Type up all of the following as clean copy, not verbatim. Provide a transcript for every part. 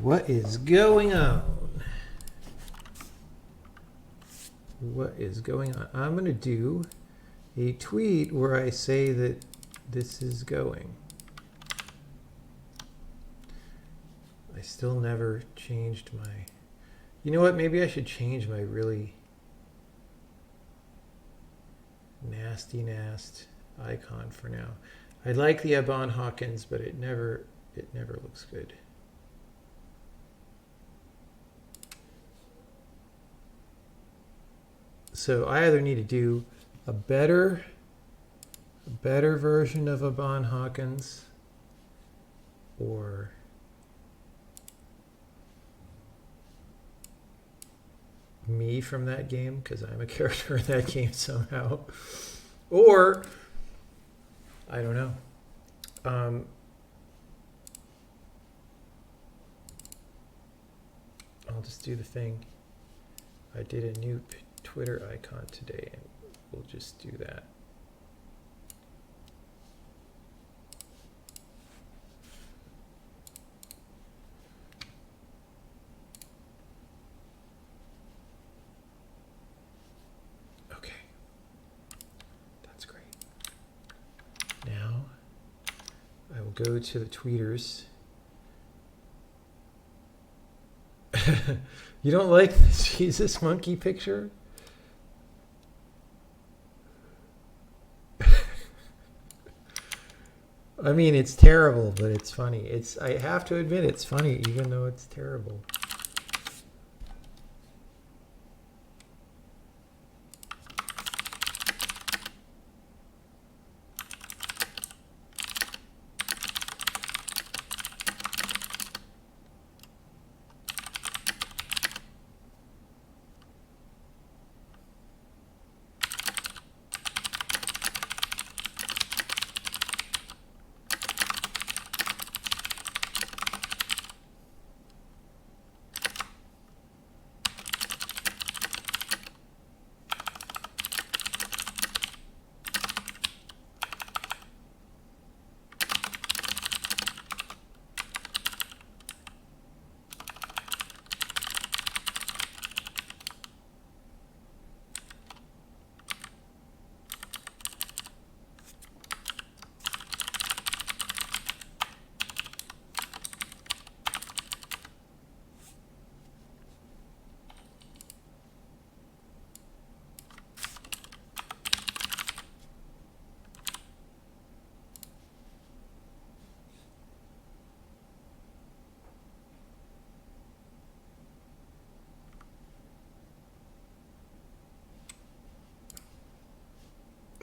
What is going on? What is going on? I'm going to do a tweet where I say that this is going. I still never changed my... You know what? Maybe I should change my really nasty icon for now. I like the Abon Hawkins, but it never looks good. So I either need to do a better version of Abon Hawkins, or me from that game, because I'm a character in that game somehow, or I don't know. I'll just do the thing. I did a new Twitter icon today, and we'll just do that. Okay, that's great. Now I will go to the tweeters. You don't like the Jesus monkey picture? I mean, it's terrible, but it's funny. I have to admit, it's funny, even though it's terrible.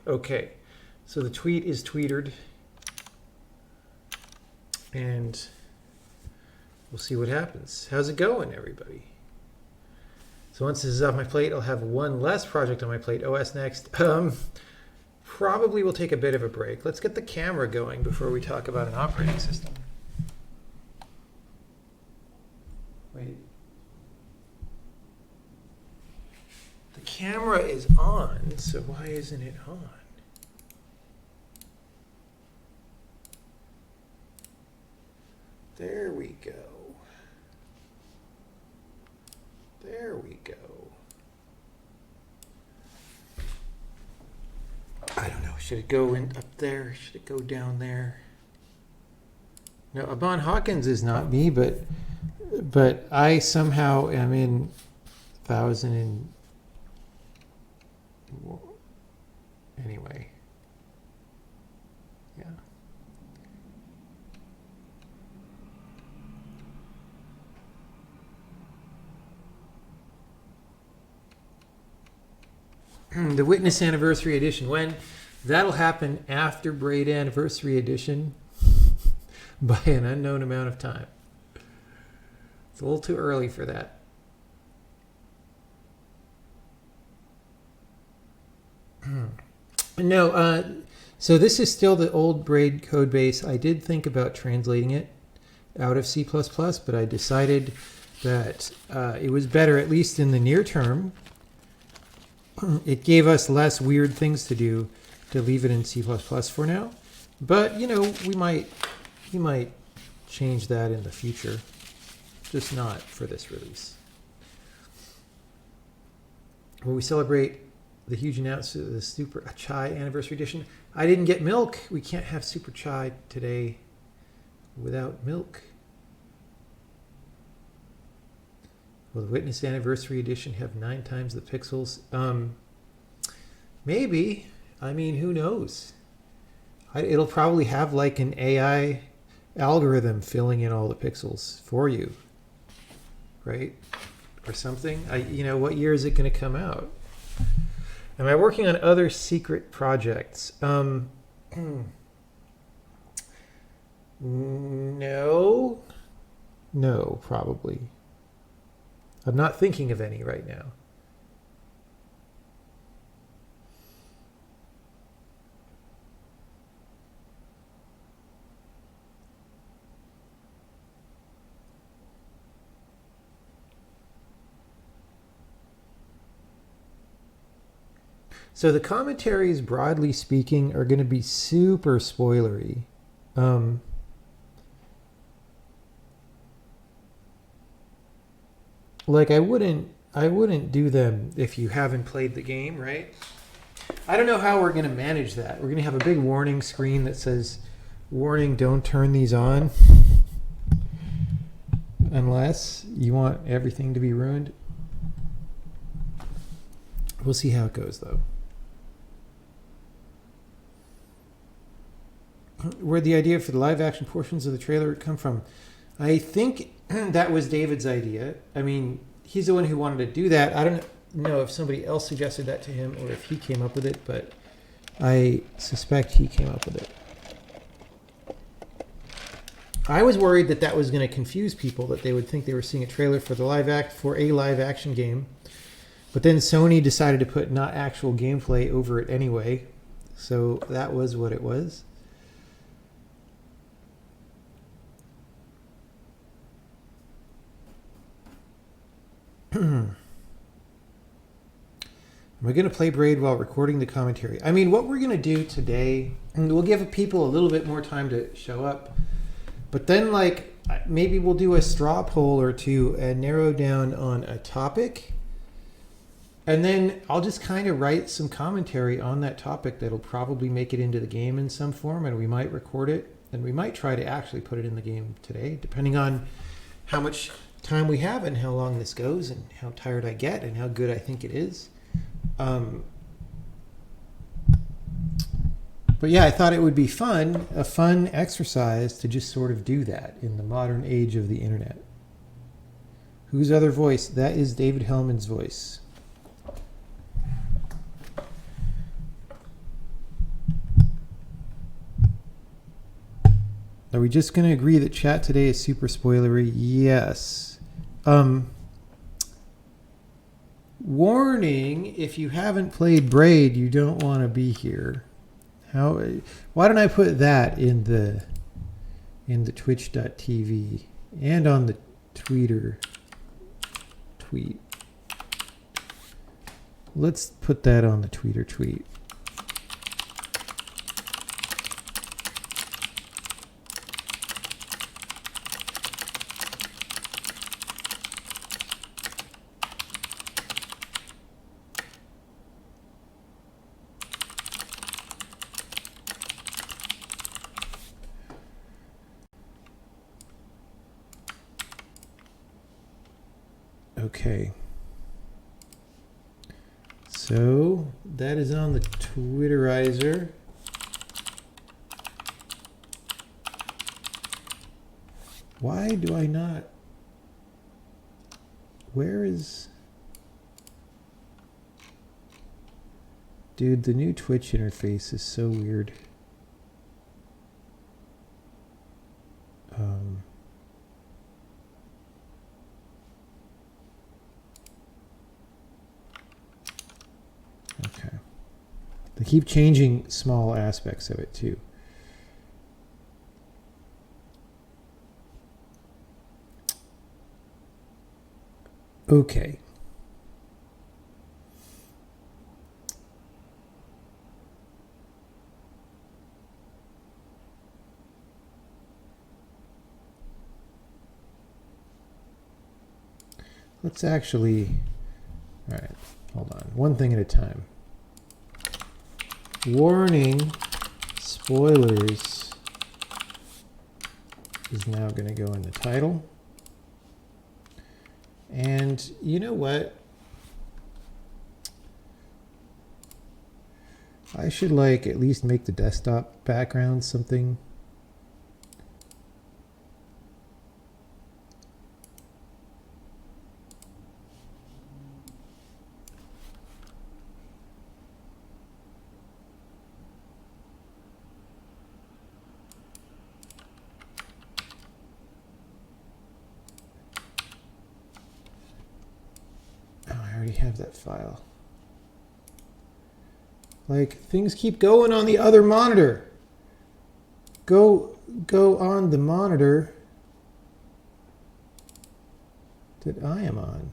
Okay, so the tweet is tweeted, and we'll see what happens. How's it going, everybody? So once this is off my plate, I'll have one less project on my plate. OS next. Probably will take a bit of a break. Let's get the camera going before we talk about an operating system. Wait. The camera is on, so why isn't it on? There we go. There we go. I don't know. Should it go in up there? Should it go down there? No, Abon Hawkins is not me, but I somehow am in 1,000 and anyway. Yeah. The Witness Anniversary Edition. When? That'll happen after Braid Anniversary Edition by an unknown amount of time. It's a little too early for that. No, so this is still the old Braid code base. I did think about translating it out of C++, but I decided that it was better, at least in the near term. It gave us less weird things to do to leave it in C++ for now. But, you know, we might change that in the future. just not for this release. Will we celebrate the huge announcement of the Super Chai Anniversary Edition? I didn't get milk. We can't have Super Chai today without milk. Will the Witness Anniversary Edition have 9 times the pixels? Maybe. I mean, who knows? It'll probably have like an AI algorithm filling in all the pixels for you, right? Or something. What year is it going to come out? Am I working on other secret projects? No, probably. I'm not thinking of any right now. So the commentaries, broadly speaking, are going to be super spoilery. Like I wouldn't do them if you haven't played the game, right? I don't know how we're going to manage that. We're going to have a big warning screen that says, "Warning, don't turn these on unless you want everything to be ruined." We'll see how it goes, though. Where'd the idea for the live action portions of the trailer come from? I think that was David's idea. I mean, he's the one who wanted to do that. I don't know if somebody else suggested that to him or if he came up with it, but I suspect he came up with it. I was worried that that was going to confuse people, that they would think they were seeing a trailer for a live action game. But then Sony decided to put not actual gameplay over it anyway. So that was what it was. Am I going to play Braid while recording the commentary? I mean, what we're going to do today, we'll give people a little bit more time to show up. But then, like, maybe we'll do a straw poll or two and narrow down on a topic. And then I'll just kind of write some commentary on that topic that'll probably make it into the game in some form. And we might record it. And we might try to actually put it in the game today, depending on how much time we have and how long this goes and how tired I get and how good I think it is. But yeah, I thought it would be fun, a fun exercise to just sort of do that in the modern age of the internet. Whose other voice? That is David Hellman's voice. Are we just going to agree that chat today is super spoilery? Yes. Warning, if you haven't played Braid, you don't want to be here. Why don't I put that in the twitch.tv and on the Twitter tweet? Let's put that on the Twitter tweet. Okay. So that is on the Twitterizer. Why do I not? Where is... Dude, the new Twitch interface is so weird. Okay. They keep changing small aspects of it too. Okay. let's actually, all right, hold on, one thing at a time. Warning, spoilers is now going to go in the title. And you know what? I should like at least make the desktop background something. Oh, I already have that file. Like, things keep going on the other monitor. Go on the monitor that I am on.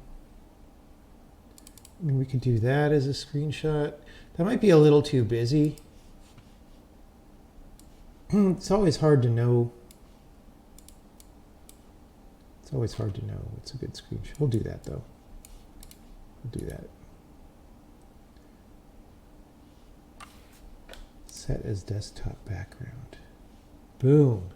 I mean, we could do that as a screenshot. That might be a little too busy. It's always hard to know. It's always hard to know what's a good screenshot. We'll do that, though. We'll do that. Set as desktop background. Boom.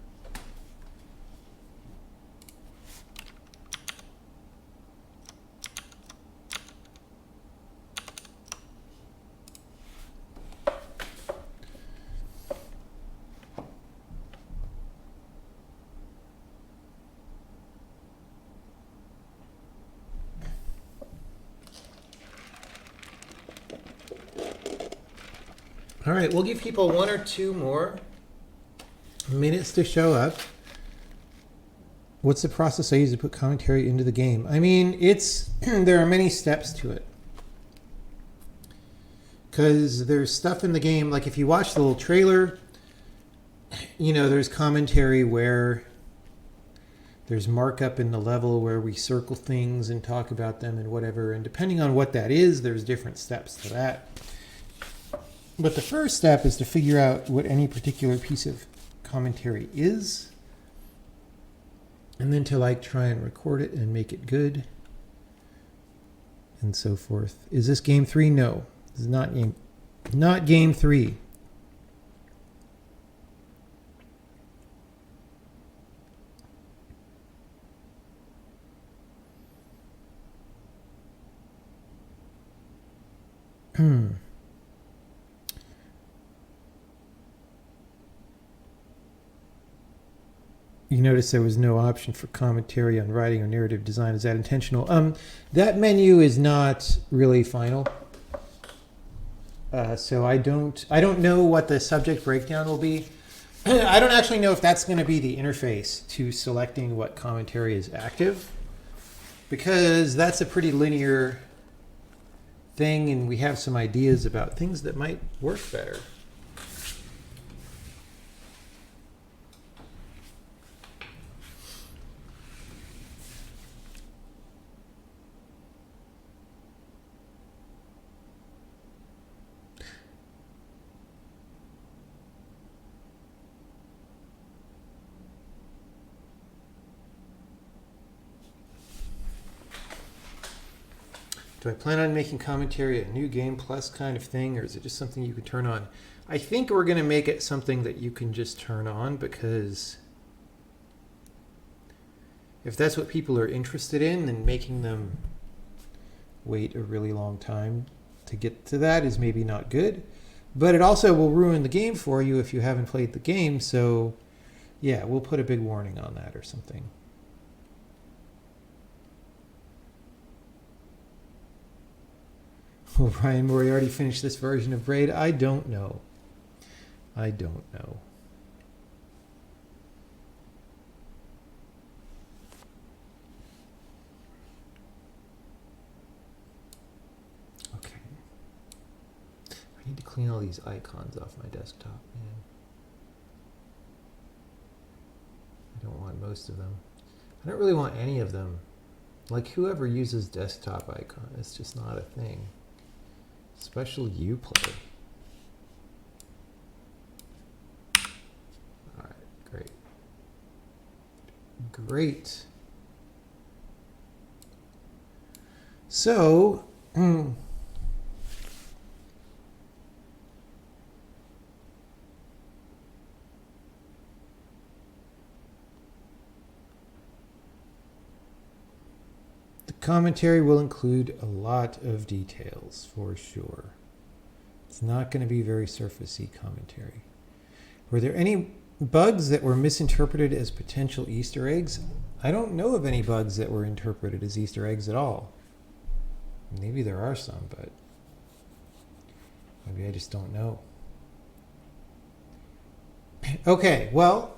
All right, we'll give people 1 or 2 more minutes to show up. What's the process I use to put commentary into the game? I mean, there are many steps to it. Because there's stuff in the game, like if you watch the little trailer, you know, there's commentary where there's markup in the level where we circle things and talk about them and whatever. And depending on what that is, there's different steps to that. But the first step is to figure out what any particular piece of commentary is, and then to like try and record it and make it good, and so forth. Is this game 3? No, this is not game 3. You notice there was no option for commentary on writing or narrative design. Is that intentional? That menu is not really final. So I don't know what the subject breakdown will be. I don't actually know if that's going to be the interface to selecting what commentary is active, because that's a pretty linear thing, and we have some ideas about things that might work better. Do I plan on making commentary a new game plus kind of thing, or is it just something you can turn on? I think we're going to make it something that you can just turn on, because if that's what people are interested in, then making them wait a really long time to get to that is maybe not good. But it also will ruin the game for you if you haven't played the game. So yeah, we'll put a big warning on that or something. Will Ryan Moriarty finish this version of Braid? I don't know. I don't know. Okay. I need to clean all these icons off my desktop, man. I don't want most of them. I don't really want any of them. Like, whoever uses desktop icon, it's just not a thing. Especially Uplay. All right, great. Great. So, the commentary will include a lot of details for sure. It's not going to be very surfacey commentary. Were there any bugs that were misinterpreted as potential Easter eggs? I don't know of any bugs that were interpreted as Easter eggs at all. Maybe there are some, but maybe I just don't know. Okay, well,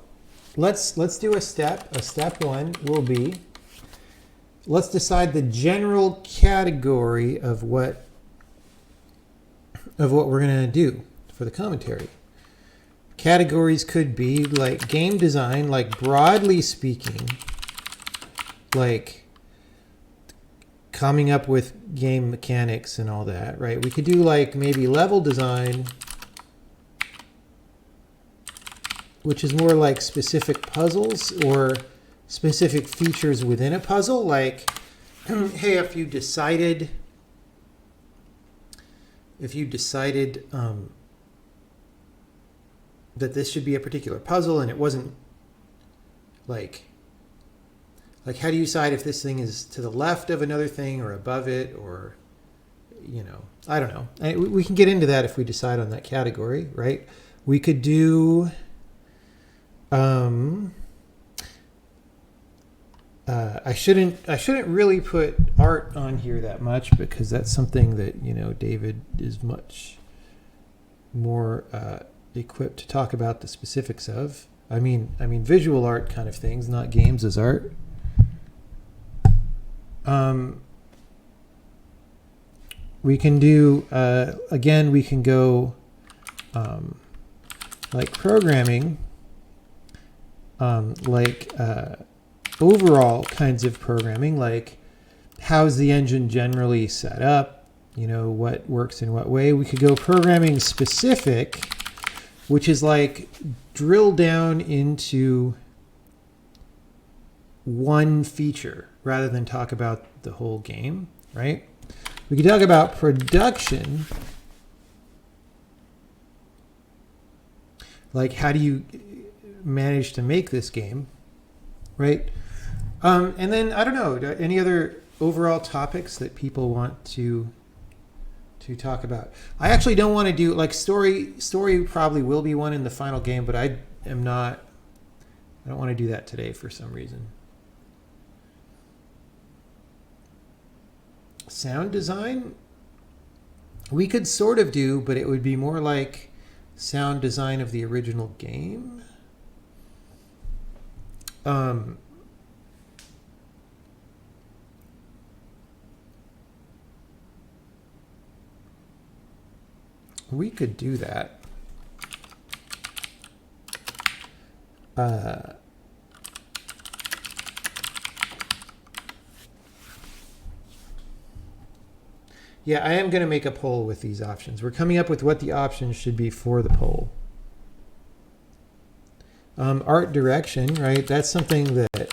let's do a step. A step one will be, let's decide the general category of what we're going to do for the commentary. Categories could be like game design, like broadly speaking, like coming up with game mechanics and all that, right? We could do like maybe level design, which is more like specific puzzles or specific features within a puzzle. Like, hey, if you decided that this should be a particular puzzle and it wasn't like how do you decide if this thing is to the left of another thing or above it, or, you know, I don't know. We can get into that if we decide on that category, right? We could do I shouldn't really put art on here that much, because that's something that, you know, David is much more equipped to talk about the specifics of. I mean visual art kind of things, not games as art. We can do again, we can go like programming, overall kinds of programming, like how's the engine generally set up, you know, what works in what way. We could go programming specific, which is like drill down into one feature rather than talk about the whole game, right? We could talk about production, like how do you manage to make this game, right? And then, I don't know, any other overall topics that people want to talk about? I actually don't want to do, like, story probably will be one in the final game, but I don't want to do that today for some reason. Sound design, we could sort of do, but it would be more like sound design of the original game. We could do that. Yeah, I am going to make a poll with these options. We're coming up with what the options should be for the poll. Art direction, right? That's something that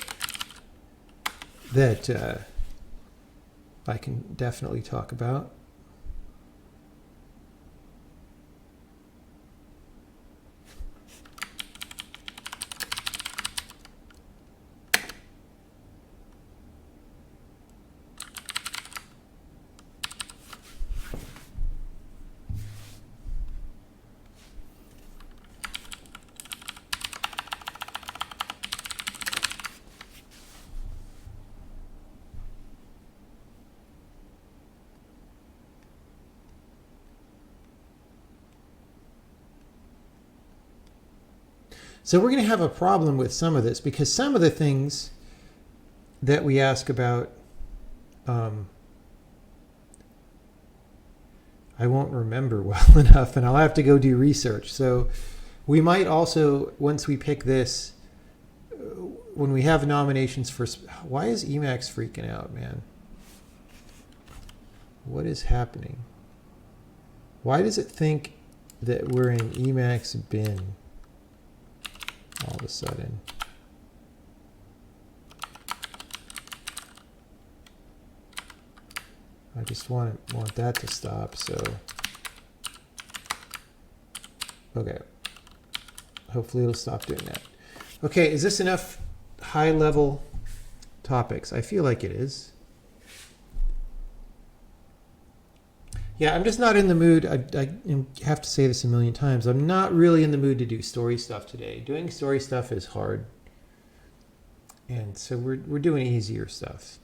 I can definitely talk about. So we're going to have a problem with some of this, because some of the things that we ask about, I won't remember well enough, and I'll have to go do research. So we might also, once we pick this, when we have nominations for, why is Emacs freaking out, man? What is happening? Why does it think that we're in Emacs bin all of a sudden? I just want that to stop, so. Okay. Hopefully it'll stop doing that. Okay, is this enough high-level topics? I feel like it is. Yeah, I'm just not in the mood. I have to say this a million times. I'm not really in the mood to do story stuff today. Doing story stuff is hard. And so we're doing easier stuff.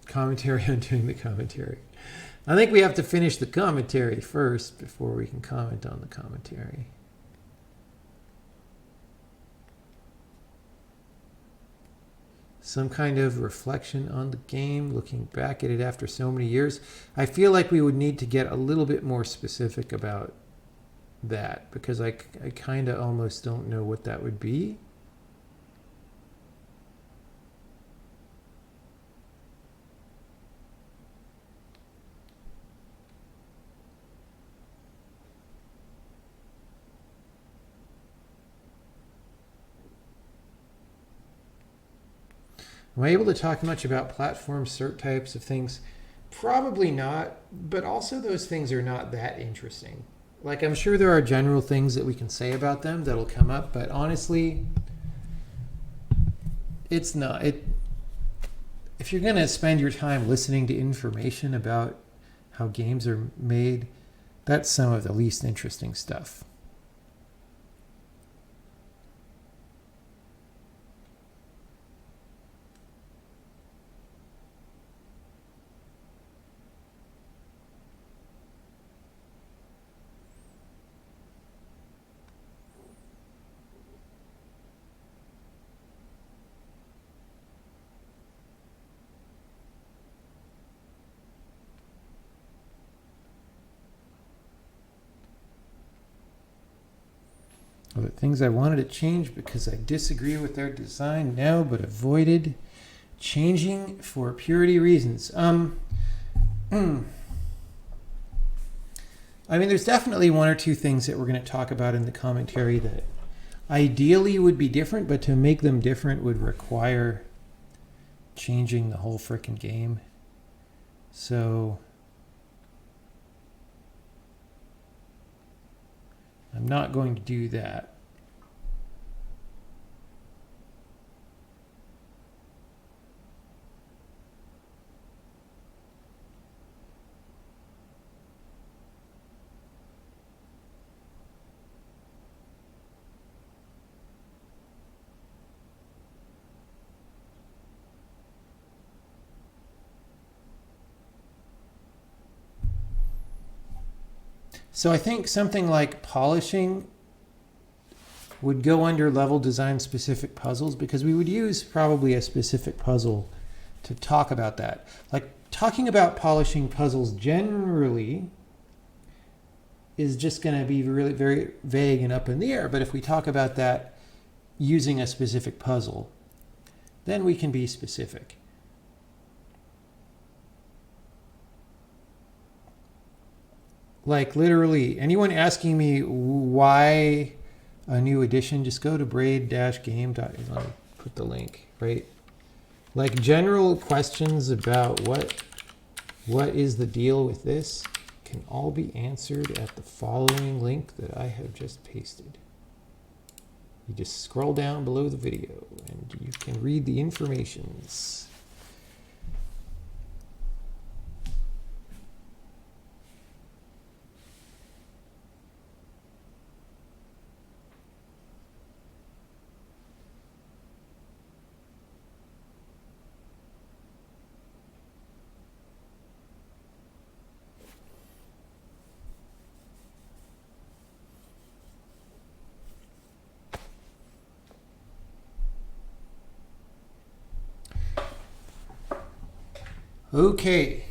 Commentary on doing the commentary. I think we have to finish the commentary first before we can comment on the commentary. Some kind of reflection on the game, looking back at it after so many years. I feel like we would need to get a little bit more specific about that, because I kind of almost don't know what that would be. Am I able to talk much about platform cert types of things? Probably not, but also those things are not that interesting. Like, I'm sure there are general things that we can say about them that'll come up, but honestly, it's not. If you're going to spend your time listening to information about how games are made, that's some of the least interesting stuff. The things I wanted to change because I disagree with their design now, but avoided changing for purity reasons. I mean, there's definitely one or two things that we're going to talk about in the commentary that ideally would be different, but to make them different would require changing the whole frickin' game. So I'm not going to do that. So I think something like polishing would go under level design specific puzzles, because we would use probably a specific puzzle to talk about that. Like, talking about polishing puzzles generally is just going to be really very vague and up in the air. But if we talk about that using a specific puzzle, then we can be specific. Like, literally, anyone asking me why a new edition, just go to braid-game. Let me put the link, right? Like, general questions about what is the deal with this can all be answered at the following link that I have just pasted. You just scroll down below the video and you can read the informations. Okay.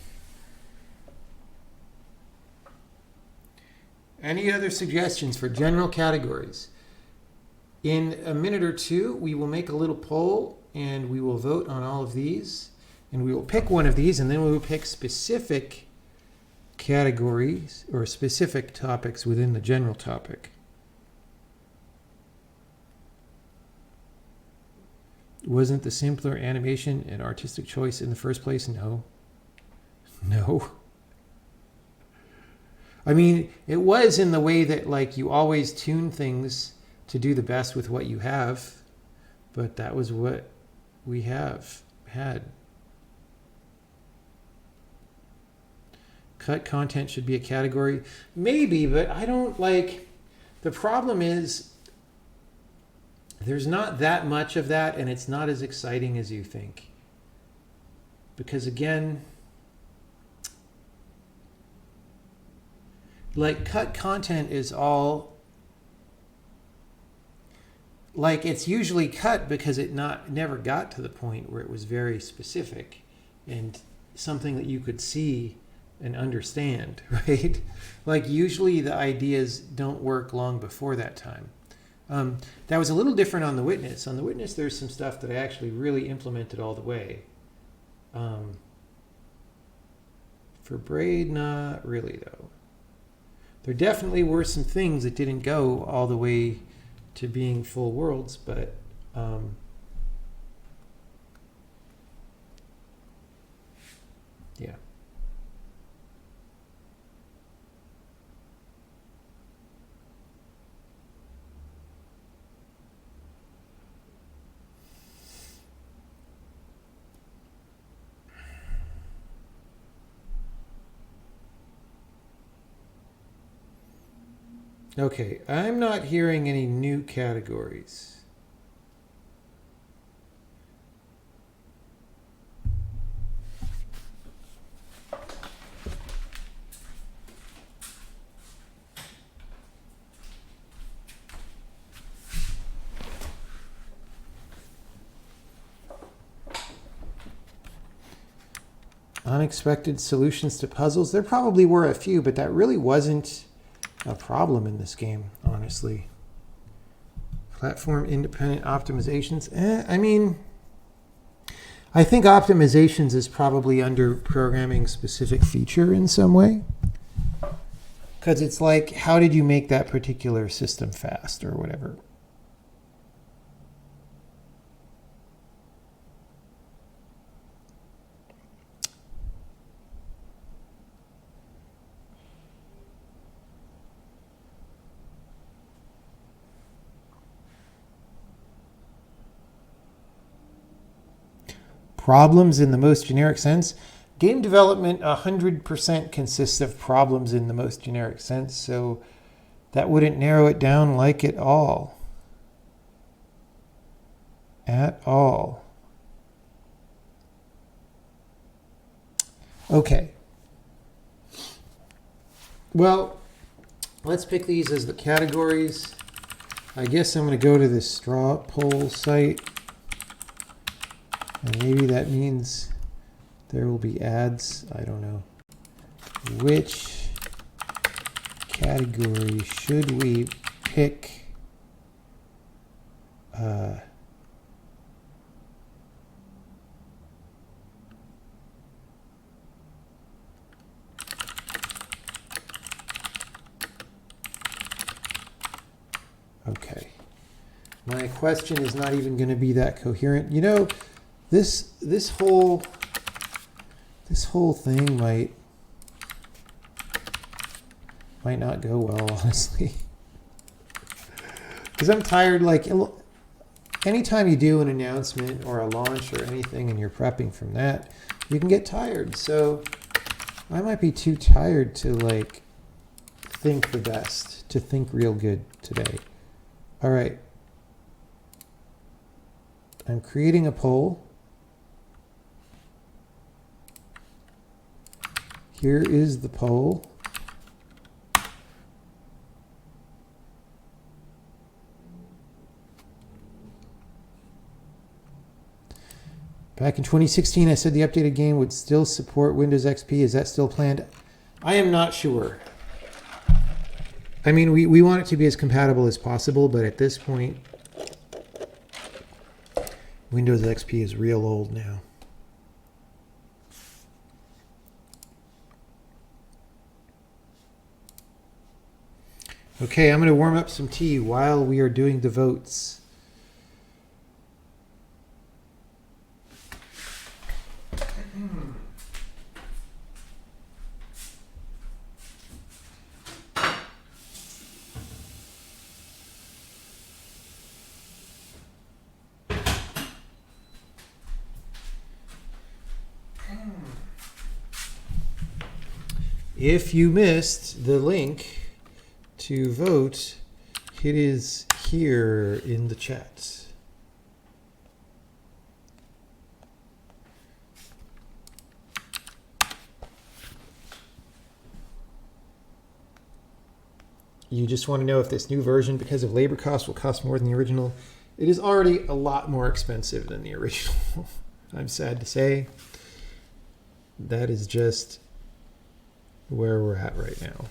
Any other suggestions for general categories? In a minute or two, we will make a little poll and we will vote on all of these. And we will pick one of these, and then we will pick specific categories or specific topics within the general topic. Wasn't the simpler animation an artistic choice in the first place? No. No. I mean, it was in the way that, like, you always tune things to do the best with what you have, but that was what we had. Cut content should be a category. Maybe, but I don't like... The problem is there's not that much of that, and it's not as exciting as you think. Because again, like, cut content is all... Like, it's usually cut because it never got to the point where it was very specific and something that you could see and understand, right? Like, usually the ideas don't work long before that time. That was a little different on The Witness. On The Witness, there's some stuff that I actually really implemented all the way. For Braid, not really, though. There definitely were some things that didn't go all the way to being full worlds, but yeah. Okay, I'm not hearing any new categories. Unexpected solutions to puzzles. There probably were a few, but that really wasn't a problem in this game, honestly. Platform independent optimizations. I mean, I think optimizations is probably under programming specific feature in some way. Because it's like, how did you make that particular system fast or whatever? Problems in the most generic sense. Game development 100% consists of problems in the most generic sense, so that wouldn't narrow it down like at all. At all. Okay. Well, let's pick these as the categories. I guess I'm going to go to this straw poll site. And maybe that means there will be ads. I don't know. Which category should we pick? Okay. My question is not even going to be that coherent. You know, this whole thing might not go well, honestly. Because I'm tired. Like, anytime you do an announcement or a launch or anything and you're prepping from that, you can get tired. So I might be too tired to, like, think the best, to think real good today. All right. I'm creating a poll. Here is the poll. Back in 2016, I said the updated game would still support Windows XP. Is that still planned? I am not sure. I mean, we want it to be as compatible as possible, but at this point, Windows XP is real old now. Okay, I'm going to warm up some tea while we are doing the votes. If you missed the link to vote, it is here in the chat. You just want to know if this new version, because of labor costs, will cost more than the original. It is already a lot more expensive than the original. I'm sad to say. That is just where we're at right now.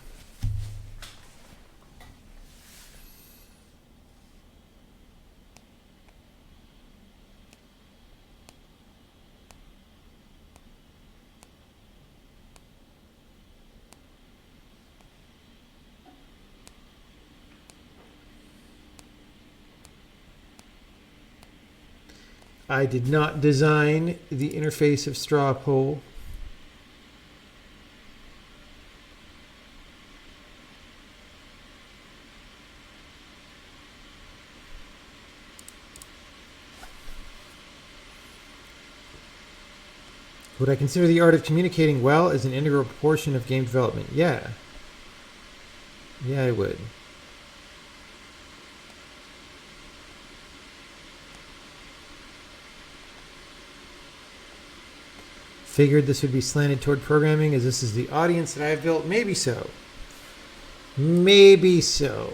I did not design the interface of straw poll. Would I consider the art of communicating well as an integral portion of game development? Yeah. Yeah, I would. Figured this would be slanted toward programming as this is the audience that I've built. Maybe so. Maybe so.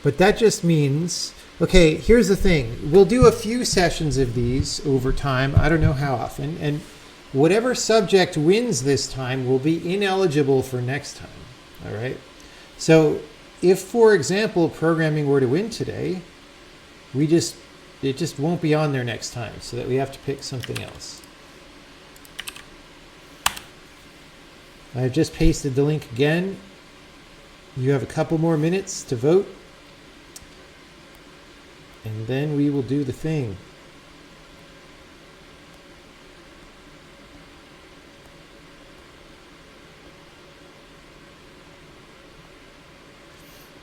But that just means, okay, here's the thing. We'll do a few sessions of these over time. I don't know how often. And whatever subject wins this time will be ineligible for next time. All right? So if, for example, programming were to win today, it just won't be on there next time, so that we have to pick something else. I've just pasted the link again. You have a couple more minutes to vote. And then we will do the thing.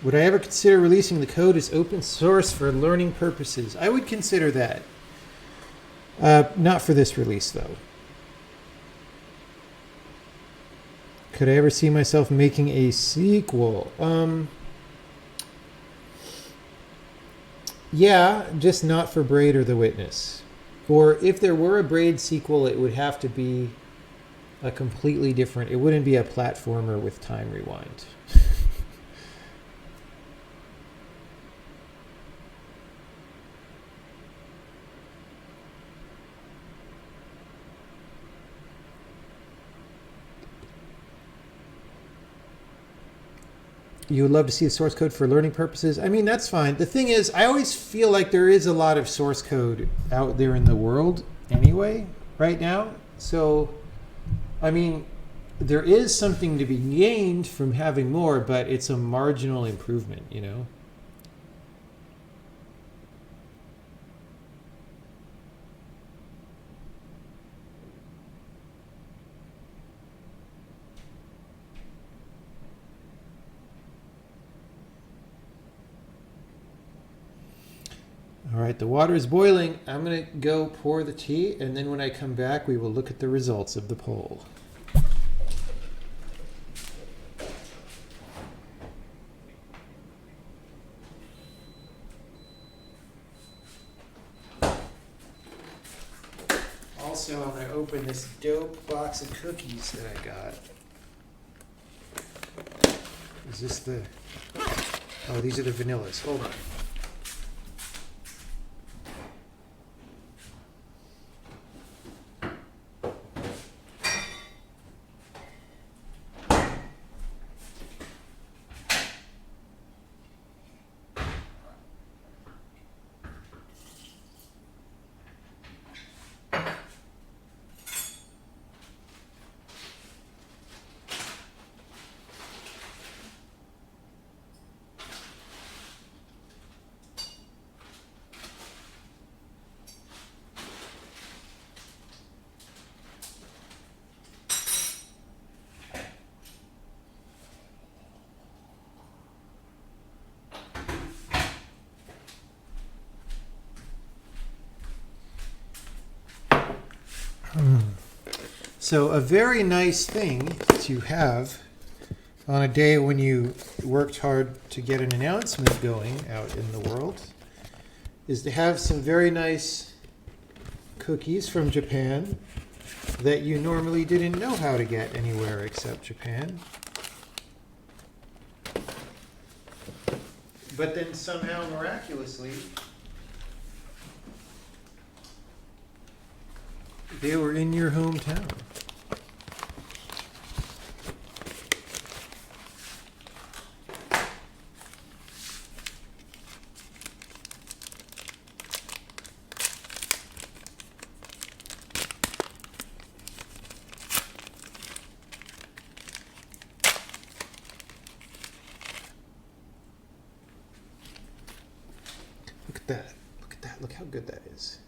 Would I ever consider releasing the code as open source for learning purposes? I would consider that. Not for this release, though. Could I ever see myself making a sequel? Yeah, just not for Braid or The Witness. Or if there were a Braid sequel, it would have to be a completely different... It wouldn't be a platformer with time rewind. You would love to see the source code for learning purposes. I mean, that's fine. The thing is, I always feel like there is a lot of source code out there in the world anyway, right now. So, I mean, there is something to be gained from having more, but it's a marginal improvement, you know? All right, the water is boiling. I'm going to go pour the tea, and then when I come back, we will look at the results of the poll. Also, I'm going to open this dope box of cookies that I got. Is this the... Oh, these are the vanillas. Hold on. So a very nice thing to have on a day when you worked hard to get an announcement going out in the world is to have some very nice cookies from Japan that you normally didn't know how to get anywhere except Japan. But then somehow miraculously they were in your hometown. Look at that. Look at that. Look how good that is.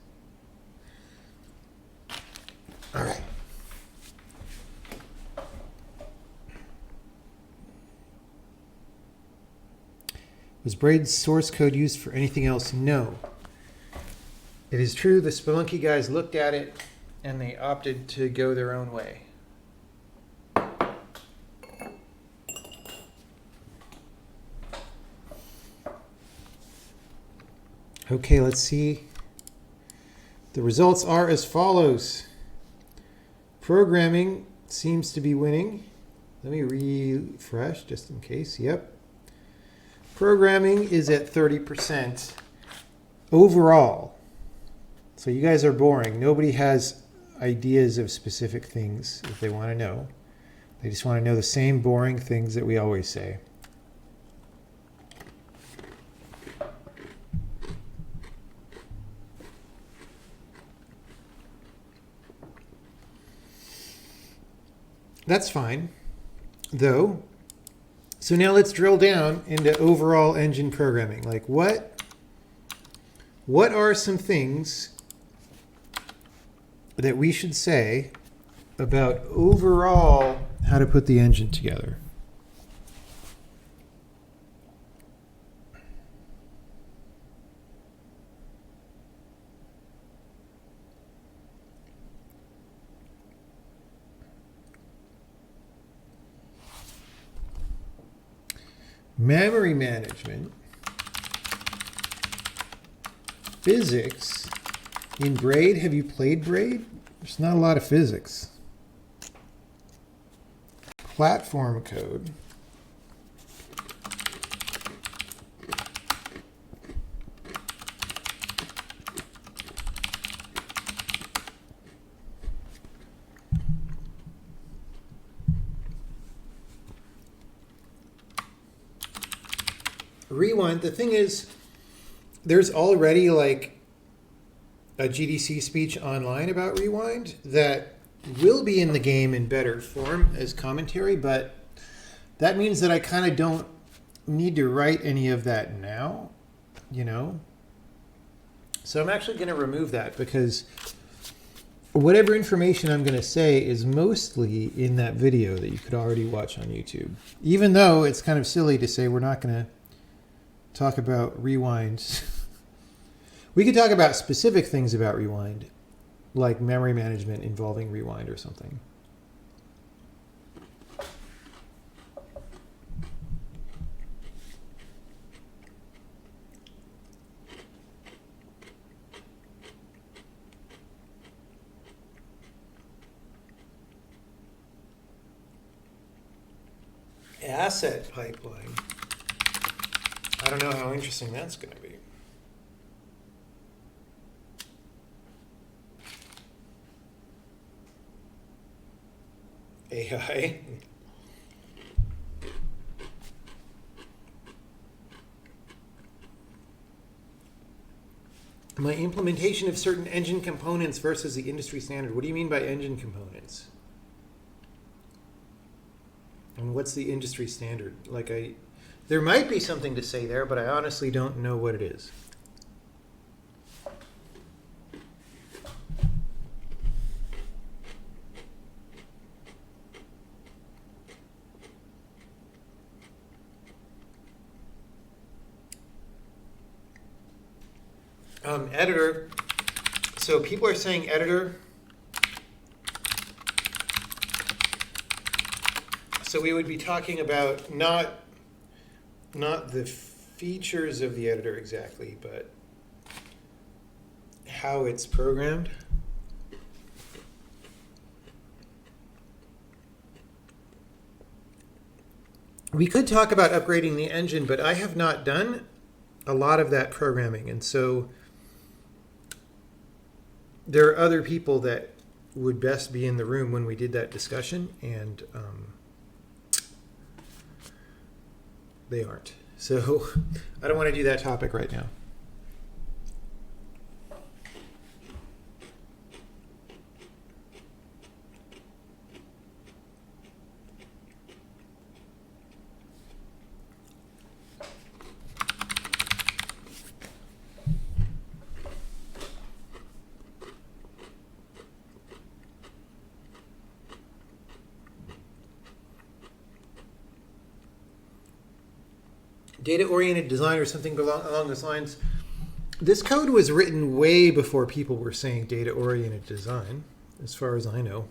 All right. Was Braid's source code used for anything else? No. It is true the Spelunky guys looked at it and they opted to go their own way. Okay, let's see. The results are as follows. Programming seems to be winning. Let me refresh just in case. Yep. Programming is at 30% overall. So you guys are boring. Nobody has ideas of specific things if they want to know. They just want to know the same boring things that we always say. That's fine, though. So now let's drill down into overall engine programming. Like what are some things that we should say about overall how to put the engine together? Memory management, physics. In Braid, have you played Braid? There's not a lot of physics. Platform code. Rewind. The thing is, there's already like a GDC speech online about Rewind that will be in the game in better form as commentary, but that means that I kind of don't need to write any of that now, you know? So I'm actually going to remove that because whatever information I'm going to say is mostly in that video that you could already watch on YouTube. Even though it's kind of silly to say we're not going to talk about Rewind. We could talk about specific things about Rewind, like memory management involving Rewind or something. Asset pipeline. I don't know how interesting that's going to be. AI. My implementation of certain engine components versus the industry standard. What do you mean by engine components? And what's the industry standard? There might be something to say there, but I honestly don't know what it is. Editor. So people are saying editor. So we would be talking about not the features of the editor exactly, but how it's programmed. We could talk about upgrading the engine, but I have not done a lot of that programming, and so there are other people that would best be in the room when we did that discussion, and they aren't. So I don't want to do that topic right now. Data-oriented design or something along those lines. This code was written way before people were saying data-oriented design, as far as I know.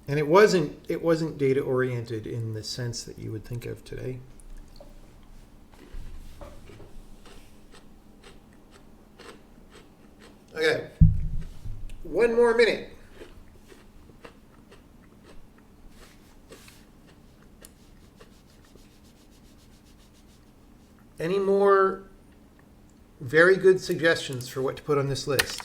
And it wasn't data-oriented in the sense that you would think of today. Okay, one more minute. Any more very good suggestions for what to put on this list?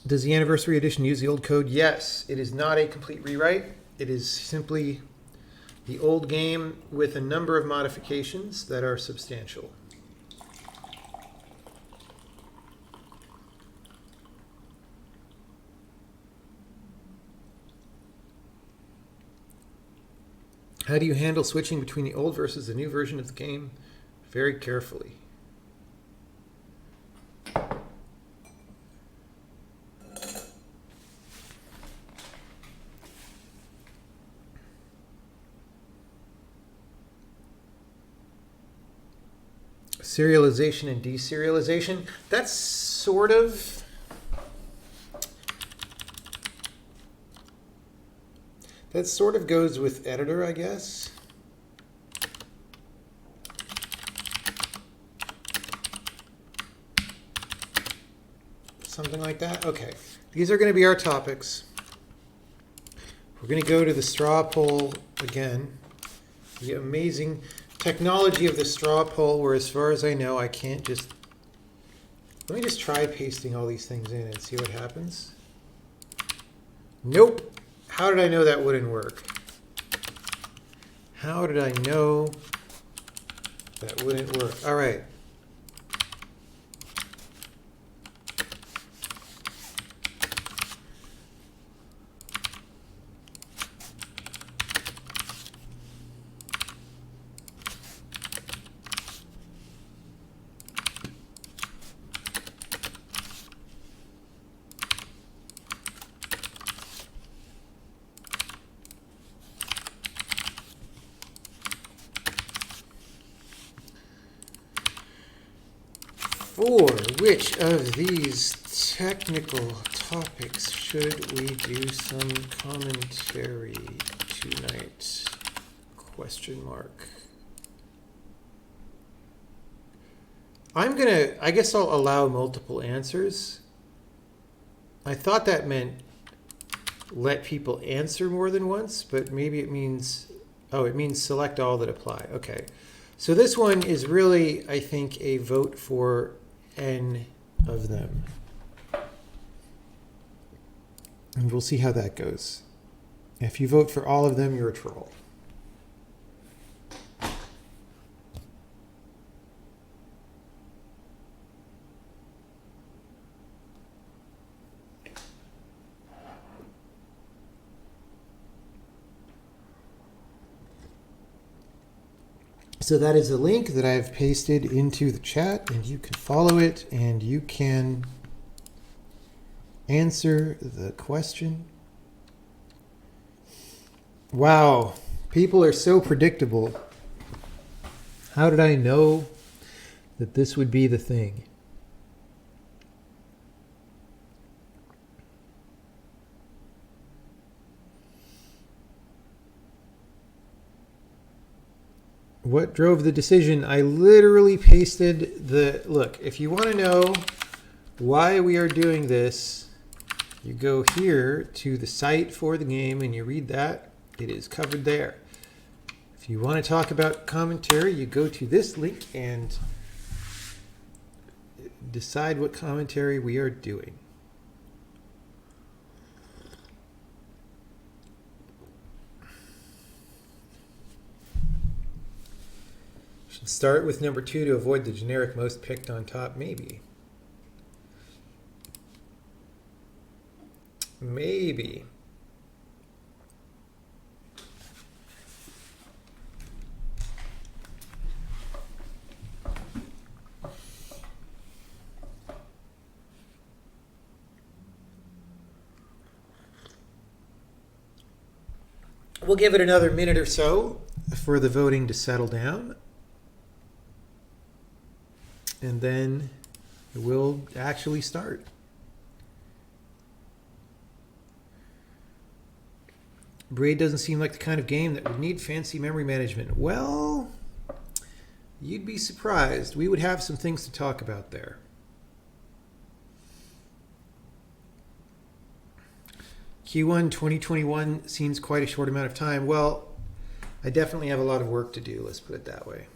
Does the anniversary edition use the old code? Yes. It is not a complete rewrite. It is simply the old game with a number of modifications that are substantial. How do you handle switching between the old versus the new version of the game? Very carefully. Serialization and deserialization. That sort of goes with editor, I guess. Something like that. Okay. These are going to be our topics. We're going to go to the straw poll again. The amazing technology of the straw poll, where as far as I know, I can't just... Let me just try pasting all these things in and see what happens. Nope. How did I know that wouldn't work? How did I know that wouldn't work? All right. For which of these technical topics should we do some commentary tonight? Question mark. I guess I'll allow multiple answers. I thought that meant let people answer more than once, but maybe it means, oh, it means select all that apply. Okay. So this one is really, I think, a vote for N of them. And we'll see how that goes. If you vote for all of them, you're a troll. So that is a link that I've pasted into the chat, and you can follow it and you can answer the question. Wow, people are so predictable. How did I know that this would be the thing? What drove the decision? I literally pasted the... Look, if you want to know why we are doing this, you go here to the site for the game and you read that. It is covered there. If you want to talk about commentary, you go to this link and decide what commentary we are doing. Should start with number 2 to avoid the generic most picked on top, maybe. Maybe. We'll give it another minute or so for the voting to settle down. And then we'll actually start. Braid doesn't seem like the kind of game that would need fancy memory management. Well, you'd be surprised. We would have some things to talk about there. Q1 2021 seems quite a short amount of time. Well, I definitely have a lot of work to do, let's put it that way.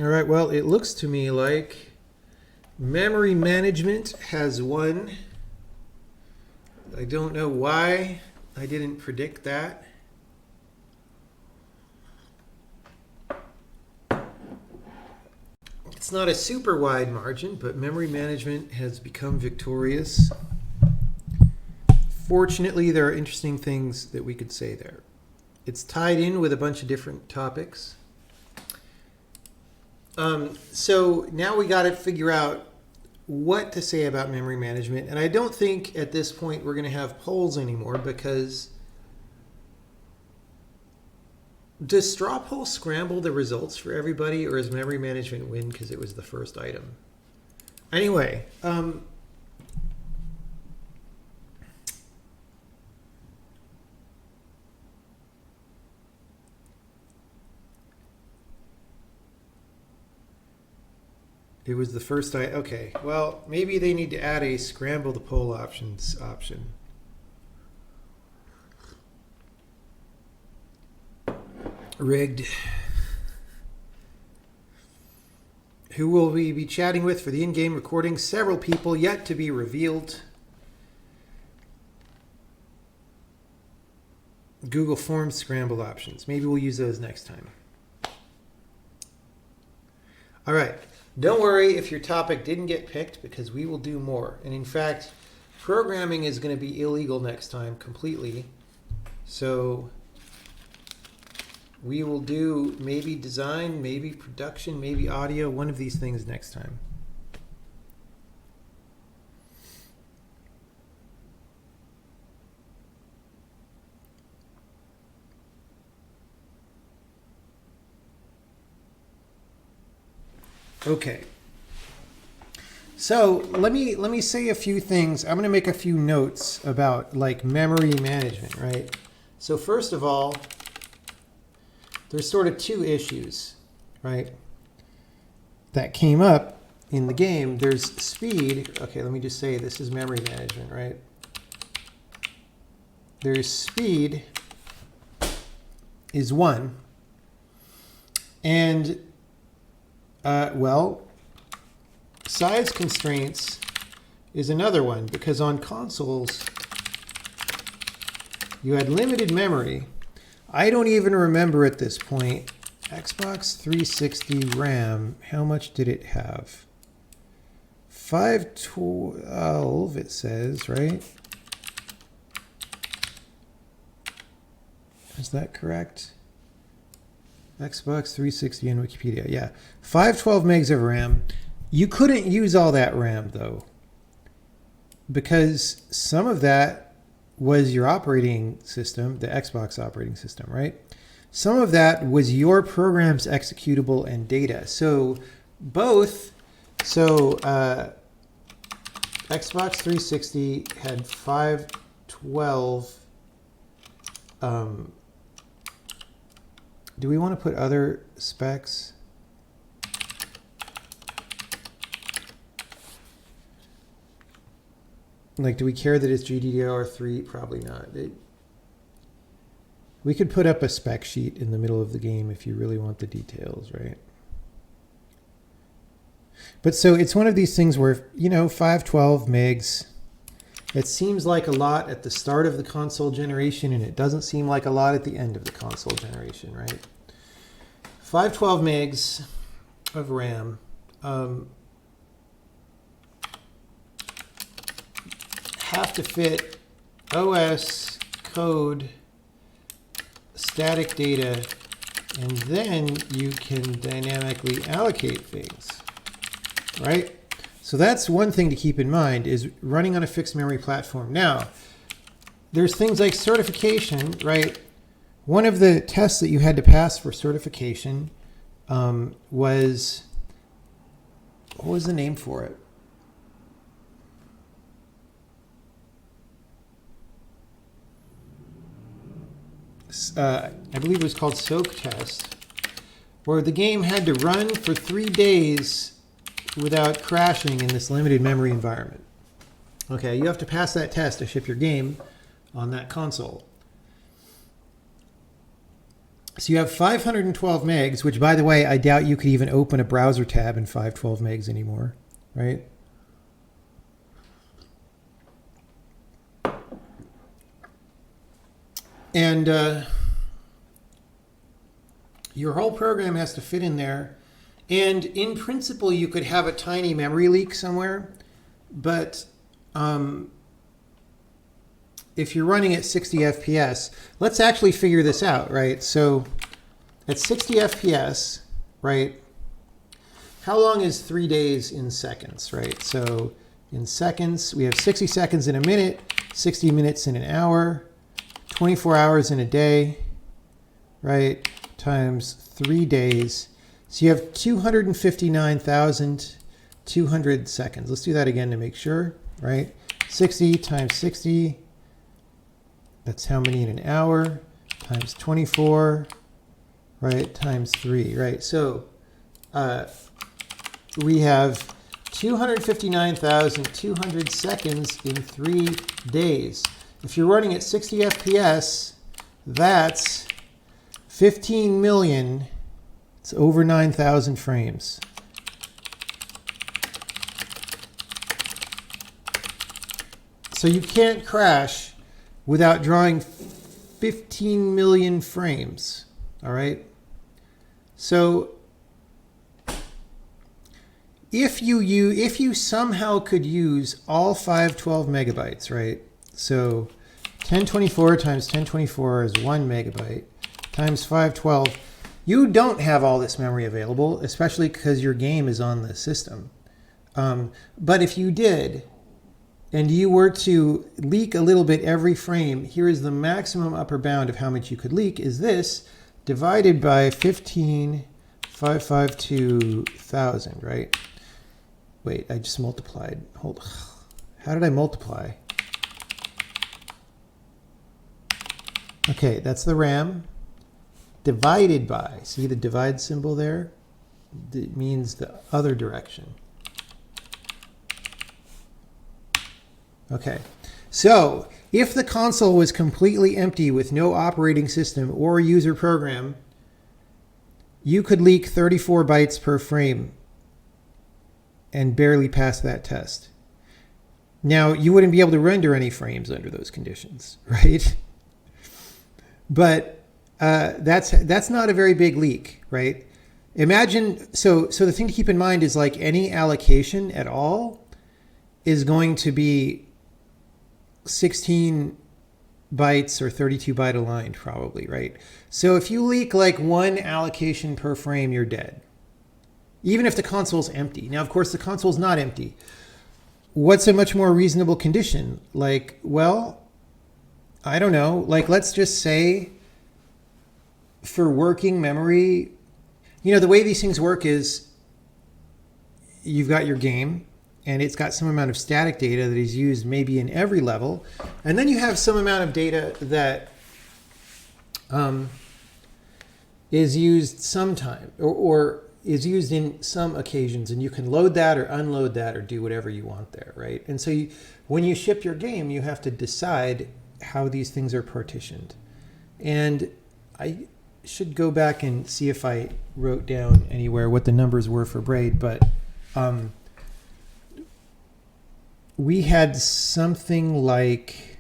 All right, well, it looks to me like memory management has won. I don't know why I didn't predict that. It's not a super wide margin, but memory management has become victorious. Fortunately, there are interesting things that we could say there. It's tied in with a bunch of different topics. So now we got to figure out what to say about memory management. And I don't think at this point we're going to have polls anymore, because does straw poll scramble the results for everybody, or is memory management win because it was the first item? Anyway, it was the first item. Okay, well, maybe they need to add a scramble the poll options option. Rigged. Who will we be chatting with for the in-game recording? Several people yet to be revealed. Google Forms scramble options. Maybe we'll use those next time. All right. Don't worry if your topic didn't get picked, because we will do more. And in fact, programming is going to be illegal next time completely. So we will do maybe design, maybe production, maybe audio, one of these things next time. Okay. So let me say a few things. I'm going to make a few notes about like memory management, right? So first of all, there's sort of two issues, right, that came up in the game. There's speed. Okay, let me just say this is memory management, right? There's speed is one. And well, size constraints is another one, because on consoles, you had limited memory. I don't even remember at this point Xbox 360 RAM, how much did it have? 512, it says, right? Is that correct? Xbox 360 in Wikipedia. Yeah, 512 megs of RAM. You couldn't use all that RAM, though, because some of that was your operating system, the Xbox operating system, right? Some of that was your program's executable and data. So both, Xbox 360 had 512. Do we want to put other specs? Like, do we care that it's GDDR3? Probably not. We could put up a spec sheet in the middle of the game if you really want the details, right? But so it's one of these things where, 512 megs, it seems like a lot at the start of the console generation, and it doesn't seem like a lot at the end of the console generation, right? 512 megs of RAM. Have to fit OS, code, static data, and then you can dynamically allocate things, right? So that's one thing to keep in mind, is running on a fixed memory platform. Now, there's things like certification, right? One of the tests that you had to pass for certification was, what was the name for it? I believe it was called soak test, where the game had to run for 3 days without crashing in this limited memory environment. Okay, you have to pass that test to ship your game on that console. So you have 512 megs, which, by the way, I doubt you could even open a browser tab in 512 megs anymore, right? And your whole program has to fit in there. And in principle, you could have a tiny memory leak somewhere. But if you're running at 60 FPS, let's actually figure this out, right? So at 60 FPS, right, how long is 3 days in seconds, right? So in seconds, we have 60 seconds in a minute, 60 minutes in an hour, 24 hours in a day, right, times 3 days. So you have 259,200 seconds. Let's do that again to make sure, right? 60 times 60, that's how many in an hour, times 24, right, times 3, right? So we have 259,200 seconds in 3 days. If you're running at 60 FPS, that's 15 million. It's over 9,000 frames. So you can't crash without drawing 15 million frames, all right? So if you somehow could use all 512 megabytes, right? So 1024 times 1024 is 1 megabyte times 512. You don't have all this memory available, especially because your game is on the system. But if you did, and you were to leak a little bit every frame, here is the maximum upper bound of how much you could leak, is this, divided by 15,552,000, right? Wait, I just multiplied. How did I multiply? Okay, that's the RAM. Divided by, see the divide symbol there? It means the other direction. Okay, so if the console was completely empty with no operating system or user program, you could leak 34 bytes per frame and barely pass that test. Now, you wouldn't be able to render any frames under those conditions, right? But that's not a very big leak, right? Imagine, so the thing to keep in mind is like any allocation at all is going to be 16 bytes or 32 byte aligned probably, right? So if you leak like one allocation per frame, you're dead. Even if the console's empty. Now, of course, the console's not empty. What's a much more reasonable condition? Like, well, I don't know. Like, let's just say for working memory, you know, the way these things work is you've got your game and it's got some amount of static data that is used maybe in every level. And then you have some amount of data that is used sometime or is used in some occasions, and you can load that or unload that or do whatever you want there, right? And so when you ship your game, you have to decide how these things are partitioned. And I should go back and see if I wrote down anywhere what the numbers were for Braid, but we had something like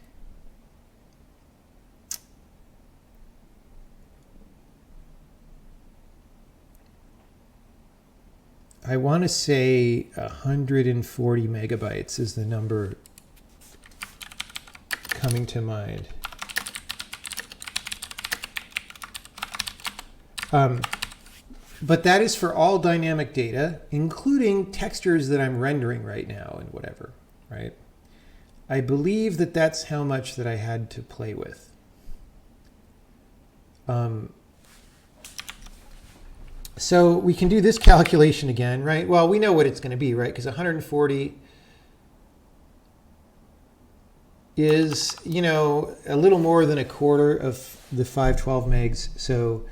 I want to say 140 megabytes is the number coming to mind. But that is for all dynamic data, including textures that I'm rendering right now and whatever, right? I believe that that's how much that I had to play with. So we can do this calculation again, right? Well, we know what it's going to be, right? Because 140 is, you know, a little more than a quarter of the 512 megs. So,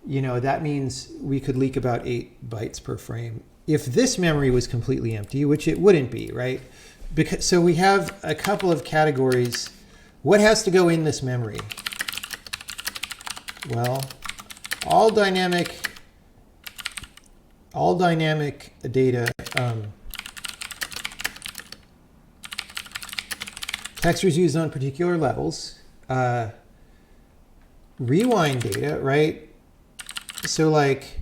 you know, that means we could leak about 8 bytes per frame. If this memory was completely empty, which it wouldn't be, right? Because, so we have a couple of categories. What has to go in this memory? Well, all dynamic data, textures used on particular levels, rewind data, right? So like,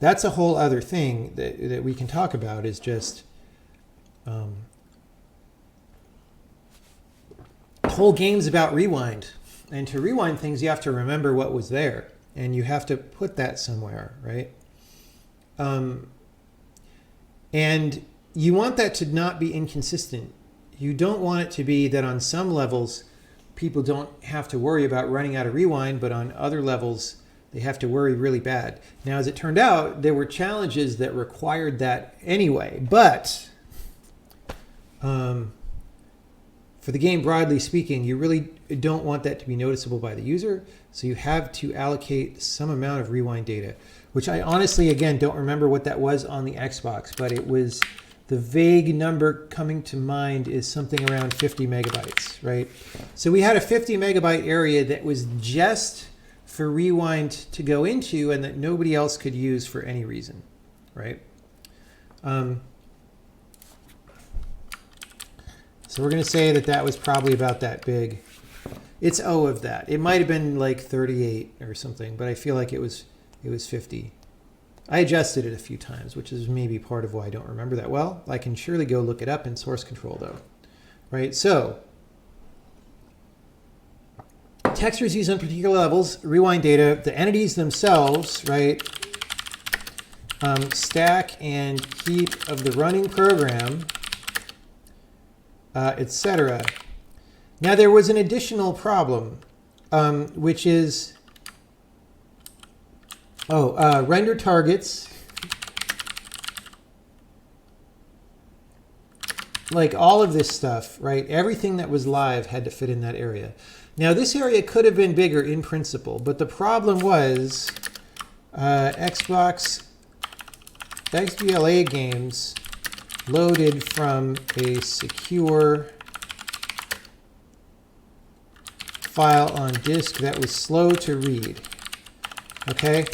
that's a whole other thing that we can talk about is just whole game's about rewind. And to rewind things, you have to remember what was there and you have to put that somewhere, right? And you want that to not be inconsistent. You don't want it to be that on some levels, people don't have to worry about running out of rewind, but on other levels, they have to worry really bad. Now, as it turned out, there were challenges that required that anyway, but for the game, broadly speaking, you really don't want that to be noticeable by the user, so you have to allocate some amount of rewind data, which I honestly, again, don't remember what that was on the Xbox, but it was, the vague number coming to mind is something around 50 megabytes, right? So we had a 50 megabyte area that was just for rewind to go into and that nobody else could use for any reason, right? So we're going to say that that was probably about that big. It's O of that. It might have been like 38 or something, but I feel like it was 50. I adjusted it a few times, which is maybe part of why I don't remember that well. I can surely go look it up in source control though, right? So textures used on particular levels, rewind data, the entities themselves, right? Stack and heap of the running program, etc. Now there was an additional problem, which is render targets. Like all of this stuff, right? Everything that was live had to fit in that area. Now this area could have been bigger in principle, but the problem was Xbox XBLA games loaded from a secure file on disk that was slow to read. Okay?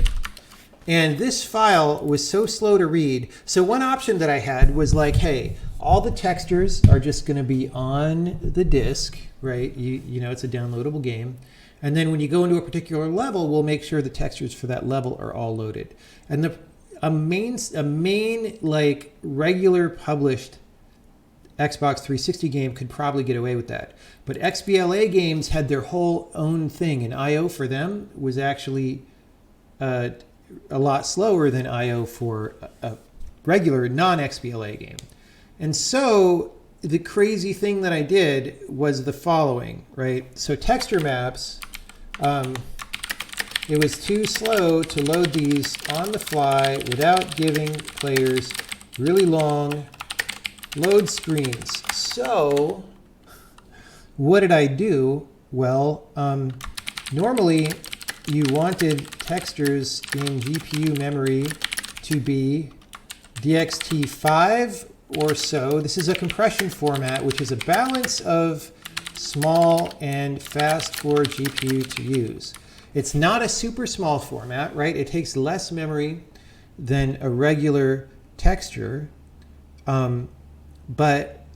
And this file was so slow to read. So one option that I had was like, hey, all the textures are just going to be on the disk, right? You know, it's a downloadable game. And then when you go into a particular level, we'll make sure the textures for that level are all loaded. And a main like regular published Xbox 360 game could probably get away with that. But XBLA games had their whole own thing, and I/O for them was actually a lot slower than I/O for a regular non-XBLA game. And so the crazy thing that I did was the following, right? So texture maps, it was too slow to load these on the fly without giving players really long load screens. So what did I do? Well, normally you wanted textures in GPU memory to be DXT5 or so. This is a compression format, which is a balance of small and fast for GPU to use. It's not a super small format, right? It takes less memory than a regular texture, but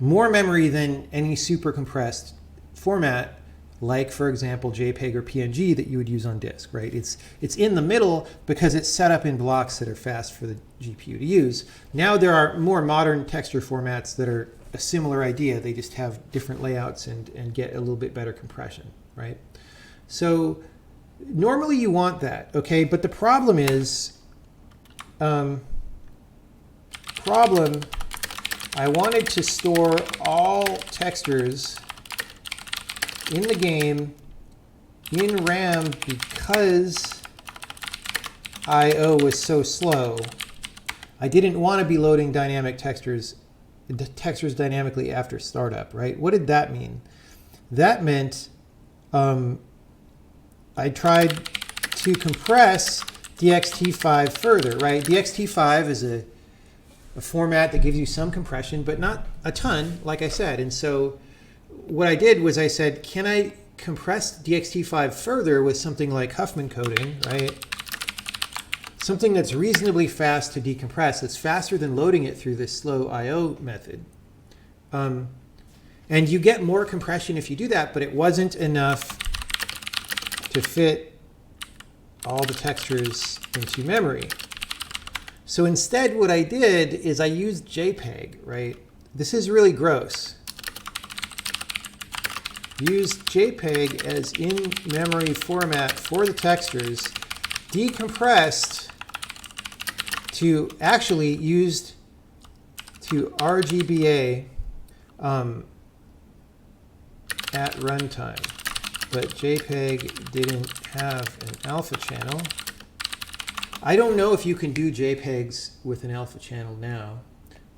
more memory than any super compressed format, like, for example, JPEG or PNG that you would use on disk, right? It's in the middle because it's set up in blocks that are fast for the GPU to use. Now there are more modern texture formats that are a similar idea. They just have different layouts and get a little bit better compression, right? So normally you want that, okay? But the problem is, I wanted to store all textures in the game in RAM because I/O was so slow. I didn't want to be loading dynamic textures dynamically after startup, right? What did that mean? That meant I tried to compress DXT5 further, right? DXT5 is a format that gives you some compression, but not a ton, like I said. And so what I did was I said, can I compress DXT5 further with something like Huffman coding, right? Something that's reasonably fast to decompress. It's faster than loading it through this slow I/O method. And you get more compression if you do that, but it wasn't enough to fit all the textures into memory. So instead, what I did is I used JPEG, right? This is really gross. Used JPEG as in-memory format for the textures, decompressed to actually used to RGBA at runtime. But JPEG didn't have an alpha channel. I don't know if you can do JPEGs with an alpha channel now,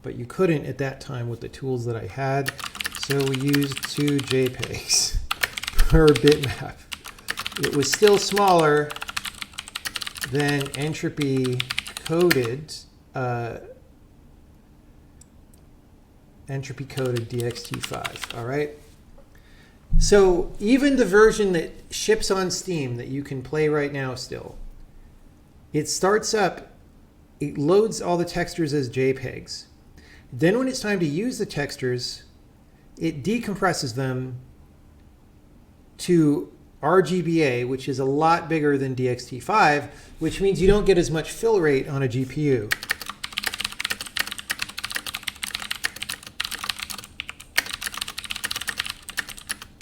but you couldn't at that time with the tools that I had. So we used 2 JPEGs per bitmap. It was still smaller than entropy coded DXT5, all right? So even the version that ships on Steam that you can play right now still, it starts up, it loads all the textures as JPEGs. Then when it's time to use the textures, it decompresses them to RGBA, which is a lot bigger than DXT5, which means you don't get as much fill rate on a GPU.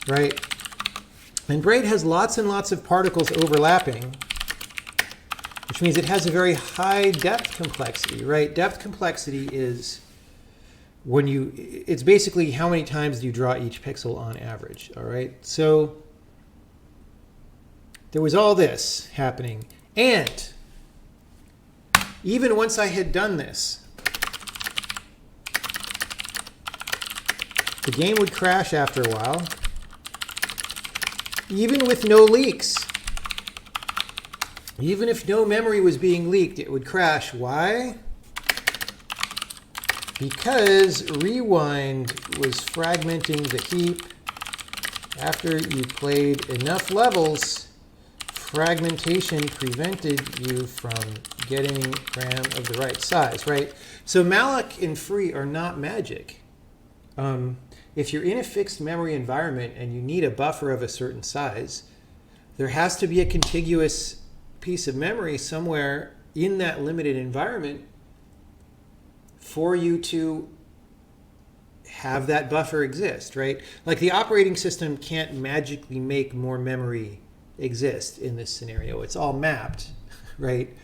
Right? And Braid has lots and lots of particles overlapping, which means it has a very high depth complexity, right? Depth complexity is when it's basically how many times do you draw each pixel on average, all right? So there was all this happening. And even once I had done this, the game would crash after a while, even with no leaks. Even if no memory was being leaked, it would crash. Why? Because rewind was fragmenting the heap. After you played enough levels, fragmentation prevented you from getting RAM of the right size, right? So malloc and free are not magic. if you're in a fixed memory environment and you need a buffer of a certain size, there has to be a contiguous piece of memory somewhere in that limited environment for you to have that buffer exist, right? Like the operating system can't magically make more memory exist in this scenario. It's all mapped, right?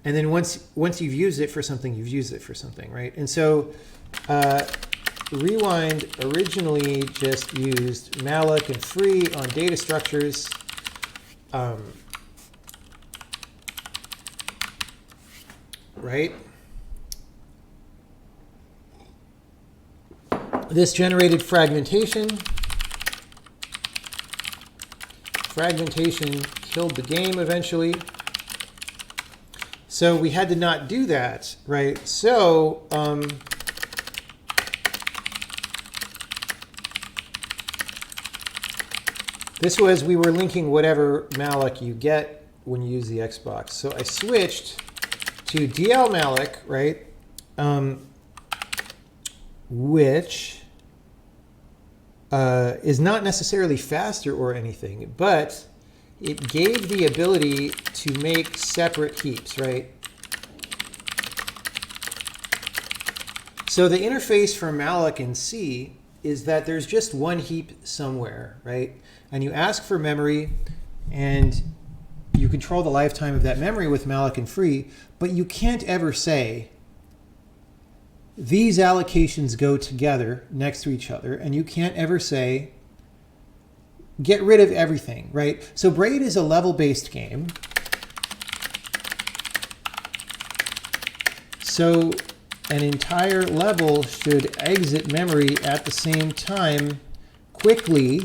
And then once you've used it for something, you've used it for something, right? And so Rewind originally just used malloc and free on data structures. Right? This generated fragmentation. Fragmentation killed the game eventually. So we had to not do that, right? So this was, we were linking whatever malloc you get when you use the Xbox. So I switched to DL malloc, right? Which is not necessarily faster or anything, but it gave the ability to make separate heaps, right? So the interface for malloc in C is that there's just one heap somewhere, right? And you ask for memory, and you control the lifetime of that memory with malloc and free, but you can't ever say, these allocations go together next to each other, and you can't ever say, get rid of everything, right? So Braid is a level-based game. So an entire level should exit memory at the same time quickly.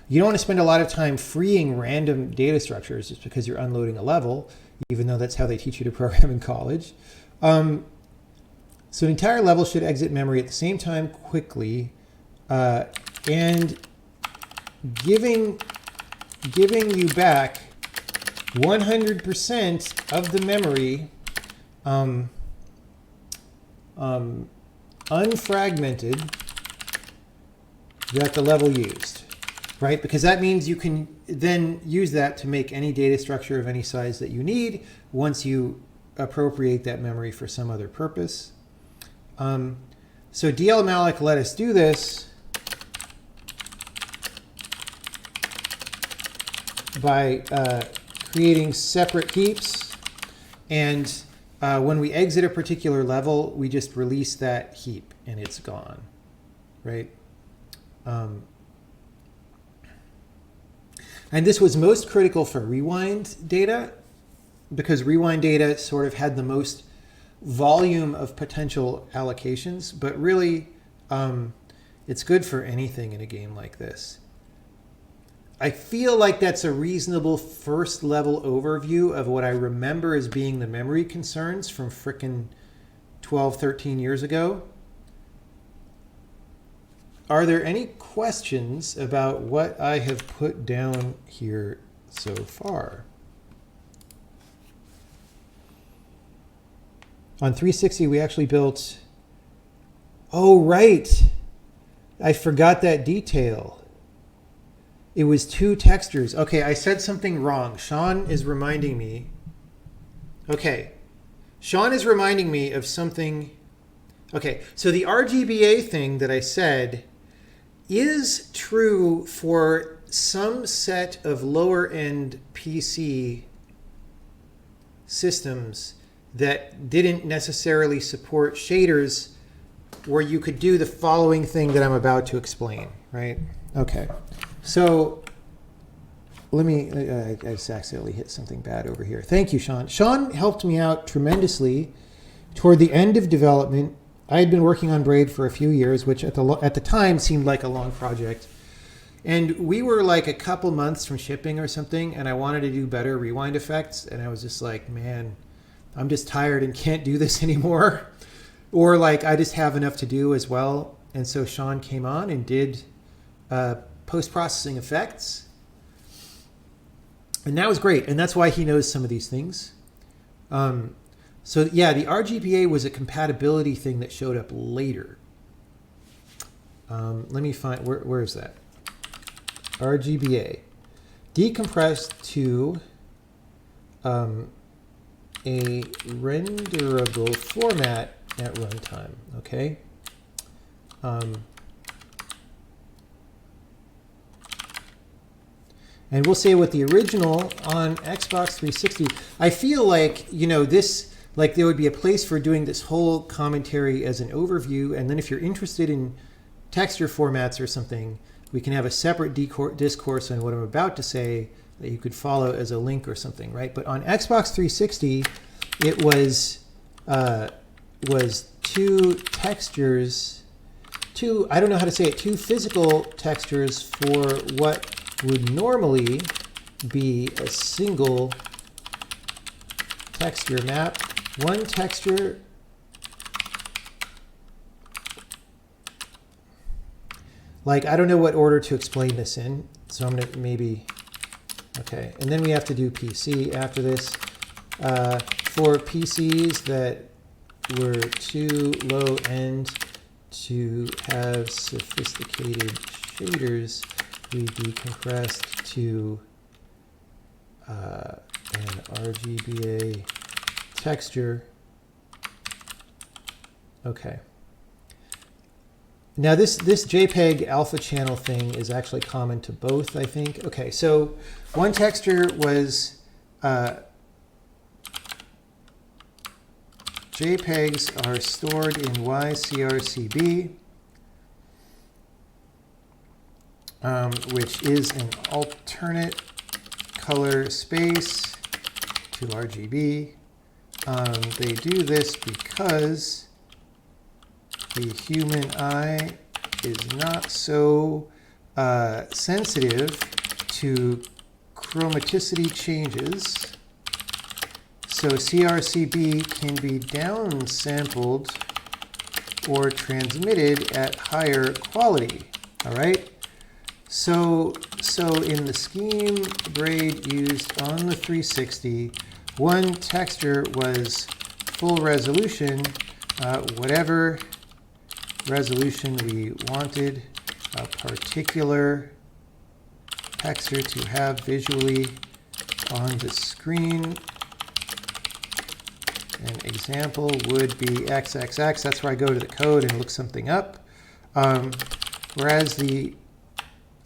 You don't want to spend a lot of time freeing random data structures just because you're unloading a level, even though that's how they teach you to program in college. So an entire level should exit memory at the same time quickly, and giving you back 100% of the memory unfragmented that the level used, right? Because that means you can then use that to make any data structure of any size that you need once you appropriate that memory for some other purpose. So DL malloc let us do this by creating separate heaps, and when we exit a particular level, we just release that heap and it's gone, right? And this was most critical for rewind data, because rewind data sort of had the most volume of potential allocations, but really it's good for anything in a game like this. I feel like that's a reasonable first level overview of what I remember as being the memory concerns from frickin' 12, 13 years ago. Are there any questions about what I have put down here so far? On 360, we actually built, oh, right. I forgot that detail. It was 2 textures. Okay, I said something wrong. Sean is reminding me. Okay, Sean is reminding me of something. Okay, so the RGBA thing that I said is true for some set of lower end PC systems that didn't necessarily support shaders, where you could do the following thing that I'm about to explain, right? Okay, so let me, I just accidentally hit something bad over here. Thank you, Sean. Sean helped me out tremendously toward the end of development. I had been working on Braid for a few years, which at the time seemed like a long project. And we were like a couple months from shipping or something, and I wanted to do better rewind effects. And I was just like, man, I'm just tired and can't do this anymore. Or like, I just have enough to do as well. And so Sean came on and did post-processing effects. And that was great. And that's why he knows some of these things. So yeah, the RGBA was a compatibility thing that showed up later. Let me find, where is that? RGBA. Decompressed to a renderable format at runtime, okay? And we'll say what the original on Xbox 360, I feel like, you know, this, like there would be a place for doing this whole commentary as an overview. And then if you're interested in texture formats or something, we can have a separate discourse on what I'm about to say that you could follow as a link or something, right? But on Xbox 360, it was two textures, I don't know how to say it, two physical textures for what would normally be a single texture map. One texture like, I don't know what order to explain this in, so I'm gonna maybe, okay. And then we have to do PC after this. For PCs that were too low end to have sophisticated shaders, we decompressed to an RGBA texture. Okay. Now this JPEG alpha channel thing is actually common to both, I think. Okay, so one texture was JPEGs are stored in YCRCB, which is an alternate color space to RGB. They do this because the human eye is not so sensitive to chromaticity changes. So CRCB can be downsampled or transmitted at higher quality. All right. So in the scheme Braid used on the 360, one texture was full resolution, whatever resolution we wanted a particular texture to have visually on the screen. An example would be XXX. That's where I go to the code and look something up. Whereas the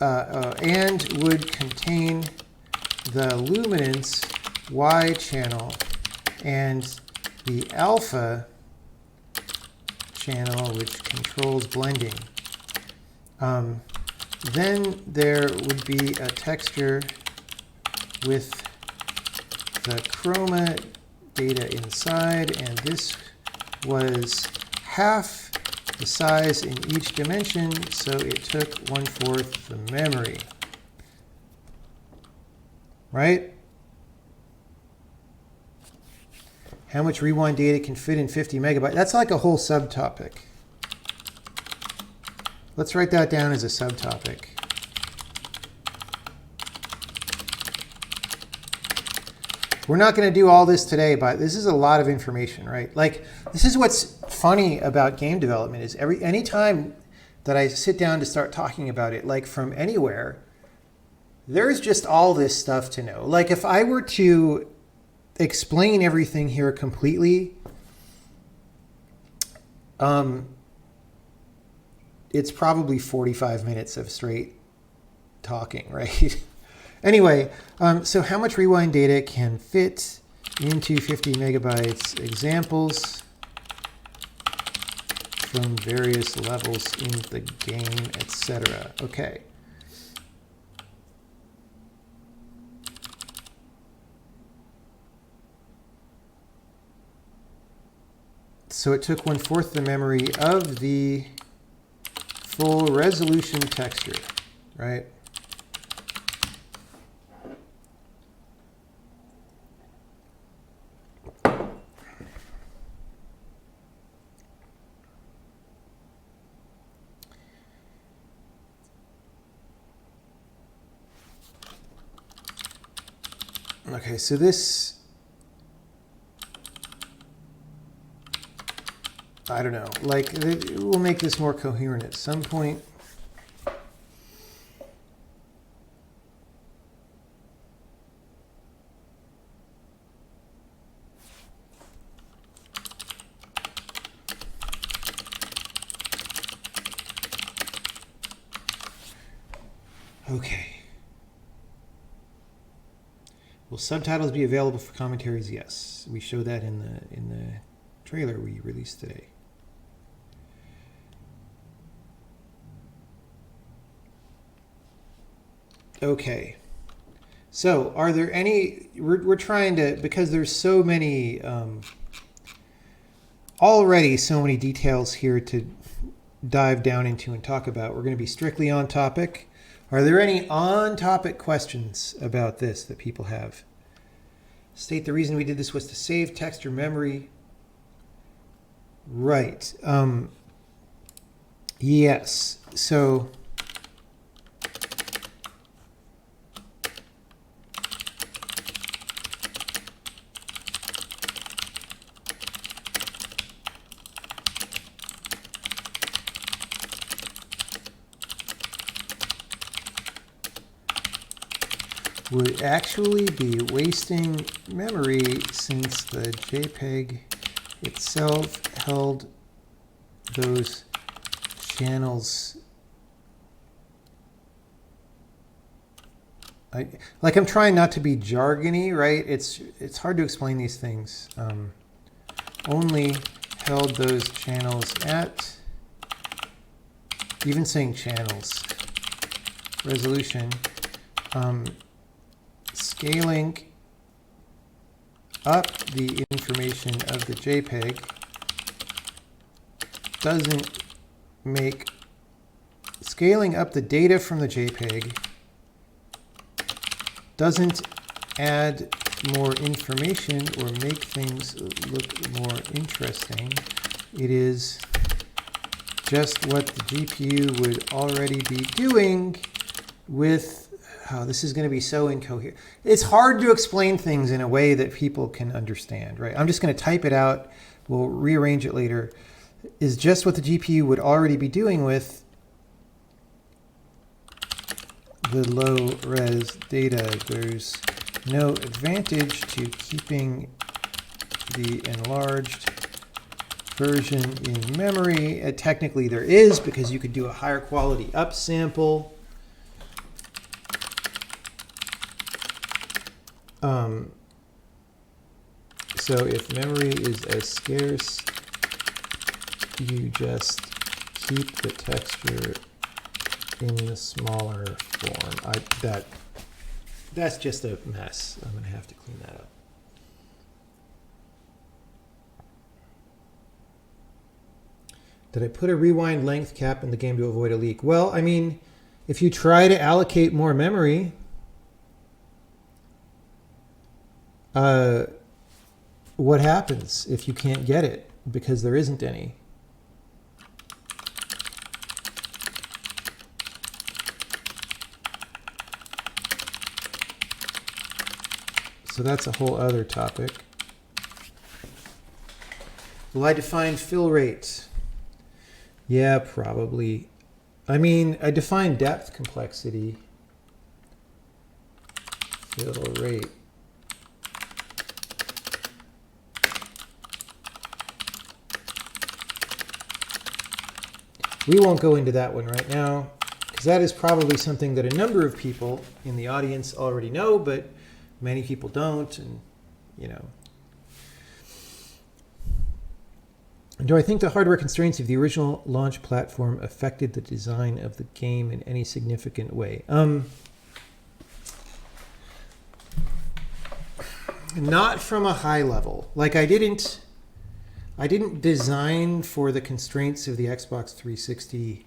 and would contain the luminance Y channel and the alpha channel, which controls blending. Then there would be a texture with the chroma data inside, and this was half the size in each dimension, so it took 1/4 the memory. Right? How much rewind data can fit in 50 megabytes? That's like a whole subtopic. Let's write that down as a subtopic. We're not going to do all this today, but this is a lot of information, right? Like, this is what's funny about game development is any time that I sit down to start talking about it, like from anywhere, there's just all this stuff to know. Like, if I were to explain everything here completely, it's probably 45 minutes of straight talking, right? Anyway, so how much rewind data can fit into 50 megabytes? Examples from various levels in the game, etc. Okay. So it took 1/4 the memory of the full resolution texture, right? Okay, so this, I don't know, like we'll make this more coherent at some point. Okay. Will subtitles be available for commentaries? Yes. We show that in the trailer we released today. Okay. So, are there any? We're trying to, because there's so many already so many details here to dive down into and talk about. We're going to be strictly on topic. Are there any on-topic questions about this that people have? State the reason we did this was to save text or memory. Right. Yes. So would actually be wasting memory since the JPEG itself held those channels. I'm trying not to be jargony, right? It's hard to explain these things. Only held those channels at, even saying channels, resolution, scaling up the information of the JPEG doesn't make, scaling up the data from the JPEG doesn't add more information or make things look more interesting. It is just what the GPU would already be doing with, oh, this is going to be so incoherent. It's hard to explain things in a way that people can understand, right? I'm just going to type it out. We'll rearrange it later. Is just what the GPU would already be doing with the low res data. There's no advantage to keeping the enlarged version in memory. Technically there is, because you could do a higher quality upsample. So if memory is as scarce, you just keep the texture in the smaller form. That's just a mess. I'm going to have to clean that up. Did I put a rewind length cap in the game to avoid a leak? Well, I mean, if you try to allocate more memory, what happens if you can't get it because there isn't any? So that's a whole other topic. Will I define fill rate? Yeah, probably. I mean, I define depth complexity. Fill rate. We won't go into that one right now, because that is probably something that a number of people in the audience already know, but many people don't, and you know. Do I think the hardware constraints of the original launch platform affected the design of the game in any significant way? Not from a high level. Like I didn't design for the constraints of the Xbox 360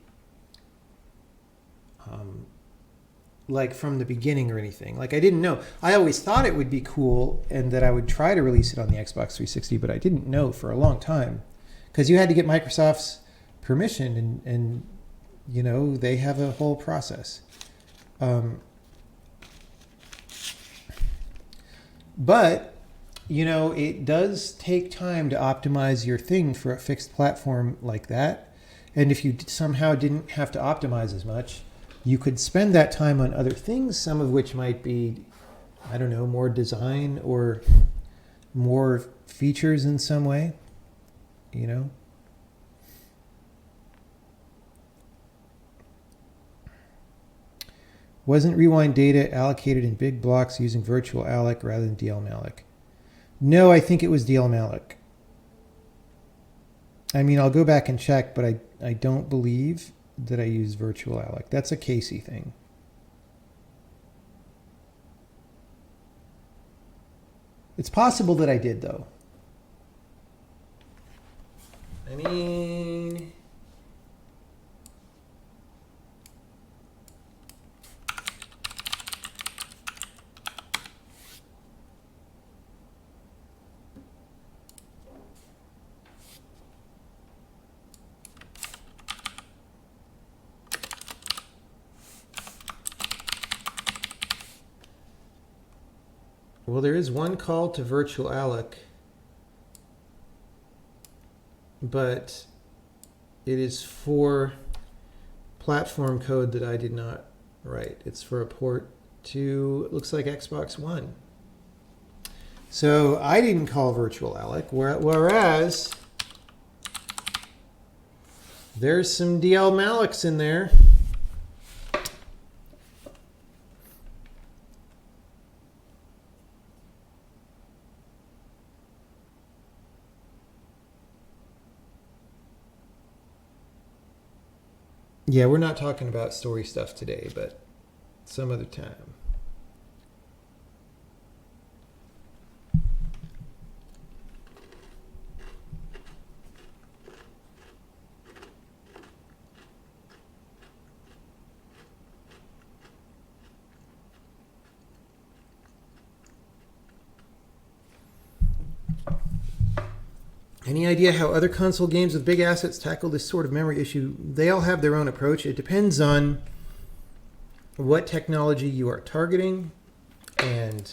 like from the beginning or anything. Like I didn't know. I always thought it would be cool and that I would try to release it on the Xbox 360, but I didn't know for a long time. Because you had to get Microsoft's permission, and you know, they have a whole process. But, you know, it does take time to optimize your thing for a fixed platform like that. And if you somehow didn't have to optimize as much, you could spend that time on other things, some of which might be, I don't know, more design or more features in some way, you know? Wasn't rewind data allocated in big blocks using virtual alloc rather than dlmalloc? No, I think it was dlmalloc. I mean, I'll go back and check, but I don't believe that I used virtual alloc. That's a Casey thing. It's possible that I did, though. I mean, well, there is one call to virtual alloc, but it is for platform code that I did not write. It's for a port to, it looks like Xbox One. So I didn't call virtual alloc, whereas there's some dlmallocs in there. Yeah, we're not talking about story stuff today, but some other time. Any idea how other console games with big assets tackle this sort of memory issue? They all have their own approach. It depends on what technology you are targeting and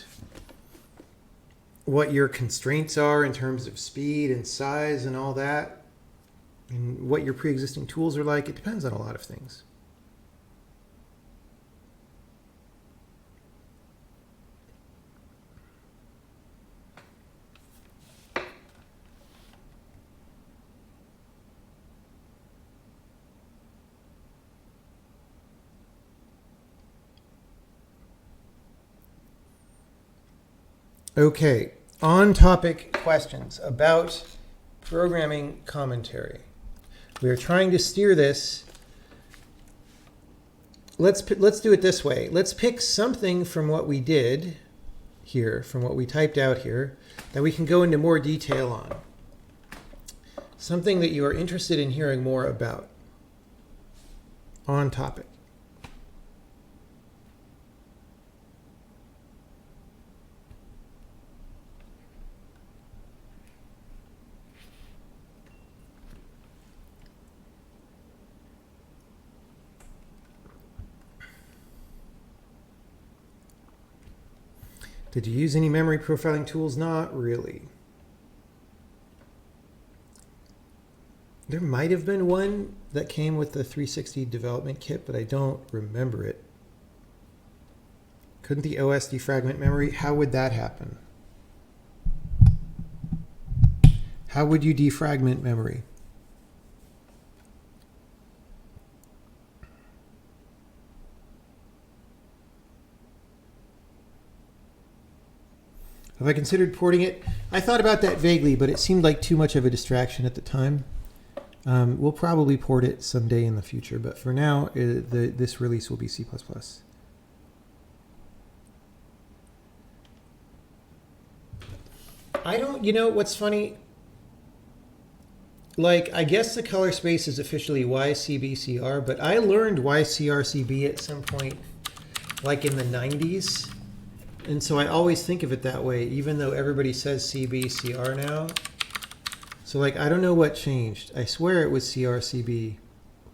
what your constraints are in terms of speed and size and all that, and what your pre-existing tools are like. It depends on a lot of things. Okay, on topic questions about programming commentary. We are trying to steer this. Let's do it this way. Let's pick something from what we did here, from what we typed out here, that we can go into more detail on. Something that you are interested in hearing more about. On topic. Did you use any memory profiling tools? Not really. There might have been one that came with the 360 development kit, but I don't remember it. Couldn't the OS defragment memory? How would that happen? How would you defragment memory? Have I considered porting it? I thought about that vaguely, but it seemed like too much of a distraction at the time. We'll probably port it someday in the future, but for now, this release will be C++. I don't, you know, what's funny? Like, I guess the color space is officially YCBCR, but I learned YCRCB at some point, like in the 90s. And so I always think of it that way, even though everybody says CBCR now. So, like, I don't know what changed. I swear it was CRCB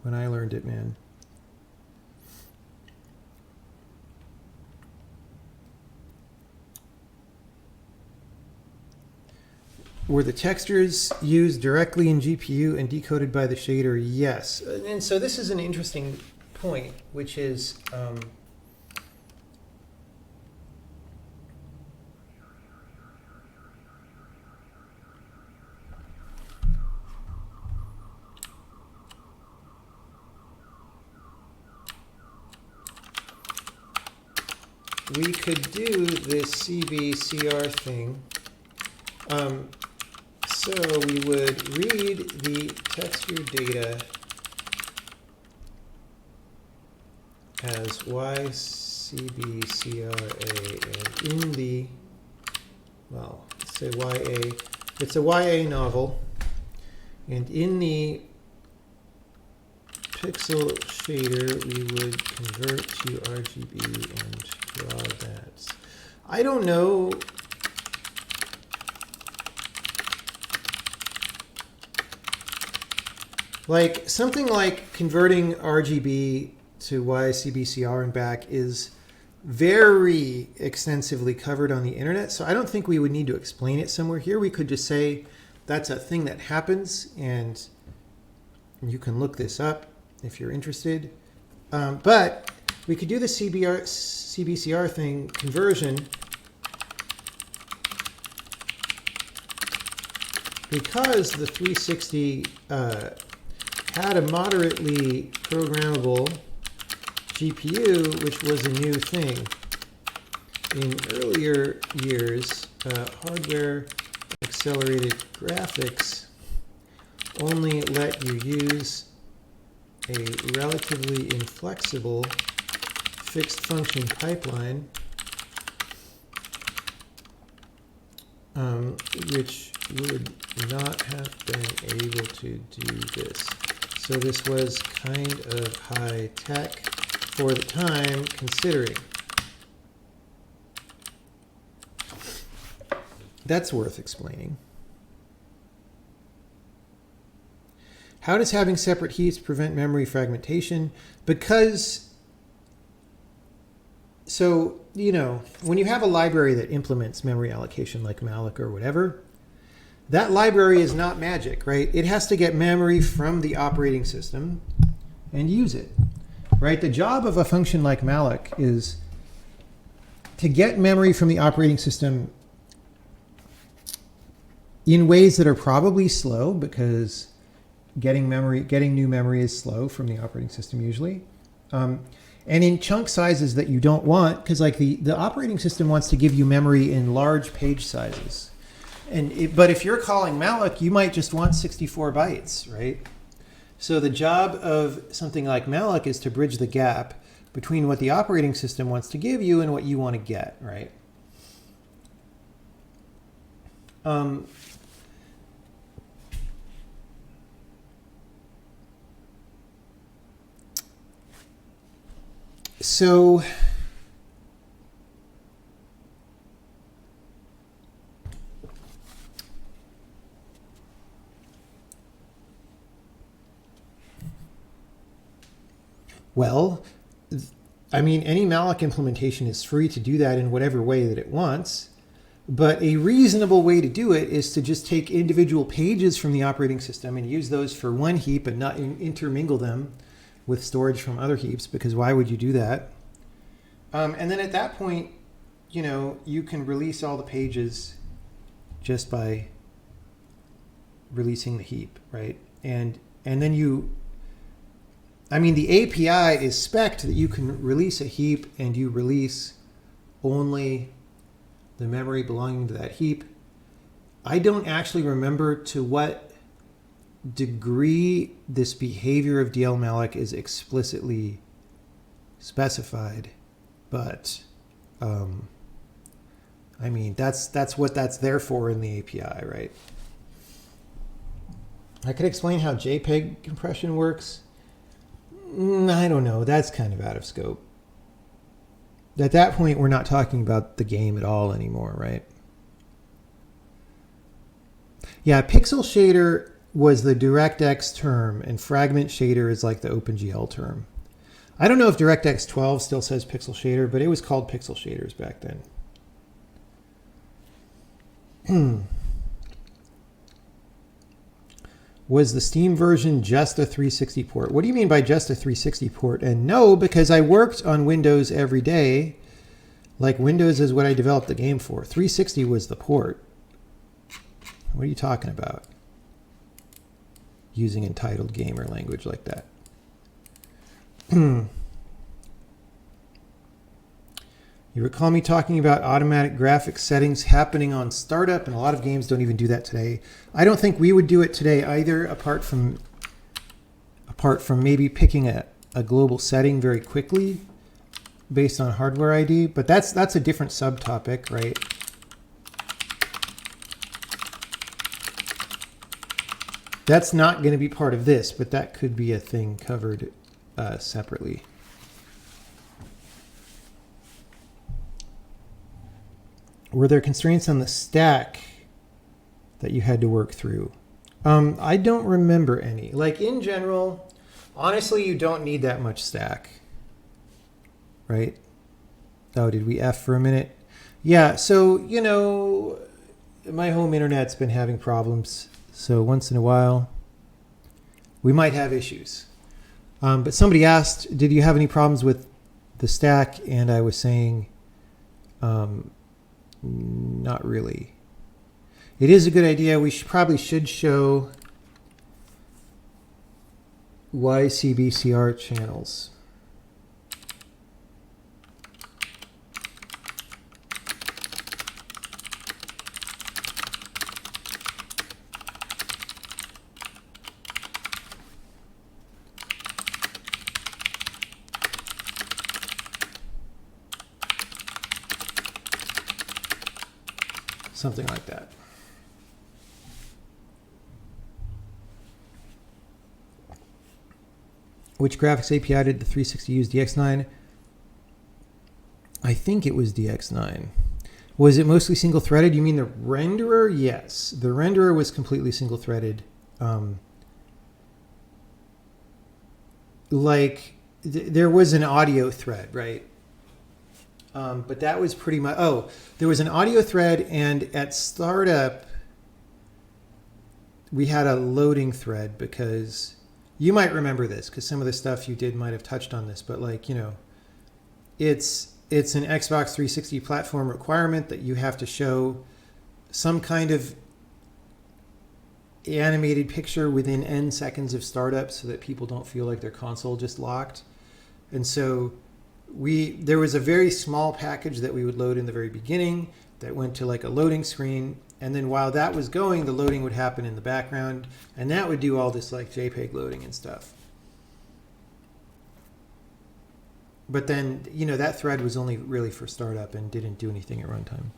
when I learned it, man. Were the textures used directly in GPU and decoded by the shader? Yes. And so this is an interesting point, which is... we could do this CBCR thing. So we would read the texture data as YCBCRA, and in the, well, let's say YA, it's a YA novel, and in the pixel shader we would convert to RGB and draw that. I don't know. Like something like converting RGB to YCBCR and back is very extensively covered on the internet, so I don't think we would need to explain it somewhere here. We could just say that's a thing that happens, and you can look this up if you're interested. But we could do the CBCR thing conversion because the 360 had a moderately programmable GPU, which was a new thing. In earlier years, hardware accelerated graphics only let you use a relatively inflexible fixed function pipeline, which would not have been able to do this. So this was kind of high tech for the time, considering. That's worth explaining. How does having separate heaps prevent memory fragmentation? Because, so, you know, when you have a library that implements memory allocation like malloc or whatever, that library is not magic, right? It has to get memory from the operating system and use it, right? The job of a function like malloc is to get memory from the operating system in ways that are probably slow, because getting new memory is slow from the operating system usually. And in chunk sizes that you don't want, because like the operating system wants to give you memory in large page sizes. But if you're calling malloc, you might just want 64 bytes, right? So the job of something like malloc is to bridge the gap between what the operating system wants to give you and what you want to get, right? So well, I mean, any malloc implementation is free to do that in whatever way that it wants, but a reasonable way to do it is to just take individual pages from the operating system and use those for one heap and not intermingle them with storage from other heaps, because why would you do that? And then at that point, you know, you can release all the pages just by releasing the heap, right? And then you, I mean, the API is spec'd that you can release a heap and you release only the memory belonging to that heap. I don't actually remember to what degree this behavior of dlmalloc is explicitly specified, but I mean, that's what that's there for in the API, right? I could explain how JPEG compression works. I don't know. That's kind of out of scope. At that point, we're not talking about the game at all anymore, right? Yeah, pixel shader was the DirectX term, and fragment shader is like the OpenGL term. I don't know if DirectX 12 still says pixel shader, but it was called pixel shaders back then. Was the Steam version just a 360 port? What do you mean by just a 360 port? And no, because I worked on Windows every day. Like, Windows is what I developed the game for. 360 was the port. What are you talking about? Using entitled gamer language like that. You recall me talking about automatic graphics settings happening on startup, and a lot of games don't even do that today. I don't think we would do it today either, apart from maybe picking a global setting very quickly based on hardware ID, but that's a different subtopic, right? That's not going to be part of this, but that could be a thing covered separately. Were there constraints on the stack that you had to work through? I don't remember any. Like in general, honestly, you don't need that much stack, right? Oh, did we F for a minute? Yeah, so, you know, my home internet's been having problems. So once in a while, we might have issues. But somebody asked, did you have any problems with the stack? And I was saying, not really. It is a good idea. We probably should show YCBCR channels. Something like that. Which graphics API did the 360 use? DX9? I think it was DX9. Was it mostly single-threaded? You mean the renderer? Yes. The renderer was completely single-threaded. There was an audio thread, right? But that was pretty much... Oh, there was an audio thread, and at startup, we had a loading thread because... You might remember this because some of the stuff you did might have touched on this, but like, you know, it's an Xbox 360 platform requirement that you have to show some kind of animated picture within N seconds of startup so that people don't feel like their console just locked. And so there was a very small package that we would load in the very beginning that went to like a loading screen. And then while that was going, the loading would happen in the background, and that would do all this like JPEG loading and stuff. But then, you know, that thread was only really for startup and didn't do anything at runtime.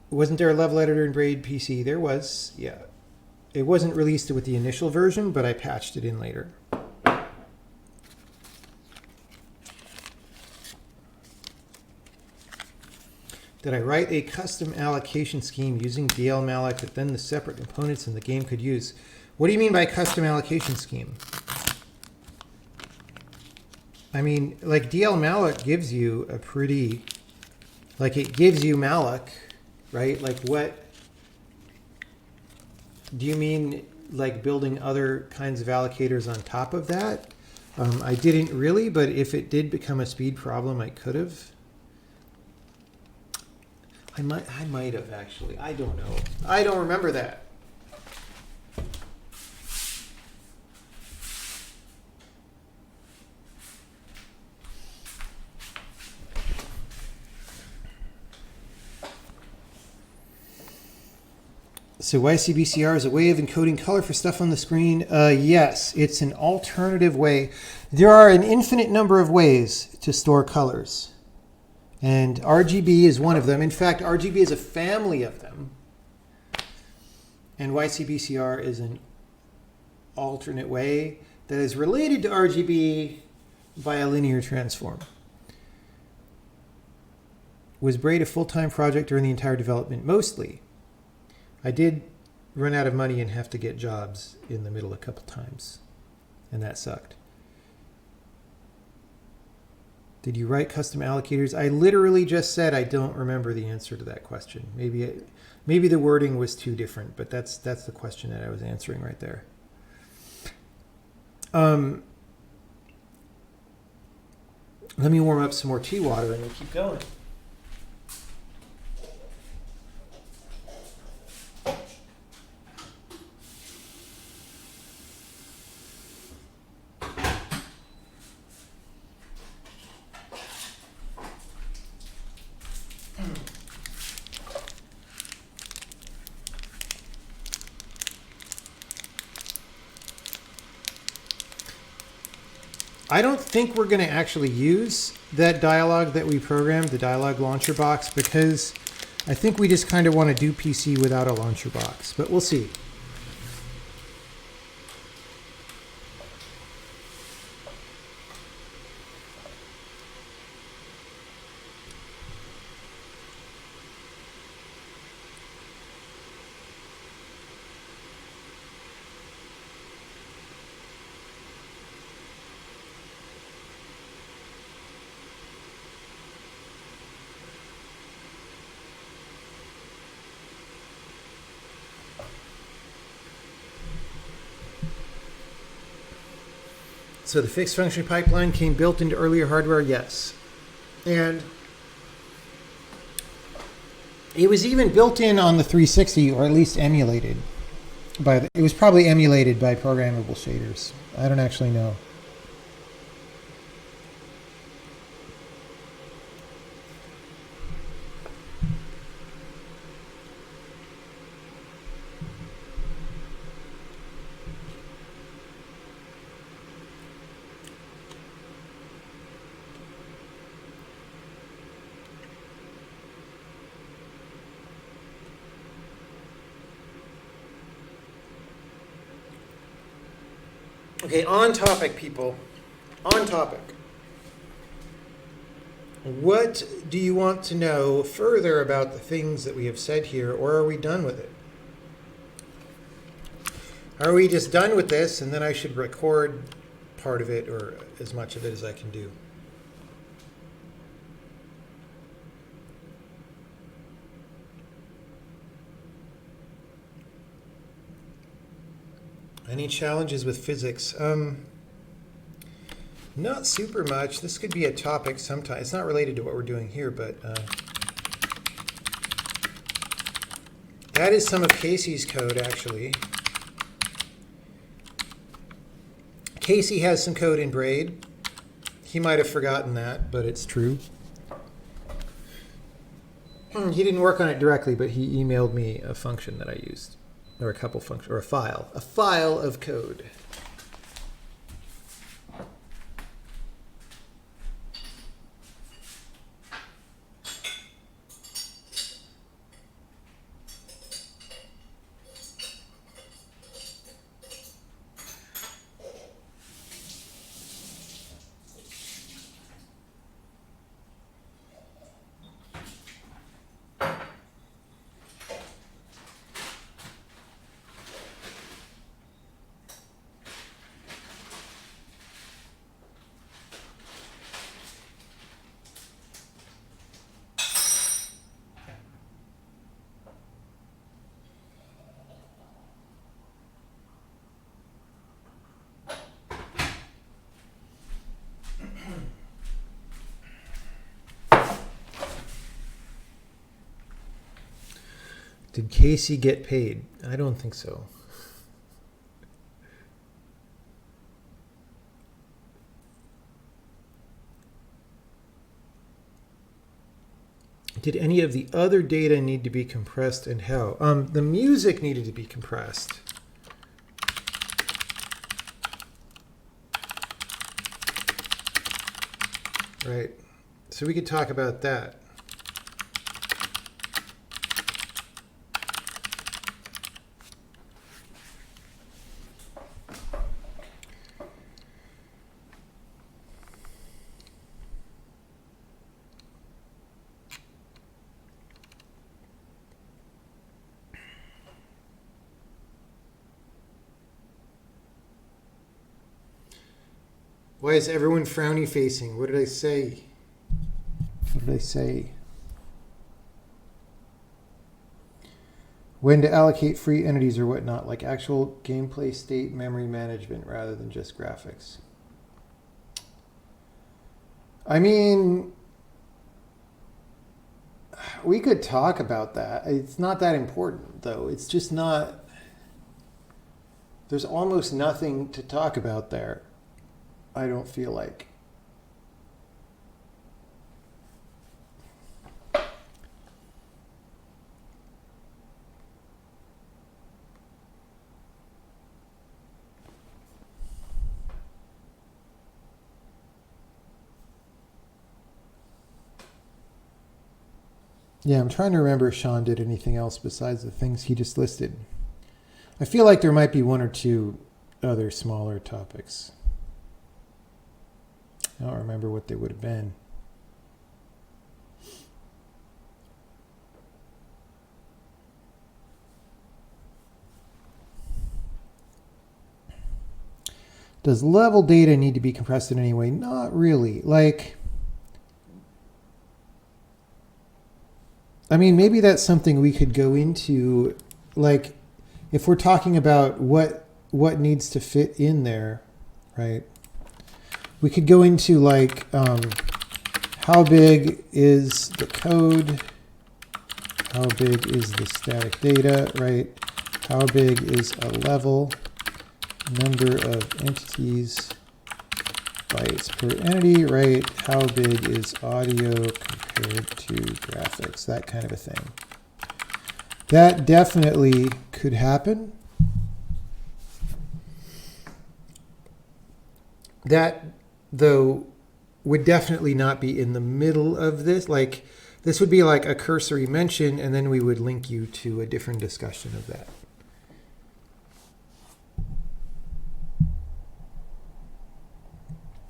Wasn't there a level editor in Braid PC? There was, yeah. It wasn't released with the initial version, but I patched it in later. Did I write a custom allocation scheme using dlmalloc that then the separate components in the game could use? What do you mean by custom allocation scheme? I mean, like dlmalloc gives you a pretty, like it gives you malloc, right? Like what, do you mean like building other kinds of allocators on top of that? I didn't really, but if it did become a speed problem, I could have. I might have actually. I don't know. I don't remember that. So YCBCR is a way of encoding color for stuff on the screen. Yes, it's an alternative way. There are an infinite number of ways to store colors. And RGB is one of them. In fact, RGB is a family of them. And YCBCR is an alternate way that is related to RGB by a linear transform. Was Braid a full-time project during the entire development? Mostly. I did run out of money and have to get jobs in the middle a couple times. And that sucked. Did you write custom allocators? I literally just said I don't remember the answer to that question. Maybe the wording was too different, but that's the question that I was answering right there. Let me warm up some more tea water and then keep going. I don't think we're going to actually use that dialog that we programmed, the dialog launcher box, because I think we just kind of want to do PC without a launcher box, but we'll see. So the fixed function pipeline came built into earlier hardware, yes. And it was even built in on the 360, or at least emulated. It was probably emulated by programmable shaders. I don't actually know. Okay, on topic, people. On topic. What do you want to know further about the things that we have said here, or are we done with it? Are we just done with this, and then I should record part of it, or as much of it as I can do? Any challenges with physics? Not super much. This could be a topic sometime. It's not related to what we're doing here, but that is some of Casey's code, actually. Casey has some code in Braid. He might have forgotten that, but it's true. He didn't work on it directly, but he emailed me a function that I used. Or a couple functions, or a file of code. Did Casey get paid? I don't think so. Did any of the other data need to be compressed, and how? The music needed to be compressed. Right. So we could talk about that. Why is everyone frowny facing? What did I say? What did I say? When to allocate free entities or whatnot, like actual gameplay state memory management rather than just graphics. I mean, we could talk about that. It's not that important, though. It's just not... There's almost nothing to talk about there. I don't feel like. Yeah, I'm trying to remember if Sean did anything else besides the things he just listed. I feel like there might be one or two other smaller topics. I don't remember what they would have been. Does level data need to be compressed in any way? Not really. Like, I mean, maybe that's something we could go into, like, if we're talking about what needs to fit in there, right? We could go into, like, how big is the code? How big is the static data, right? How big is a level? Number of entities, bytes per entity, right? How big is audio compared to graphics? That kind of a thing. That definitely could happen. That, though, would definitely not be in the middle of this. Like, this would be like a cursory mention, and then we would link you to a different discussion of that.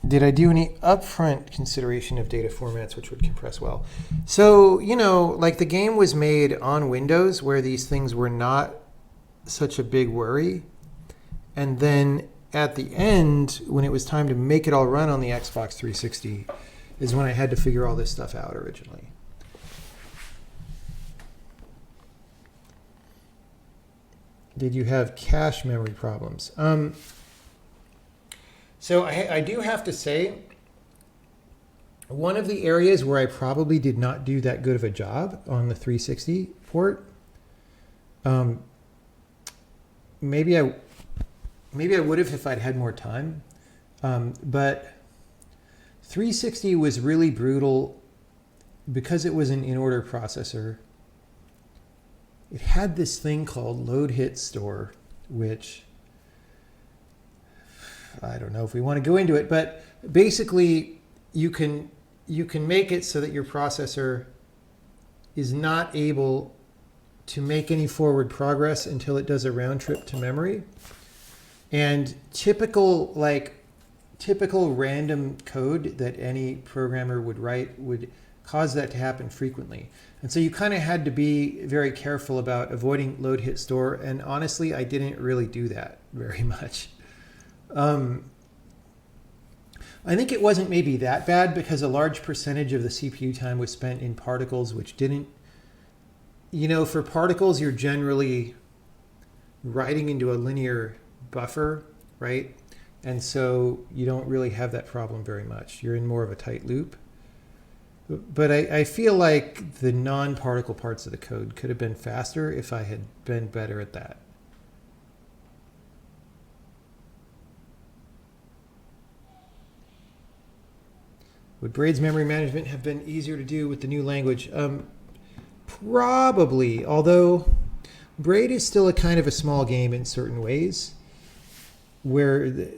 Did I do any upfront consideration of data formats which would compress well? So, you know, like the game was made on Windows where these things were not such a big worry. And then at the end, when it was time to make it all run on the Xbox 360, is when I had to figure all this stuff out originally. Did you have cache memory problems? So I do have to say, one of the areas where I probably did not do that good of a job on the 360 port, maybe I would have if I'd had more time, but 360 was really brutal because it was an in-order processor. It had this thing called load hit store, which I don't know if we want to go into it, but basically you can make it so that your processor is not able to make any forward progress until it does a round trip to memory. And typical random code that any programmer would write would cause that to happen frequently. And so you kind of had to be very careful about avoiding load hit store. And honestly, I didn't really do that very much. I think it wasn't maybe that bad because a large percentage of the CPU time was spent in particles, which didn't, you know, for particles, you're generally writing into a linear buffer, right? And so you don't really have that problem very much. You're in more of a tight loop. But I feel like the non-particle parts of the code could have been faster if I had been better at that. Would Braid's memory management have been easier to do with the new language? Probably, although Braid is still a kind of a small game in certain ways where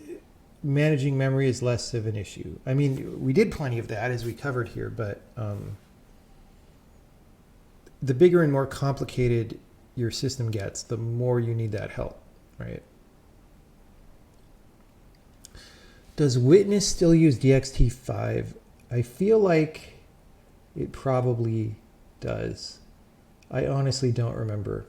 managing memory is less of an issue. I mean, we did plenty of that as we covered here, but the bigger and more complicated your system gets, the more you need that help, right? Does Witness still use DXT5? I feel like it probably does. I honestly don't remember.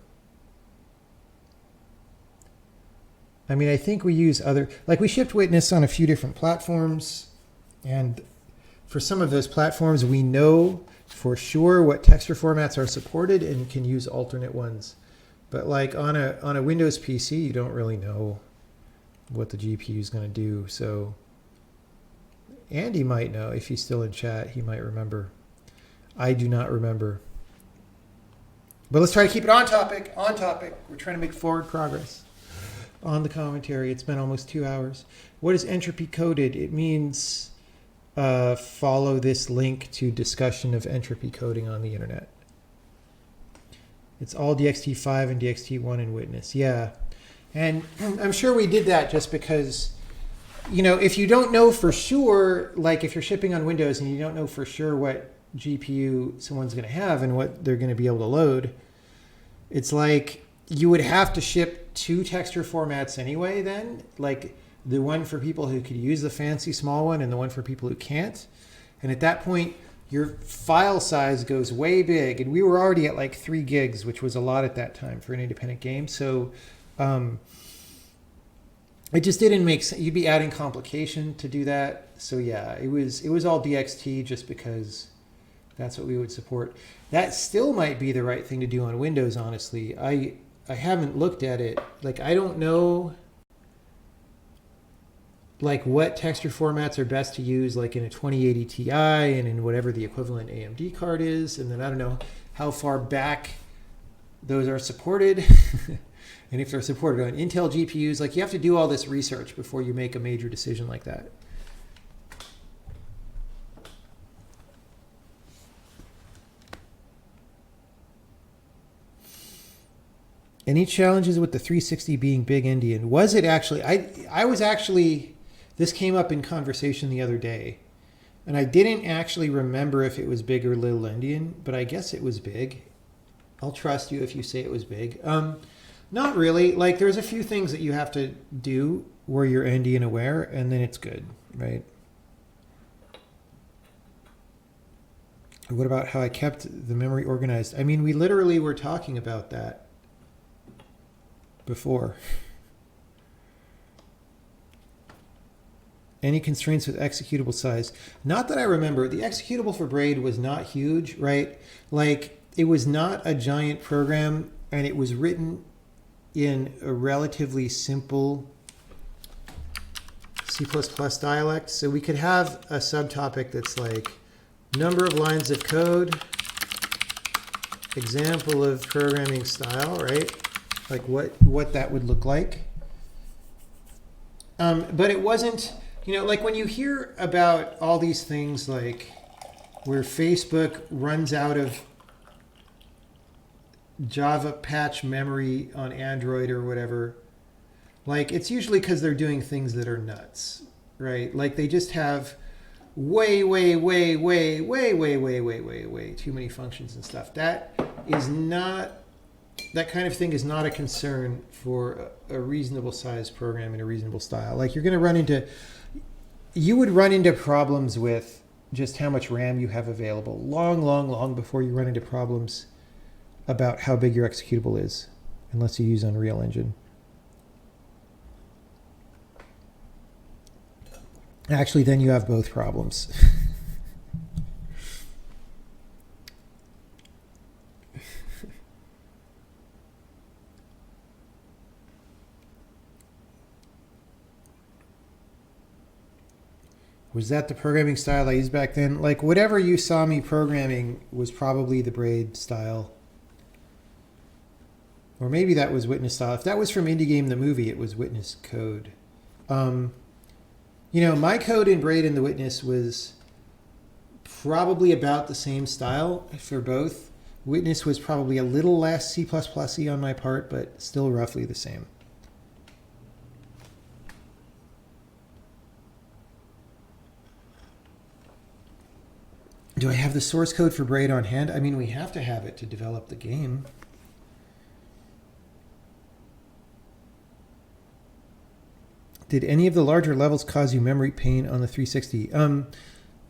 I mean, I think we use we shipped Witness on a few different platforms. And for some of those platforms, we know for sure what texture formats are supported and can use alternate ones. But like on a Windows PC, you don't really know what the GPU is going to do. So Andy might know. If he's still in chat, he might remember. I do not remember. But let's try to keep it on topic. On topic. We're trying to make forward progress on the commentary. It's been almost 2 hours. What is entropy coded? It means follow this link to discussion of entropy coding on the internet. It's all DXT5 and DXT1 in Witness. Yeah. And I'm sure we did that just because, you know, if you don't know for sure, like if you're shipping on Windows and you don't know for sure what GPU someone's going to have and what they're going to be able to load, it's like you would have to ship 2 texture formats anyway then, like the one for people who could use the fancy small one and the one for people who can't. And at that point, your file size goes way big. And we were already at like 3 gigs, which was a lot at that time for an independent game. So it just didn't make sense. You'd be adding complication to do that. So yeah, it was all DXT just because that's what we would support. That still might be the right thing to do on Windows, honestly. I haven't looked at it. Like, I don't know like what texture formats are best to use, like in a 2080 Ti and in whatever the equivalent AMD card is. And then I don't know how far back those are supported. And if they're supported on Intel GPUs, like you have to do all this research before you make a major decision like that. Any challenges with the 360 being big endian? Was it actually? I was actually, this came up in conversation the other day, and I didn't actually remember if it was big or little endian, but I guess it was big. I'll trust you if you say it was big. Not really. Like, there's a few things that you have to do where you're endian aware, and then it's good, right? What about how I kept the memory organized? I mean, we literally were talking about that before. Any constraints with executable size? Not that I remember. The executable for Braid was not huge, right? Like, it was not a giant program, and it was written in a relatively simple C++ dialect. So we could have a subtopic that's like number of lines of code, example of programming style, right? Like what that would look like. But it wasn't, you know, like when you hear about all these things like where Facebook runs out of Java patch memory on Android or whatever, like it's usually because they're doing things that are nuts, right? Like they just have way too many functions and stuff. That is not, that kind of thing is not a concern for a reasonable sized program in a reasonable style. Like you're going to run into, you would run into problems with just how much RAM you have available long before you run into problems about how big your executable is, unless you use Unreal Engine. Actually, then you have both problems. Was that the programming style I used back then? Like whatever you saw me programming was probably the Braid style. Or maybe that was Witness style. If that was from Indie Game the Movie, it was Witness code. You know, my code in Braid and the Witness was probably about the same style for both. Witness was probably a little less C++-y on my part, but still roughly the same. Do I have the source code for Braid on hand? I mean, we have to have it to develop the game. Did any of the larger levels cause you memory pain on the 360?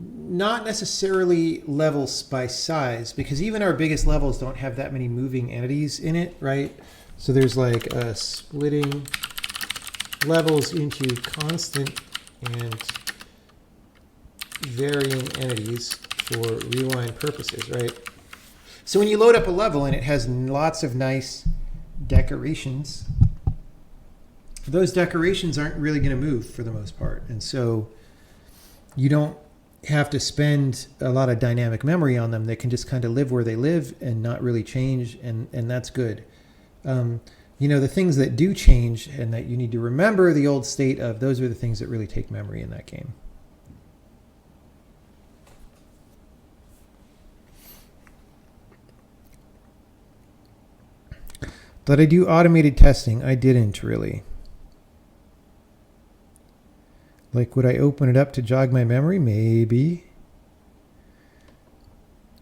Not necessarily levels by size, because even our biggest levels don't have that many moving entities in it, right? So there's like splitting levels into constant and varying entities for rewind purposes, right? So when you load up a level and it has lots of nice decorations, those decorations aren't really going to move for the most part. And so you don't have to spend a lot of dynamic memory on them. They can just kind of live where they live and not really change. And that's good. You know, the things that do change and that you need to remember the old state of, those are the things that really take memory in that game. Did I do automated testing? I didn't really. Like, would I open it up to jog my memory? Maybe.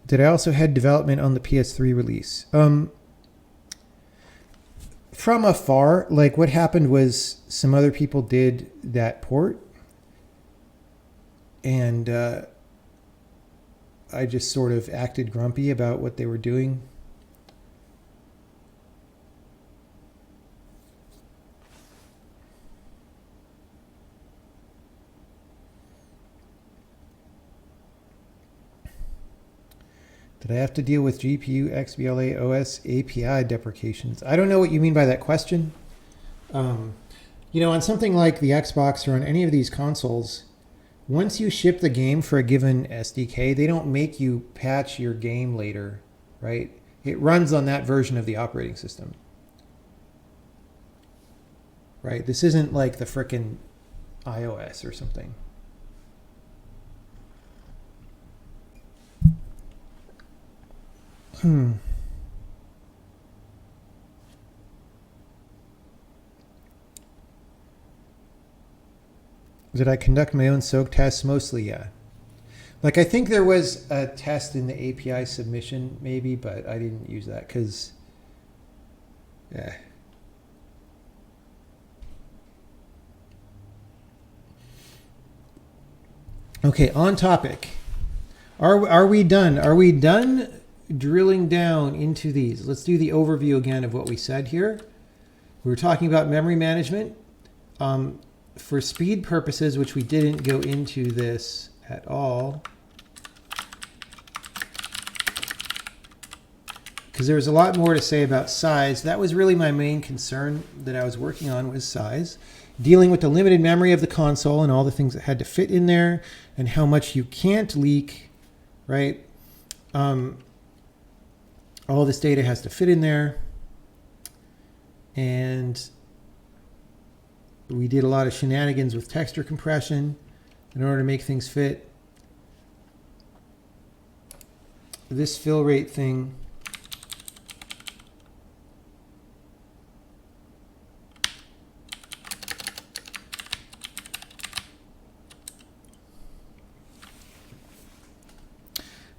Did I also head development on the PS3 release? From afar, like what happened was some other people did that port, and I just sort of acted grumpy about what they were doing. Did I have to deal with GPU XBLA OS API deprecations? I don't know what you mean by that question. You know, on something like the Xbox or on any of these consoles, once you ship the game for a given SDK, they don't make you patch your game later, right? It runs on that version of the operating system. Right? This isn't like the frickin' iOS or something. Did I conduct my own soak tests? Mostly, yeah. Like, I think there was a test in the API submission, maybe, but I didn't use that because, yeah. Okay, on topic. Are we done? Are we done drilling down into these? Let's do the overview again of what we said here. We were talking about memory management. For speed purposes, which we didn't go into this at all, because there was a lot more to say about size. That was really my main concern that I was working on, was size. Dealing with the limited memory of the console and all the things that had to fit in there and how much you can't leak, right? All this data has to fit in there. And we did a lot of shenanigans with texture compression in order to make things fit. This fill rate thing.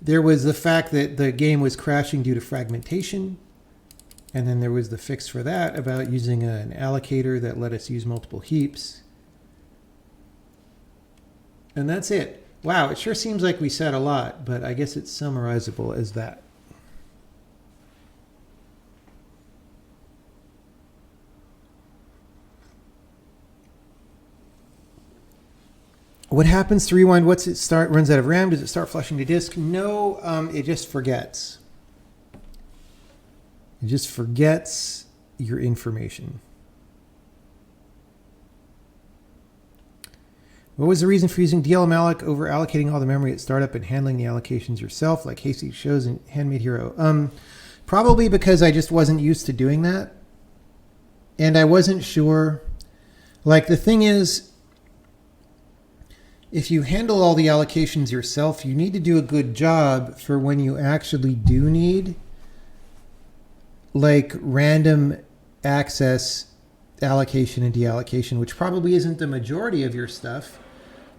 There was the fact that the game was crashing due to fragmentation. And then there was the fix for that about using an allocator that let us use multiple heaps. And that's it. Wow, it sure seems like we said a lot, but I guess it's summarizable as that. What happens to rewind? What's it start? Runs out of RAM? Does it start flushing to disk? No, it just forgets. It just forgets your information. What was the reason for using DLmalloc over allocating all the memory at startup and handling the allocations yourself, like Hasty shows in Handmade Hero? Probably because I just wasn't used to doing that. And I wasn't sure. Like, the thing is, if you handle all the allocations yourself, you need to do a good job for when you actually do need like random access allocation and deallocation, which probably isn't the majority of your stuff,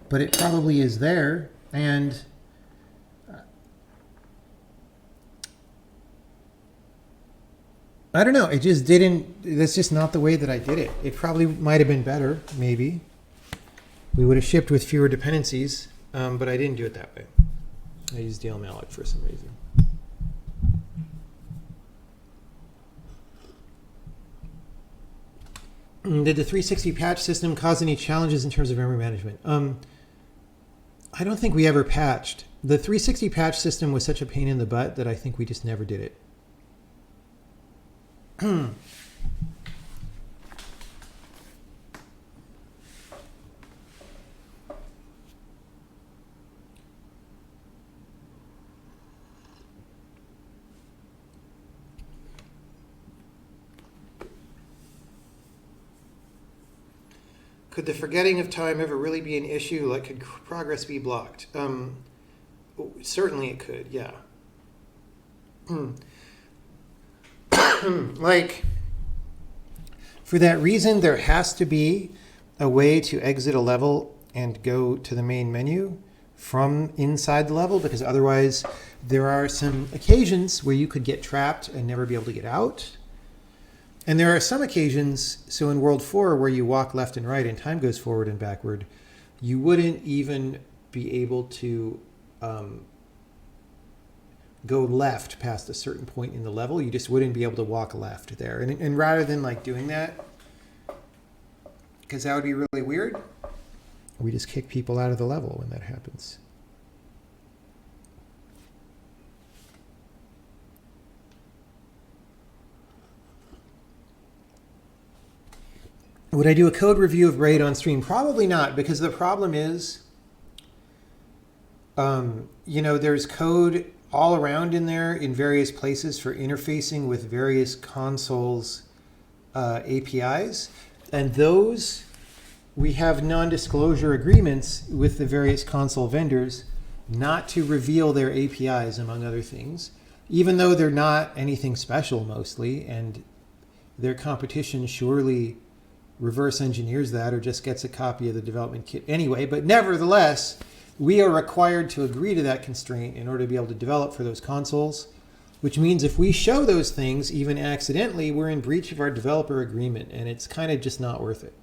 but it probably is there. And I don't know, it just didn't, that's just not the way that I did it. It probably might have been better, maybe. We would have shipped with fewer dependencies, but I didn't do it that way. I used DLmalloc for some reason. Did the 360 patch system cause any challenges in terms of memory management? I don't think we ever patched. The 360 patch system was such a pain in the butt that I think we just never did it. Could the forgetting of time ever really be an issue? Like, could progress be blocked? Certainly it could, yeah. Like, for that reason, there has to be a way to exit a level and go to the main menu from inside the level, because otherwise there are some occasions where you could get trapped and never be able to get out. And there are some occasions, so in World 4, where you walk left and right and time goes forward and backward, you wouldn't even be able to go left past a certain point in the level. You just wouldn't be able to walk left there. And rather than like doing that, because that would be really weird, we just kick people out of the level when that happens. Would I do a code review of Braid on stream? Probably not, because the problem is, there's code all around in there in various places for interfacing with various consoles APIs. And those, we have non-disclosure agreements with the various console vendors not to reveal their APIs, among other things, even though they're not anything special mostly, and their competition surely reverse engineers that or just gets a copy of the development kit anyway. But nevertheless, we are required to agree to that constraint in order to be able to develop for those consoles, which means if we show those things, even accidentally, we're in breach of our developer agreement, and it's kind of just not worth it.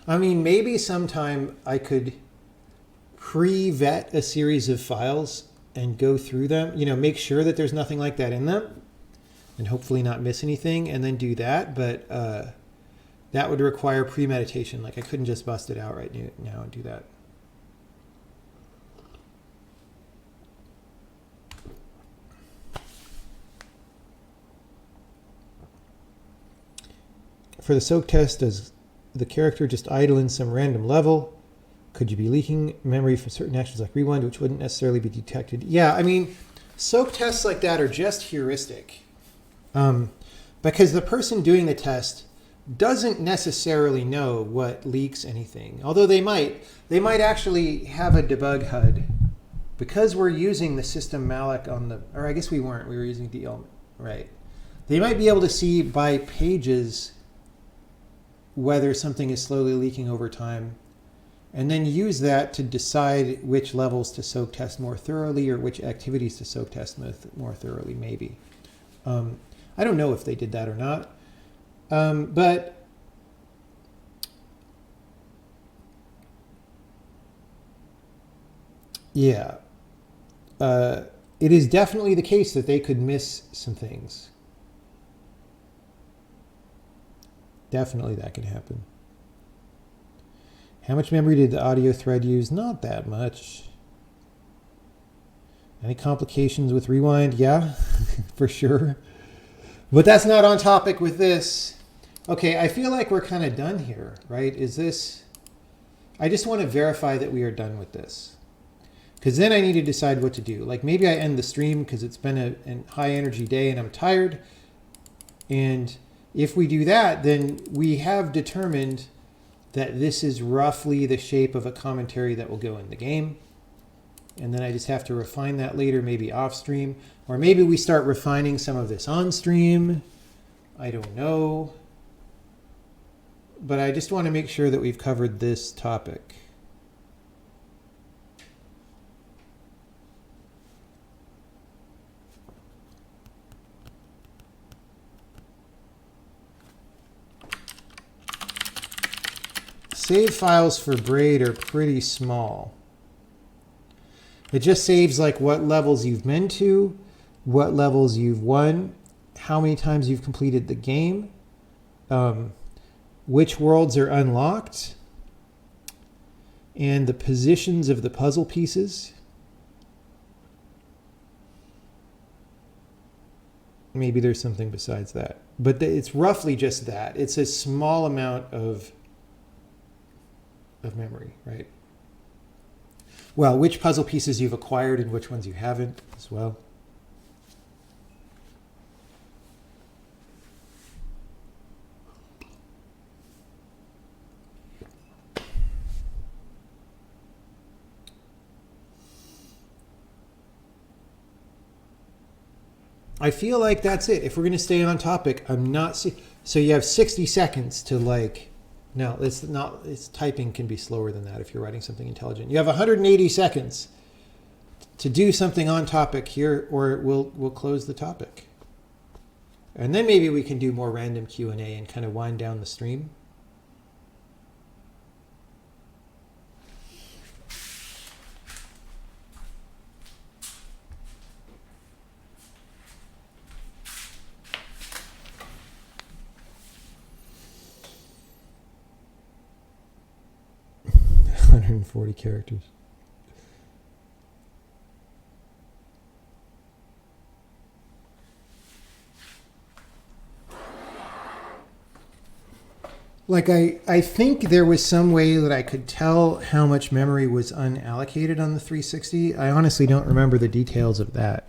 I mean, maybe sometime I could pre-vet a series of files and go through them, make sure that there's nothing like that in them and hopefully not miss anything, and then do that. But that would require premeditation. Like, I couldn't just bust it out right now and do that. For the soak test, does the character just idle in some random level? Could you be leaking memory for certain actions like rewind, which wouldn't necessarily be detected? Yeah, I mean, soak tests like that are just heuristic. Because the person doing the test doesn't necessarily know what leaks anything. Although they might actually have a debug HUD. Because we're using the system malloc on the, or I guess we weren't, we were using DL, right? They might be able to see by pages whether something is slowly leaking over time, and then use that to decide which levels to soak test more thoroughly or which activities to soak test more thoroughly, maybe. I don't know if they did that or not. But yeah, it is definitely the case that they could miss some things. Definitely that can happen. How much memory did the audio thread use? Not that much. Any complications with rewind? Yeah, for sure. But that's not on topic with this. Okay, I feel like we're kind of done here, right? Is this... I just want to verify that we are done with this. Because then I need to decide what to do. Like, maybe I end the stream because it's been a high energy day and I'm tired. And if we do that, then we have determined that this is roughly the shape of a commentary that will go in the game. And then I just have to refine that later, maybe off stream. Or maybe we start refining some of this on stream. I don't know. But I just want to make sure that we've covered this topic. Save files for Braid are pretty small. It just saves like what levels you've been to, what levels you've won, how many times you've completed the game, which worlds are unlocked, and the positions of the puzzle pieces. Maybe there's something besides that. But it's roughly just that. It's a small amount of memory, right? Well, which puzzle pieces you've acquired and which ones you haven't as well. I feel like that's it. If we're going to stay on topic, I'm not So you have 60 seconds to no, it's not, it's typing can be slower than that if you're writing something intelligent. You have 180 seconds to do something on topic here, or we'll close the topic. And then maybe we can do more random Q&A and kind of wind down the stream. $140 characters. I think there was some way that I could tell how much memory was unallocated on the 360. I honestly don't remember the details of that.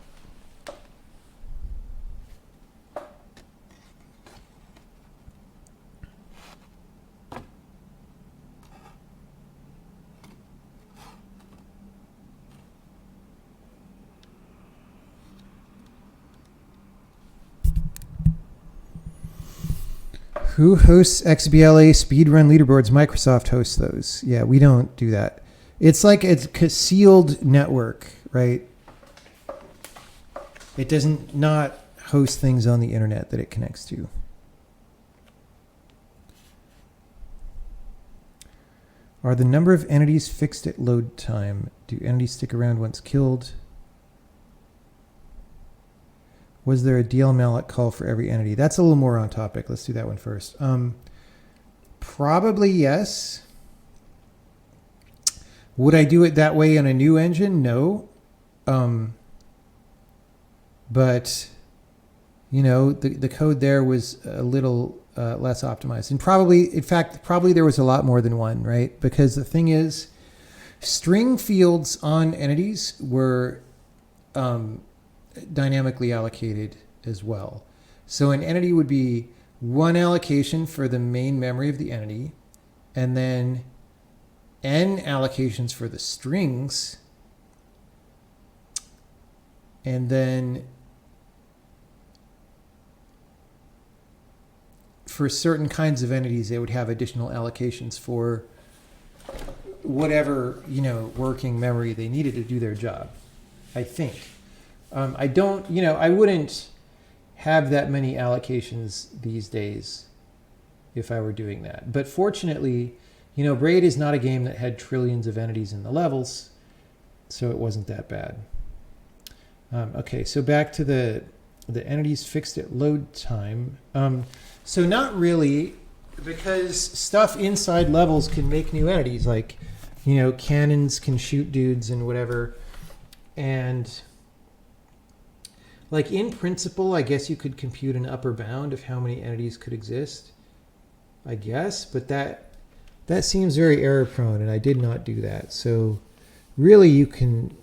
Who hosts XBLA speedrun leaderboards? Microsoft hosts those. Yeah, we don't do that. It's like it's a sealed network, right? It doesn't not host things on the internet that it connects to. Are the number of entities fixed at load time? Do entities stick around once killed? Was there a DL-malloc call for every entity? That's a little more on topic. Let's do that one first. Probably yes. Would I do it that way on a new engine? No. But, you know, the code there was a little less optimized. And probably, in fact, probably there was a lot more than one, right? Because the thing is, string fields on entities were dynamically allocated as well. So an entity would be one allocation for the main memory of the entity, and then n allocations for the strings, and then for certain kinds of entities, they would have additional allocations for whatever, you know, working memory they needed to do their job, I think. I don't, you know, I wouldn't have that many allocations these days if I were doing that. But fortunately, you know, Braid is not a game that had trillions of entities in the levels, so it wasn't that bad. Okay, so back to the entities fixed at load time. So not really, because stuff inside levels can make new entities, like, you know, cannons can shoot dudes and whatever. And like in principle, I guess you could compute an upper bound of how many entities could exist, I guess, but that seems very error prone, and I did not do that. So really you can,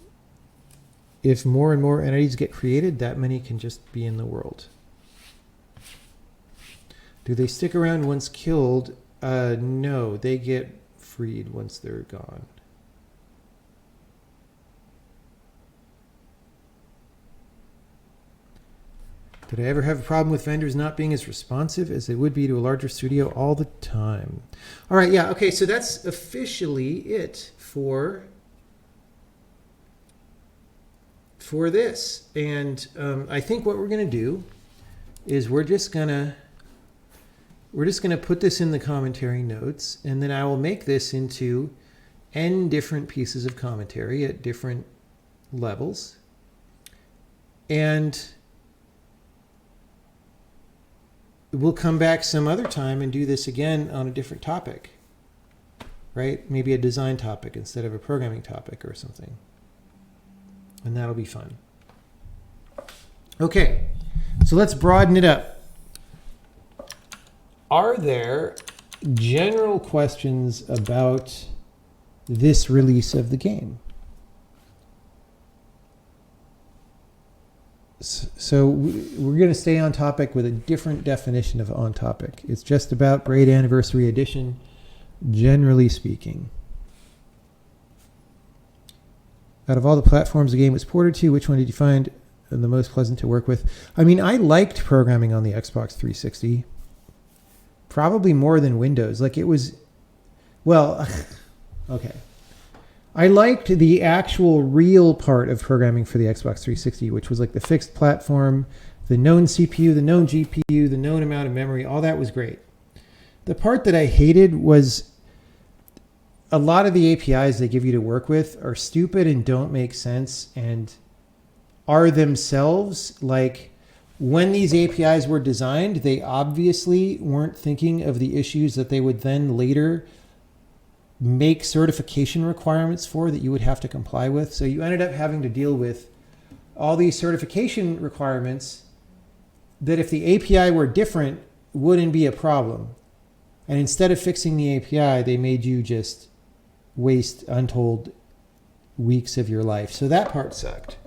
if more and more entities get created, that many can just be in the world. Do they stick around once killed? No, they get freed once they're gone. Did I ever have a problem with vendors not being as responsive as they would be to a larger studio all the time? All right, yeah, okay, so that's officially it for this. And I think what we're going to do is we're just going to put this in the commentary notes, and then I will make this into n different pieces of commentary at different levels. And we'll come back some other time and do this again on a different topic, right? Maybe a design topic instead of a programming topic or something. And that'll be fun. Okay, so let's broaden it up. Are there general questions about this release of the game? So we're going to stay on topic with a different definition of on topic. It's just about Braid Anniversary Edition, generally speaking. Out of all the platforms the game was ported to, which one did you find the most pleasant to work with? I mean, I liked programming on the Xbox 360. probably more than Windows. Like it was, well, okay. I liked the actual real part of programming for the Xbox 360, which was like the fixed platform, the known CPU, the known GPU, the known amount of memory. All that was great. The part that I hated was a lot of the APIs they give you to work with are stupid and don't make sense and are themselves like, when these APIs were designed, they obviously weren't thinking of the issues that they would then later make certification requirements for that you would have to comply with. So you ended up having to deal with all these certification requirements that if the API were different wouldn't be a problem. And instead of fixing the API, they made you just waste untold weeks of your life. So that part sucked.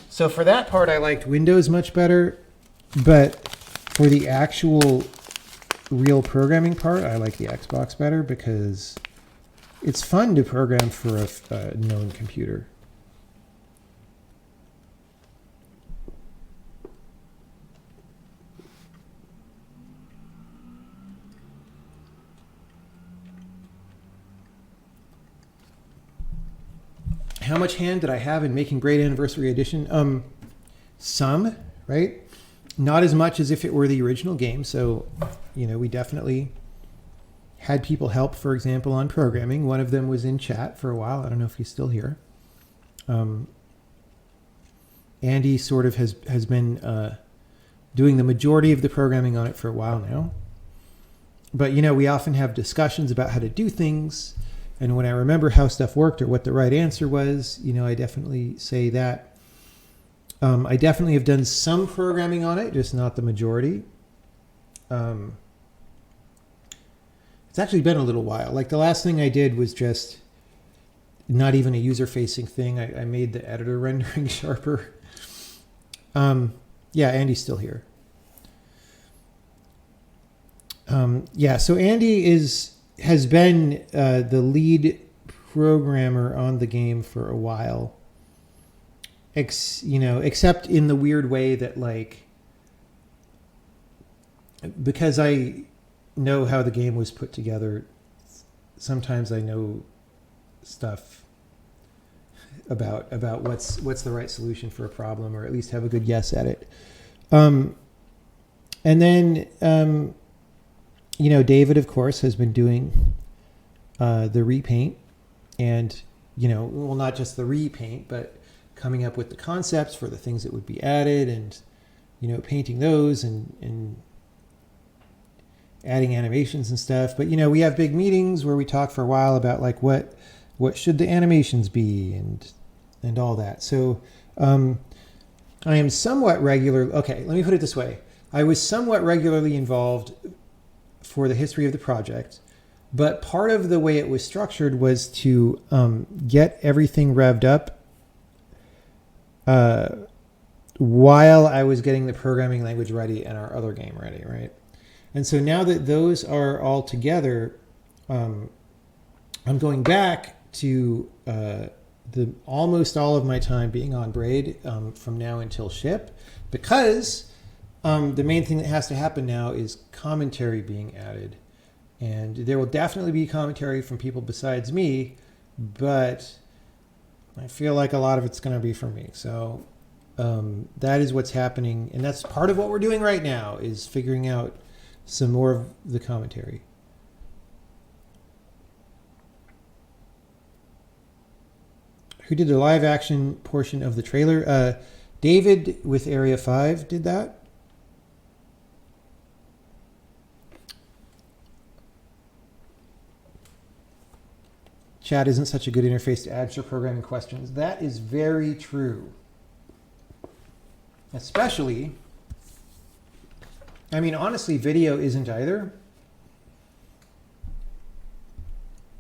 So for that part, I liked Windows much better. But for the actual real programming part, I like the Xbox better because it's fun to program for a known computer. How much hand did I have in making Braid Anniversary Edition? Some, right? Not as much as if it were the original game. So, you know, we definitely had people help, for example, on programming. One of them was in chat for a while. I don't know if he's still here. Andy sort of has been doing the majority of the programming on it for a while now. But, you know, we often have discussions about how to do things. And when I remember how stuff worked or what the right answer was, you know, I definitely say that. I definitely have done some programming on it, just not the majority. It's actually been a little while. Like the last thing I did was just not even a user-facing thing. I made the editor rendering sharper. Yeah, Andy's still here. Yeah, so Andy has been the lead programmer on the game for a while. You know, except in the weird way that, like, because I know how the game was put together, sometimes I know stuff about what's the right solution for a problem, or at least have a good guess at it. And then you know, David, of course, has been doing the repaint, and, you know, well, not just the repaint, but coming up with the concepts for the things that would be added, and, you know, painting those and adding animations and stuff. But, you know, we have big meetings where we talk for a while about, like, what should the animations be and all that. So I am somewhat regular. Okay, let me put it this way. I was somewhat regularly involved for the history of the project, but part of the way it was structured was to get everything revved up while I was getting the programming language ready and our other game ready, right? And so now that those are all together, I'm going back to almost all of my time being on Braid from now until ship, because the main thing that has to happen now is commentary being added. And there will definitely be commentary from people besides me, but I feel like a lot of it's going to be from me. So that is what's happening. And that's part of what we're doing right now, is figuring out some more of the commentary. Who did the live action portion of the trailer? David with Area 5 did that. Chat isn't such a good interface to answer programming questions. That is very true. Especially, I mean, honestly, video isn't either.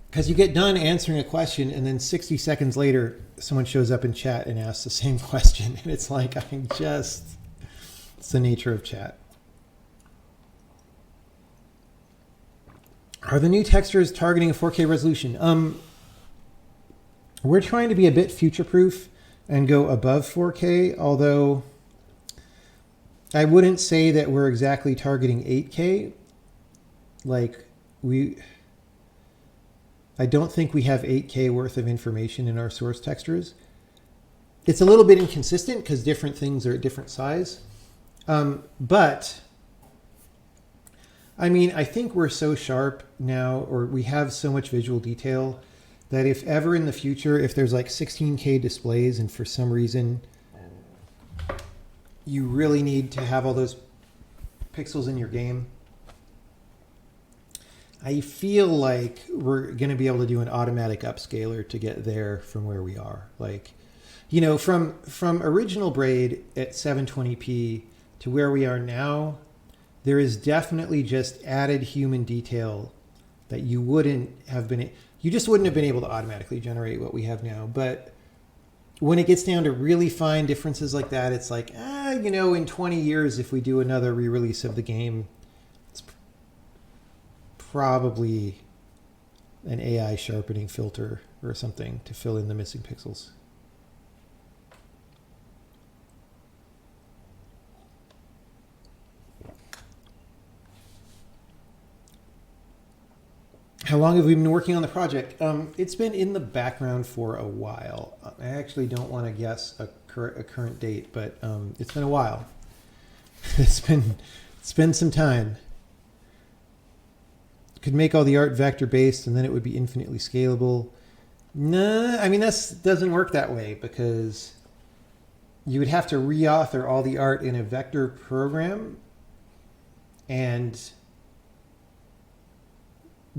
Because you get done answering a question, and then 60 seconds later, someone shows up in chat and asks the same question. And it's like, it's the nature of chat. Are the new textures targeting a 4K resolution? We're trying to be a bit future-proof and go above 4K, although I wouldn't say that we're exactly targeting 8K. like I don't think we have 8K worth of information in our source textures. It's a little bit inconsistent because different things are at different size. But I mean, I think we're so sharp now, or we have so much visual detail, that if ever in the future, if there's like 16K displays and for some reason you really need to have all those pixels in your game, I feel like we're going to be able to do an automatic upscaler to get there from where we are. Like, you know, from original Braid at 720p to where we are now, there is definitely just added human detail that you just wouldn't have been able to automatically generate what we have now. But when it gets down to really fine differences like that, it's like, you know, in 20 years, if we do another re-release of the game, it's probably an AI sharpening filter or something to fill in the missing pixels. How long have we been working on the project? It's been in the background for a while. I actually don't want to guess a current date, but it's been a while. It's been some time. Could make all the art vector based, and then it would be infinitely scalable. Nah, I mean that doesn't work that way, because you would have to reauthor all the art in a vector program,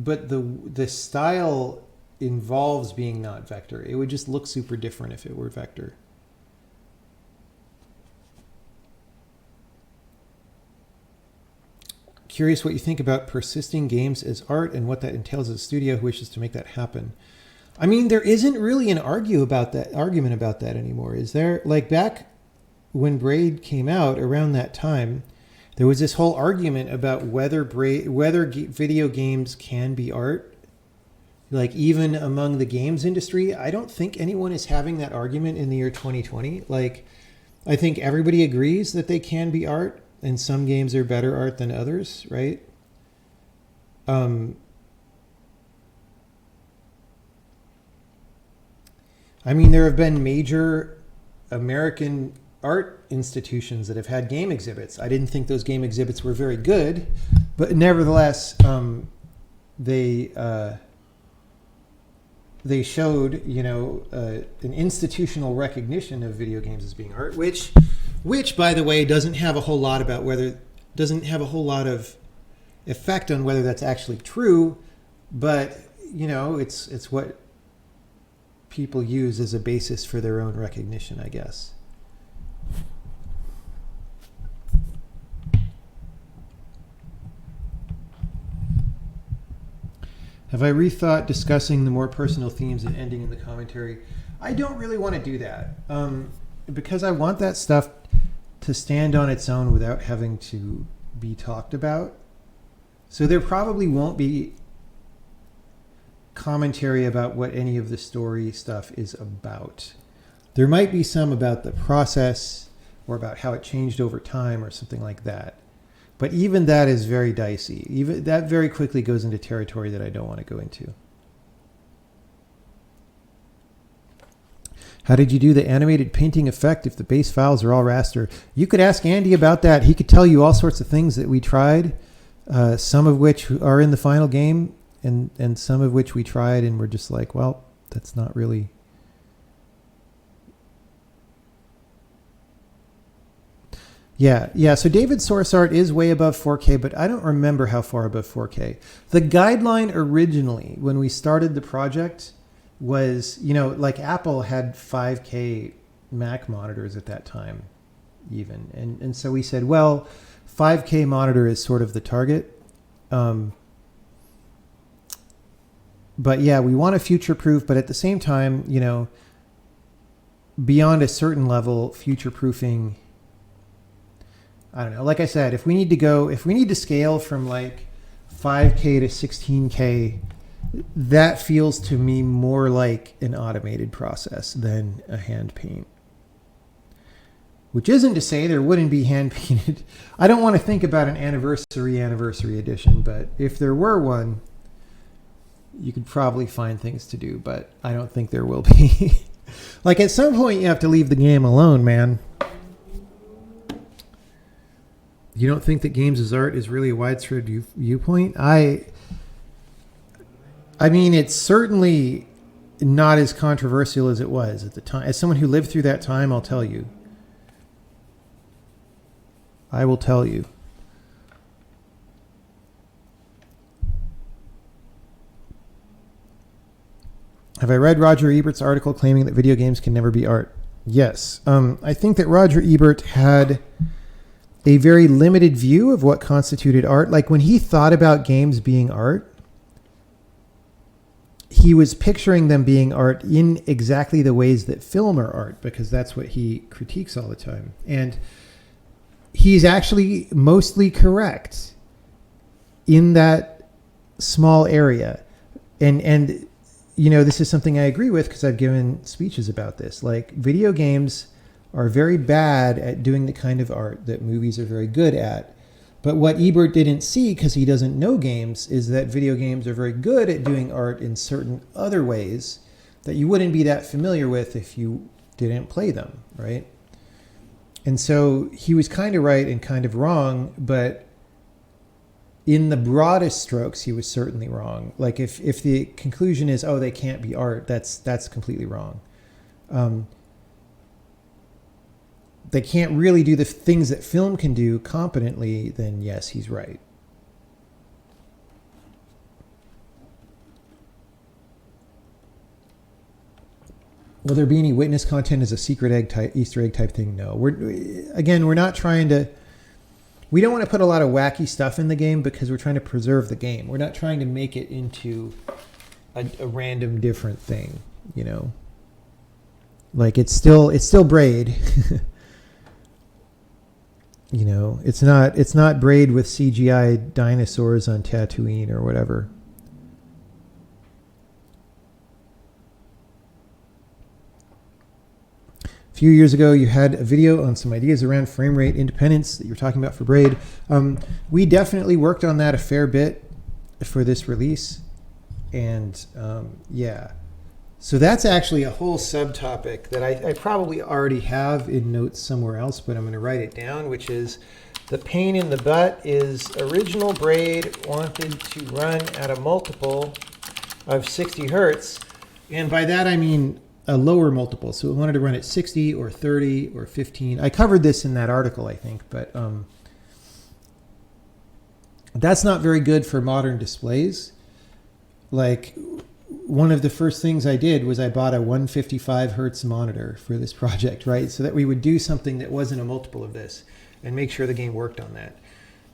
but the style involves being not vector. It would just look super different if it were vector. Curious what you think about persisting games as art and what that entails as a studio who wishes to make that happen. I mean, there isn't really an argument about that anymore, is there? Like back when Braid came out around that time, there was this whole argument about whether video games can be art. Like even among the games industry, I don't think anyone is having that argument in the year 2020. Like, I think everybody agrees that they can be art, and some games are better art than others, right? I mean, there have been major American art institutions that have had game exhibits. I didn't think those game exhibits were very good, but nevertheless, they showed, you know, an institutional recognition of video games as being art, which by the way doesn't have a whole lot of effect on whether that's actually true, but you know, it's what people use as a basis for their own recognition, I guess. Have I rethought discussing the more personal themes and ending in the commentary? I don't really want to do that, because I want that stuff to stand on its own without having to be talked about. So there probably won't be commentary about what any of the story stuff is about. There might be some about the process or about how it changed over time or something like that. But even that is very dicey. Even that very quickly goes into territory that I don't want to go into. How did you do the animated painting effect if the base files are all raster? You could ask Andy about that. He could tell you all sorts of things that we tried, some of which are in the final game, and some of which we tried and we're just like, well, that's not really... Yeah. So David's source art is way above 4K, but I don't remember how far above 4K. The guideline originally, when we started the project, was, you know, like Apple had 5K Mac monitors at that time, even. And so we said, well, 5K monitor is sort of the target. But yeah, we want to future-proof, but at the same time, you know, beyond a certain level, future-proofing... I don't know. Like I said, if we need to scale from like 5K to 16K, that feels to me more like an automated process than a hand paint. Which isn't to say there wouldn't be hand painted. I don't want to think about an anniversary edition, but if there were one, you could probably find things to do, but I don't think there will be. Like at some point you have to leave the game alone, man. You don't think that games as art is really a widespread viewpoint? I mean, it's certainly not as controversial as it was at the time. As someone who lived through that time, I'll tell you. I will tell you. Have I read Roger Ebert's article claiming that video games can never be art? Yes. I think that Roger Ebert had a very limited view of what constituted art. Like when he thought about games being art, he was picturing them being art in exactly the ways that film are art, because that's what he critiques all the time. And he's actually mostly correct in that small area. And you know, this is something I agree with because I've given speeches about this. Like, video games are very bad at doing the kind of art that movies are very good at. But what Ebert didn't see, because he doesn't know games, is that video games are very good at doing art in certain other ways that you wouldn't be that familiar with if you didn't play them, right? And so he was kind of right and kind of wrong, but in the broadest strokes, he was certainly wrong. Like if the conclusion is, oh, they can't be art, that's completely wrong. They can't really do the things that film can do competently, then yes, he's right. Will there be any witness content as a secret egg type, Easter egg type thing? No. We're not trying to. We don't want to put a lot of wacky stuff in the game because we're trying to preserve the game. We're not trying to make it into a random different thing, you know. Like it's still Braid. You know, it's not Braid with CGI dinosaurs on Tatooine or whatever. A few years ago, you had a video on some ideas around frame rate independence that you were talking about for Braid. We definitely worked on that a fair bit for this release. And yeah, so that's actually a whole subtopic that I probably already have in notes somewhere else, but I'm going to write it down, which is the pain in the butt is original Braid wanted to run at a multiple of 60 hertz. And by that, I mean a lower multiple. So it wanted to run at 60 or 30 or 15. I covered this in that article, I think, but that's not very good for modern displays. Like, one of the first things I did was I bought a 155 hertz monitor for this project, right? So that we would do something that wasn't a multiple of this and make sure the game worked on that.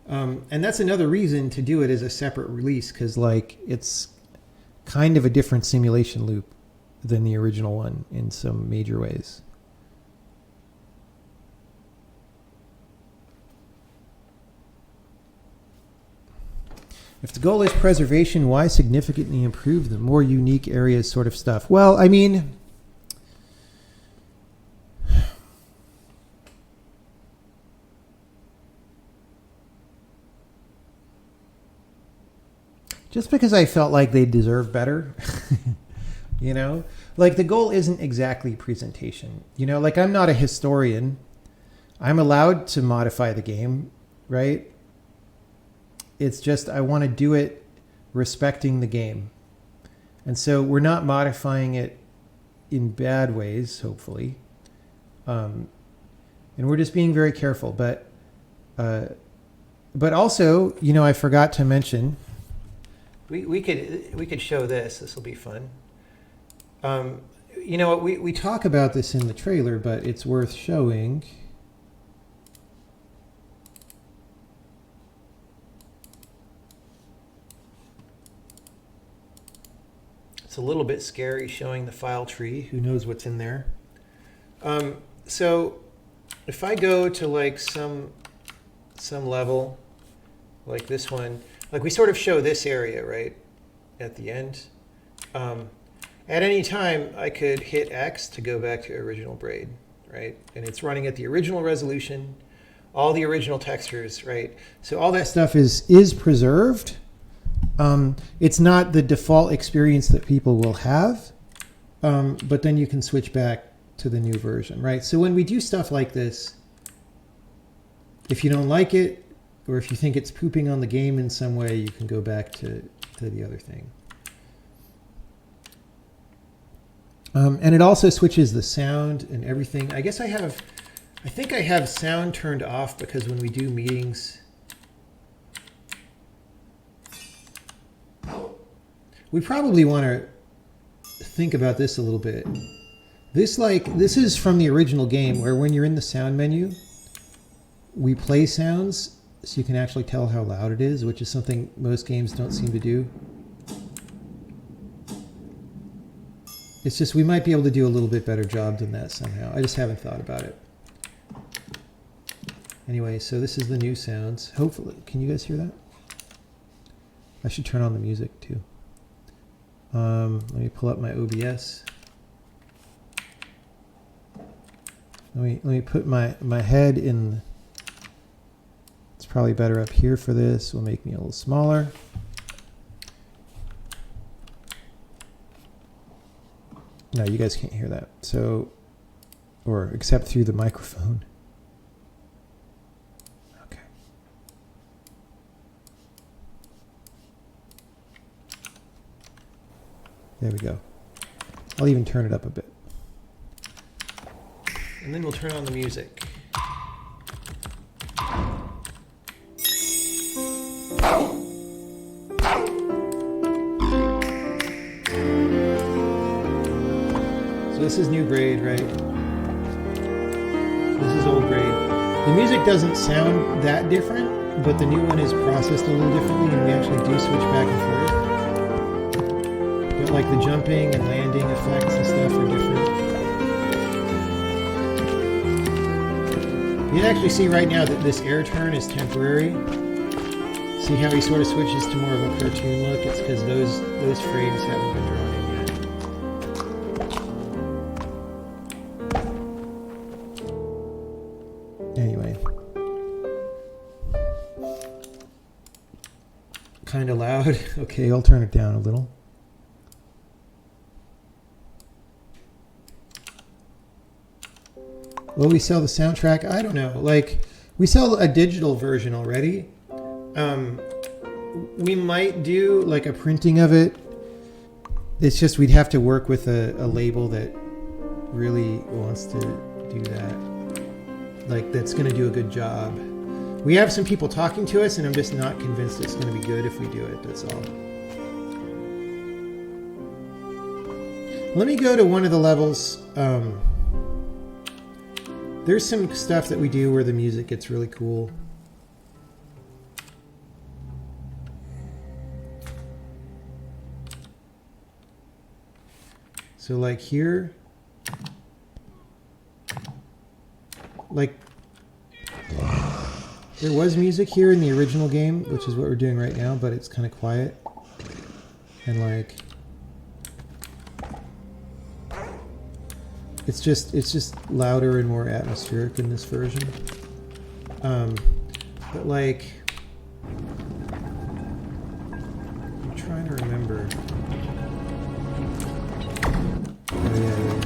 And that's another reason to do it as a separate release, because like it's kind of a different simulation loop than the original one in some major ways. If the goal is preservation, why significantly improve the more unique areas sort of stuff? Well, I mean, just because I felt like they deserve better. You know, like the goal isn't exactly presentation. You know, like I'm not a historian. I'm allowed to modify the game, right? It's just I want to do it respecting the game. And so we're not modifying it in bad ways, hopefully. And we're just being very careful. But also, you know, I forgot to mention, we could show this. This will be fun. You know, we talk about this in the trailer, but it's worth showing. It's a little bit scary showing the file tree. Who knows what's in there? So if I go to like some level, like this one, like we sort of show this area, right, at the end. At any time, I could hit X to go back to original Braid, right? And it's running at the original resolution, all the original textures, right? So all that stuff is preserved. It's not the default experience that people will have, but then you can switch back to the new version, right? So when we do stuff like this, if you don't like it, or if you think it's pooping on the game in some way, you can go back to the other thing. And it also switches the sound and everything. I guess I think I have sound turned off because when we do meetings, we probably want to think about this a little bit. This is from the original game where when you're in the sound menu, we play sounds so you can actually tell how loud it is, which is something most games don't seem to do. It's just we might be able to do a little bit better job than that somehow. I just haven't thought about it. Anyway, so this is the new sounds. Hopefully, can you guys hear that? I should turn on the music too. Let me pull up my OBS. Let me put my head in. It's probably better up here for this. Will make me a little smaller. No, you guys can't hear that. So, or except through the microphone. Okay. There we go. I'll even turn it up a bit. And then we'll turn on the music. This is new Braid, right? This is old Braid. The music doesn't sound that different, but the new one is processed a little differently, and we actually do switch back and forth. But like the jumping and landing effects and stuff are different. You can actually see right now that this air turn is temporary. See how he sort of switches to more of a cartoon look? It's because those frames haven't been drawn in yet. Anyway, kind of loud. Okay, I'll turn it down a little. Will we sell the soundtrack? I don't know. Like, we sell a digital version already. We might do like a printing of it. It's just we'd have to work with a label that really wants to do that. Like, that's going to do a good job. We have some people talking to us, and I'm just not convinced it's going to be good if we do it. That's all. Let me go to one of the levels. There's some stuff that we do where the music gets really cool. So like here, like there was music here in the original game, which is what we're doing right now, but it's kind of quiet. And like it's just louder and more atmospheric in this version. But like I'm trying to remember. Oh yeah.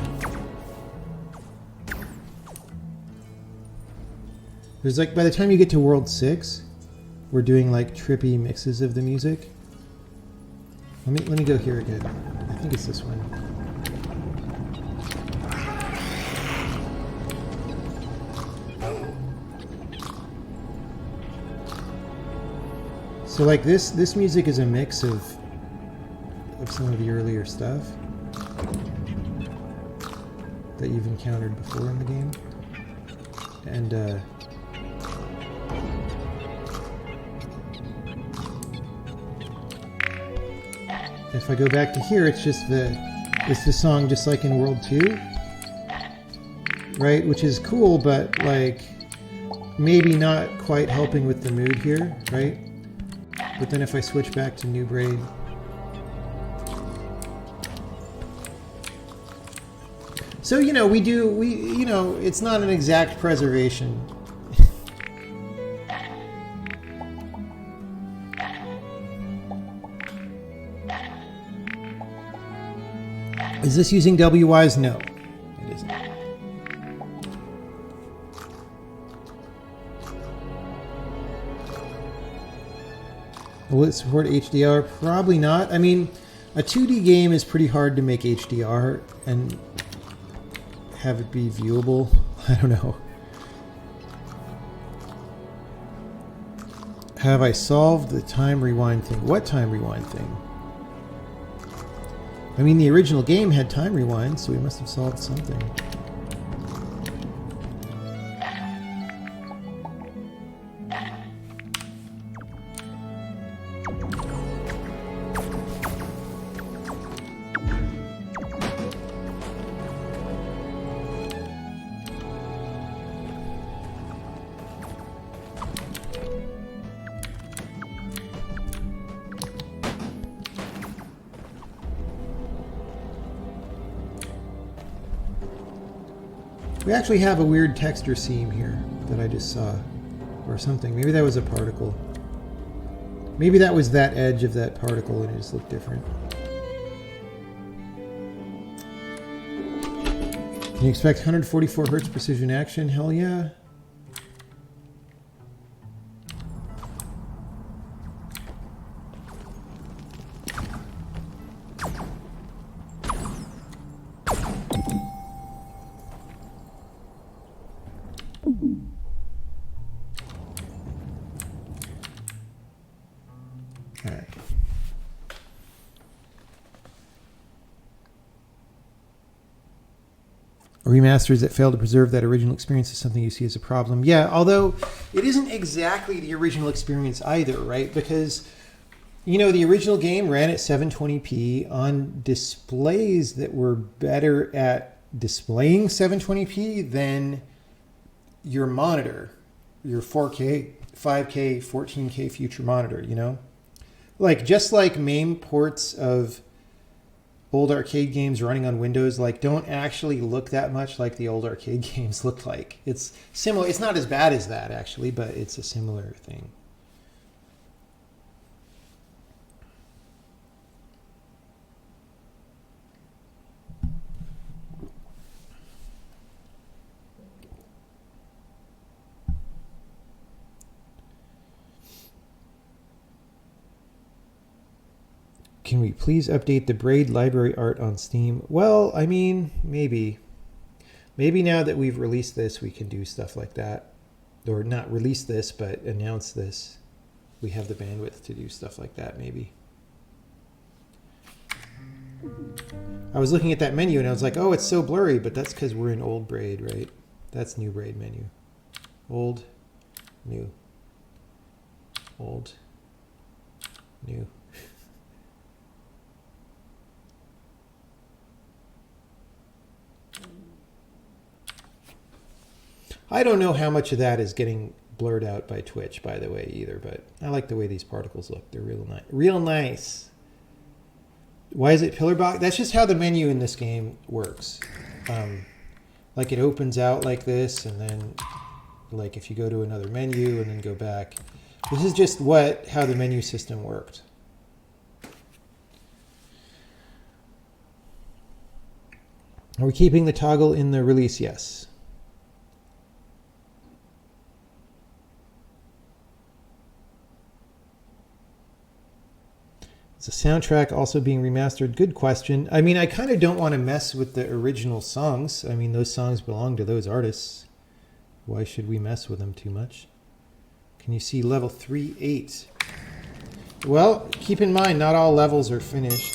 There's like, by the time you get to World 6, we're doing like trippy mixes of the music. Let me go here again. I think it's this one. So like this music is a mix of some of the earlier stuff that you've encountered before in the game. And if I go back to here, it's the song just like in World 2, right? Which is cool, but like maybe not quite helping with the mood here, right? But then if I switch back to New Braid, So, you know, you know, it's not an exact preservation. Is this using WWise? No, it isn't. Will it support HDR? Probably not. I mean, a 2D game is pretty hard to make HDR and have it be viewable. I don't know. Have I solved the time rewind thing? What time rewind thing? I mean, the original game had time rewind, so we must have solved something. We actually have a weird texture seam here that I just saw, or something. Maybe that was a particle. Maybe that was that edge of that particle and it just looked different. Can you expect 144 Hz precision action? Hell yeah. Remasters that fail to preserve that original experience is something you see as a problem. Yeah, although it isn't exactly the original experience either, right? Because, you know, the original game ran at 720p on displays that were better at displaying 720p than your monitor, your 4K, 5K, 14K future monitor, you know? Like, just like MAME ports of old arcade games running on Windows like don't actually look that much like the old arcade games looked like. It's similar. It's not as bad as that actually, but it's a similar thing. Can we please update the Braid library art on Steam? Well, I mean, maybe. Maybe now that we've released this, we can do stuff like that. Or not release this, but announce this. We have the bandwidth to do stuff like that, maybe. I was looking at that menu and I was like, oh, it's so blurry, but that's because we're in old Braid, right? That's new Braid menu. Old, new. Old, new. I don't know how much of that is getting blurred out by Twitch, by the way, either, but I like the way these particles look. They're real nice. Real nice. Why is it pillar box? That's just how the menu in this game works. Like it opens out like this, and then like if you go to another menu and then go back. This is just how the menu system worked. Are we keeping the toggle in the release? Yes. Is the soundtrack also being remastered? Good question. I mean, I kind of don't want to mess with the original songs. I mean, those songs belong to those artists. Why should we mess with them too much? Can you see level 3.8? Well, keep in mind, not all levels are finished.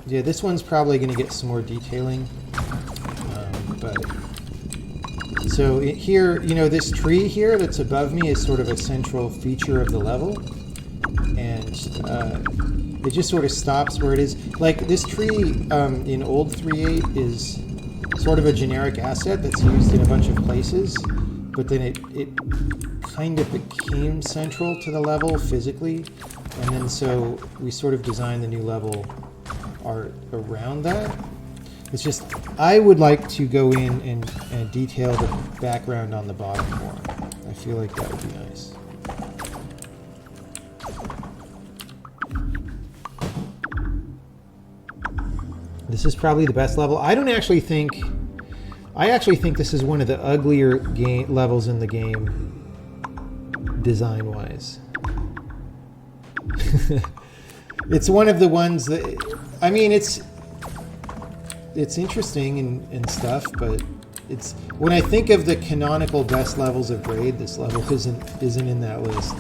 Yeah, this one's probably going to get some more detailing. So here, you know, this tree here that's above me is sort of a central feature of the level. And it just sort of stops where it is. Like this tree in old 3.8 is sort of a generic asset that's used in a bunch of places, but then it kind of became central to the level physically, and then so we sort of designed the new level art around that. It's just, I would like to go in and detail the background on the bottom more. I feel like that would be nice. This is probably the best level. I actually think this is one of the uglier levels in the game, design-wise. It's one of the ones that, I mean, it's interesting and stuff, but it's, when I think of the canonical best levels of Braid, this level isn't in that list.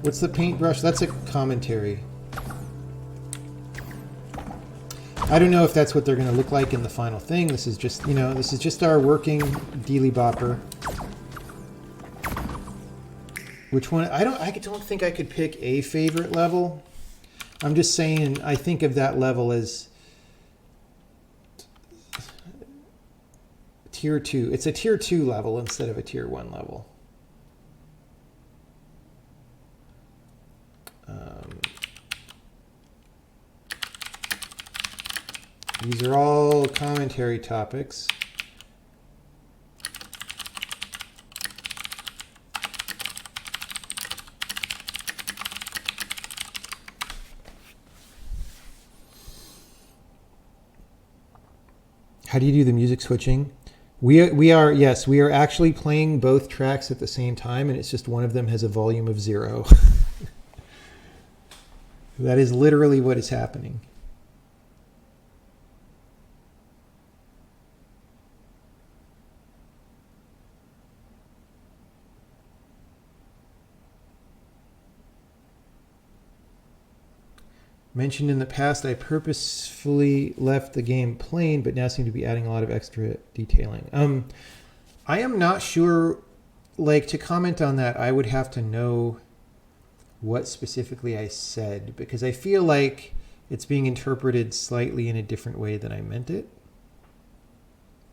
What's the paintbrush? That's a commentary. I don't know if that's what they're going to look like in the final thing. This is just, you know, this is just our working dealy bopper. Which one? I don't think I could pick a favorite level. I'm just saying, I think of that level as tier 2. It's a tier 2 level instead of a tier 1 level. These are all commentary topics. How do you do the music switching? We are actually playing both tracks at the same time, and it's just one of them has a volume of 0. That is literally what is happening. Mentioned in the past, I purposefully left the game plain, but now seem to be adding a lot of extra detailing. I am not sure, like, to comment on that, I would have to know what specifically I said, because I feel like it's being interpreted slightly in a different way than I meant it.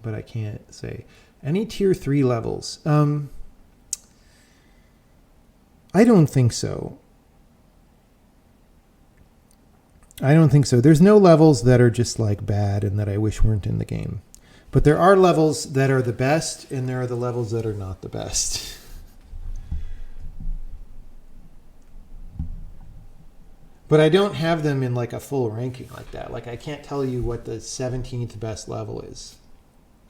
But I can't say. Any tier 3 levels? I don't think so. I don't think so. There's no levels that are just like bad and that I wish weren't in the game. But there are levels that are the best, and there are the levels that are not the best. But I don't have them in like a full ranking like that. Like, I can't tell you what the 17th best level is.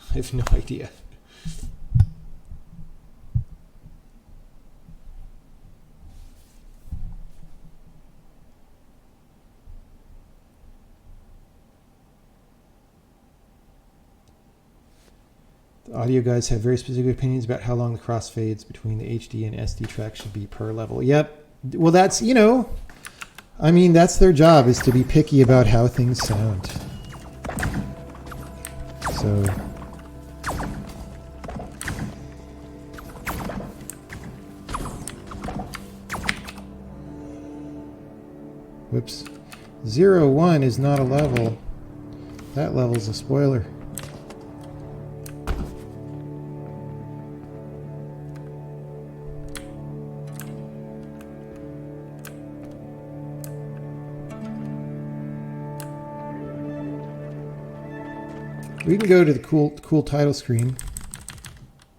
I have no idea. Audio guys have very specific opinions about how long the crossfades between the HD and SD tracks should be per level. Yep. Well, that's, you know, I mean, that's their job, is to be picky about how things sound. So, whoops. 0-1 is not a level. That level's a spoiler. We can go to the cool title screen.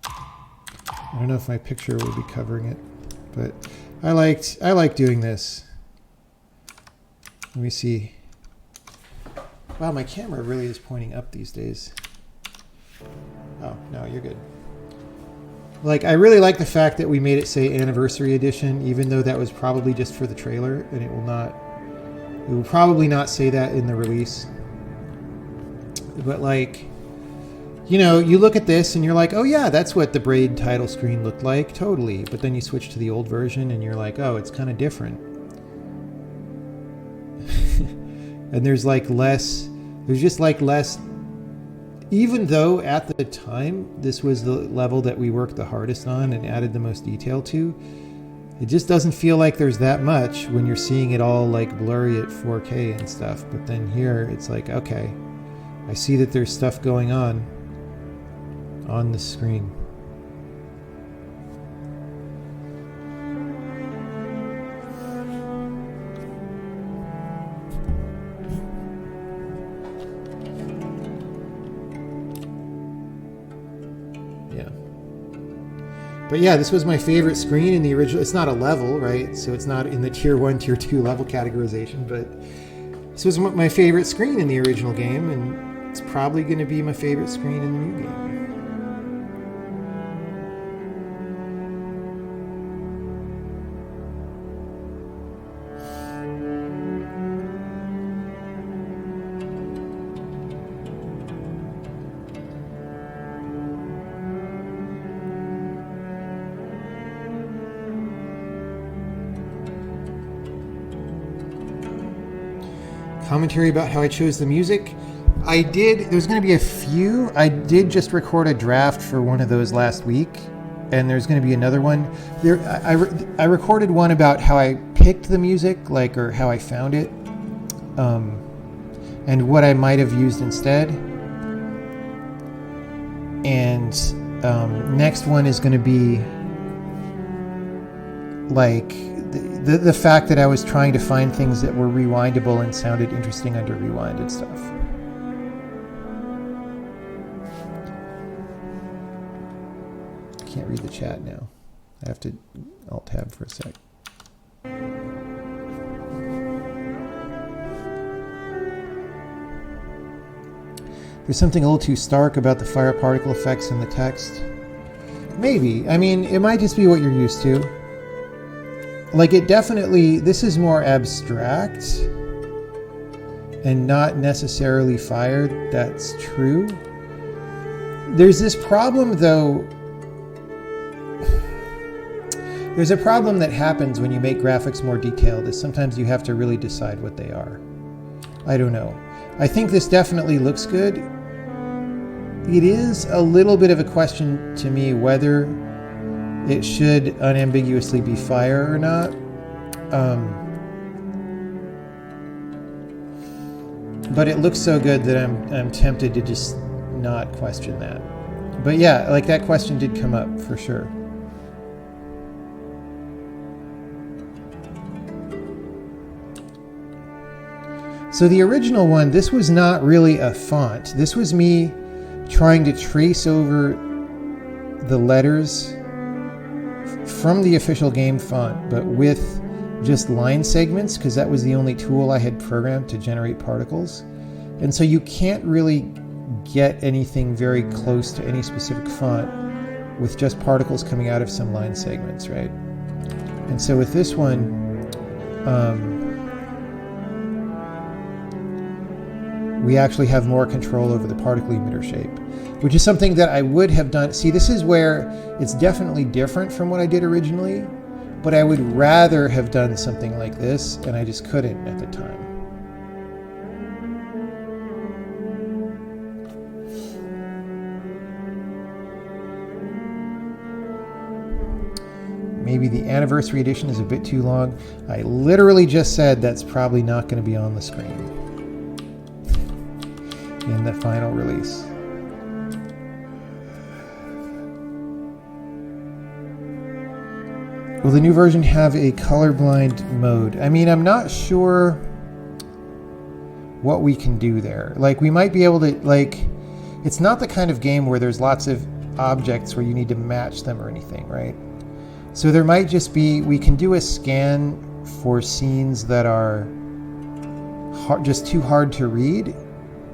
I don't know if my picture will be covering it, but I like doing this. Let me see. Wow, my camera really is pointing up these days. Oh, no, you're good. Like, I really like the fact that we made it say Anniversary Edition, even though that was probably just for the trailer, and it will probably not say that in the release. But, like, you know, you look at this and you're like, oh yeah, that's what the Braid title screen looked like, totally. But then you switch to the old version and you're like, oh, it's kind of different. And there's just like less, even though at the time this was the level that we worked the hardest on and added the most detail to, it just doesn't feel like there's that much when you're seeing it all like blurry at 4K and stuff. But then here it's like, okay, I see that there's stuff going on the screen. But yeah, this was my favorite screen in the original. It's not a level, right? So it's not in the tier 1, tier 2 level categorization, but this was my favorite screen in the original game, and it's probably going to be my favorite screen in the new game. Commentary about how I chose the music. There's going to be a few. I did just record a draft for one of those last week, and there's going to be another one. I recorded one about how I picked the music, or how I found it, and what I might have used instead. And next one is going to be the fact that I was trying to find things that were rewindable and sounded interesting under rewinded stuff. I can't read the chat now. I have to Alt-Tab for a sec. There's something a little too stark about the fire particle effects in the text. Maybe. I mean, it might just be what you're used to. This is more abstract and not necessarily fired. That's true. There's this problem, though. There's a problem that happens when you make graphics more detailed, is sometimes you have to really decide what they are. I don't know. I think this definitely looks good. It is a little bit of a question to me whether it should unambiguously be fire or not. But it looks so good that I'm tempted to just not question that. But yeah, that question did come up for sure. So the original one, this was not really a font. This was me trying to trace over the letters from the official game font, but with just line segments, because that was the only tool I had programmed to generate particles. And so you can't really get anything very close to any specific font with just particles coming out of some line segments, right? And so with this one, we actually have more control over the particle emitter shape, which is something that I would have done. See, this is where it's definitely different from what I did originally, but I would rather have done something like this, and I just couldn't at the time. Maybe the anniversary edition is a bit too long. I literally just said that's probably not going to be on the screen in the final release. Will the new version have a colorblind mode? I mean, I'm not sure what we can do there. We might be able to, it's not the kind of game where there's lots of objects where you need to match them or anything, right? So there might just be, we can do a scan for scenes that are just too hard to read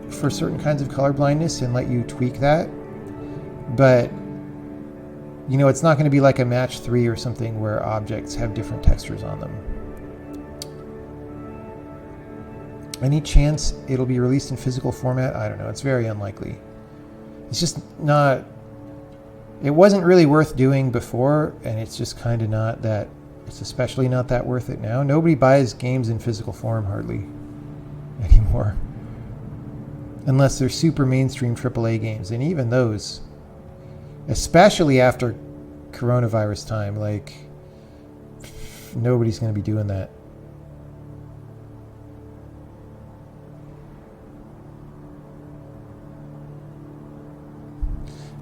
for certain kinds of color blindness and let you tweak that. But, it's not going to be like a match 3 or something where objects have different textures on them. Any chance it'll be released in physical format? I don't know. It's very unlikely. It's just not... It wasn't really worth doing before, and it's just kind of not that... It's especially not that worth it now. Nobody buys games in physical form, hardly, anymore. Unless they're super mainstream AAA games. And even those, especially after coronavirus time, nobody's going to be doing that.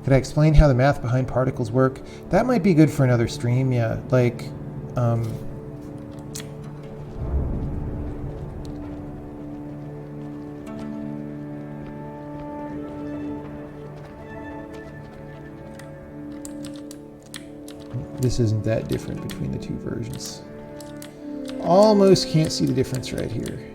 Could I explain how the math behind particles work? That might be good for another stream, yeah. this isn't that different between the two versions. Almost can't see the difference right here.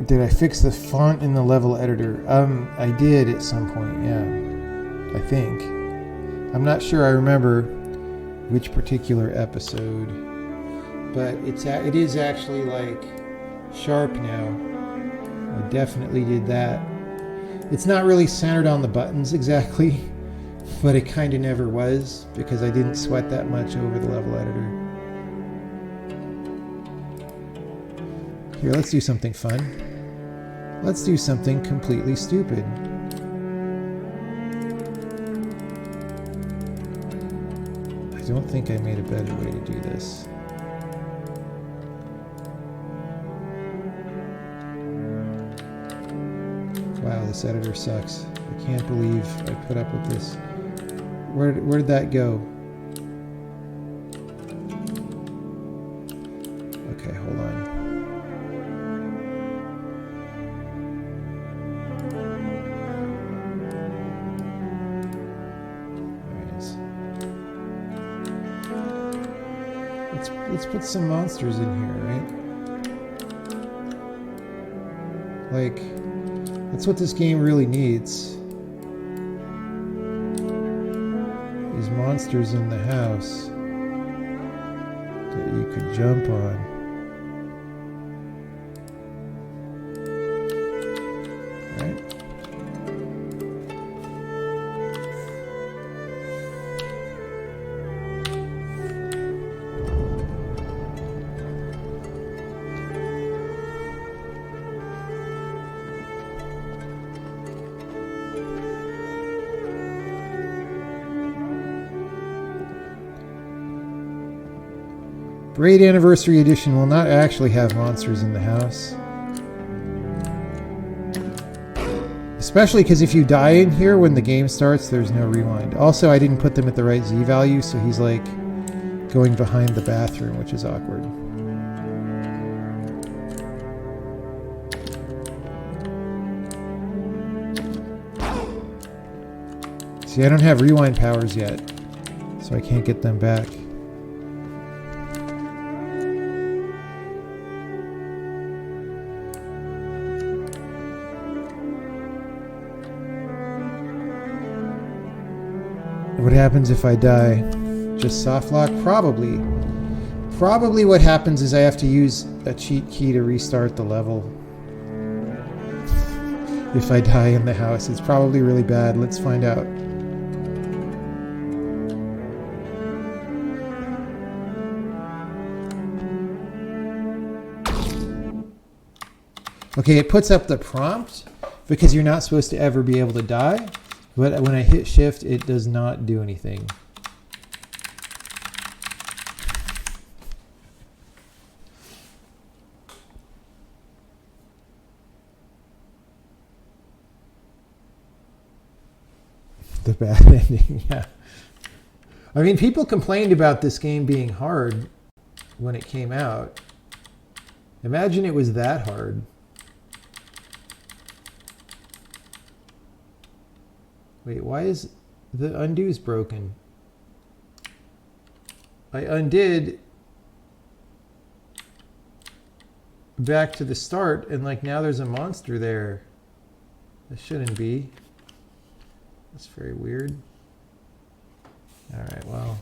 Did I fix the font in the level editor? I did at some point, yeah. I think. I'm not sure I remember which particular episode, but it is actually like sharp now. I definitely did that. It's not really centered on the buttons exactly, but it kind of never was because I didn't sweat that much over the level editor. Here, let's do something fun. Let's do something completely stupid. I don't think I made a better way to do this. Wow, this editor sucks. I can't believe I put up with this. Where did that go? Okay, hold on. Let's put some monsters in here, right? Like, that's what this game really needs. These monsters in the house that you could jump on. Braid Anniversary Edition will not actually have monsters in the house. Especially because if you die in here when the game starts, there's no rewind. Also, I didn't put them at the right Z value, so he's like going behind the bathroom, which is awkward. See, I don't have rewind powers yet, so I can't get them back. What happens if I die? Just soft lock? Probably. Probably what happens is I have to use a cheat key to restart the level. If I die in the house, it's probably really bad. Let's find out. Okay, it puts up the prompt because you're not supposed to ever be able to die. But when I hit shift, it does not do anything. The bad ending, yeah. I mean, people complained about this game being hard when it came out. Imagine it was that hard. Wait, why is the undo's broken? I undid back to the start and like now there's a monster there. That shouldn't be. That's very weird. All right, well.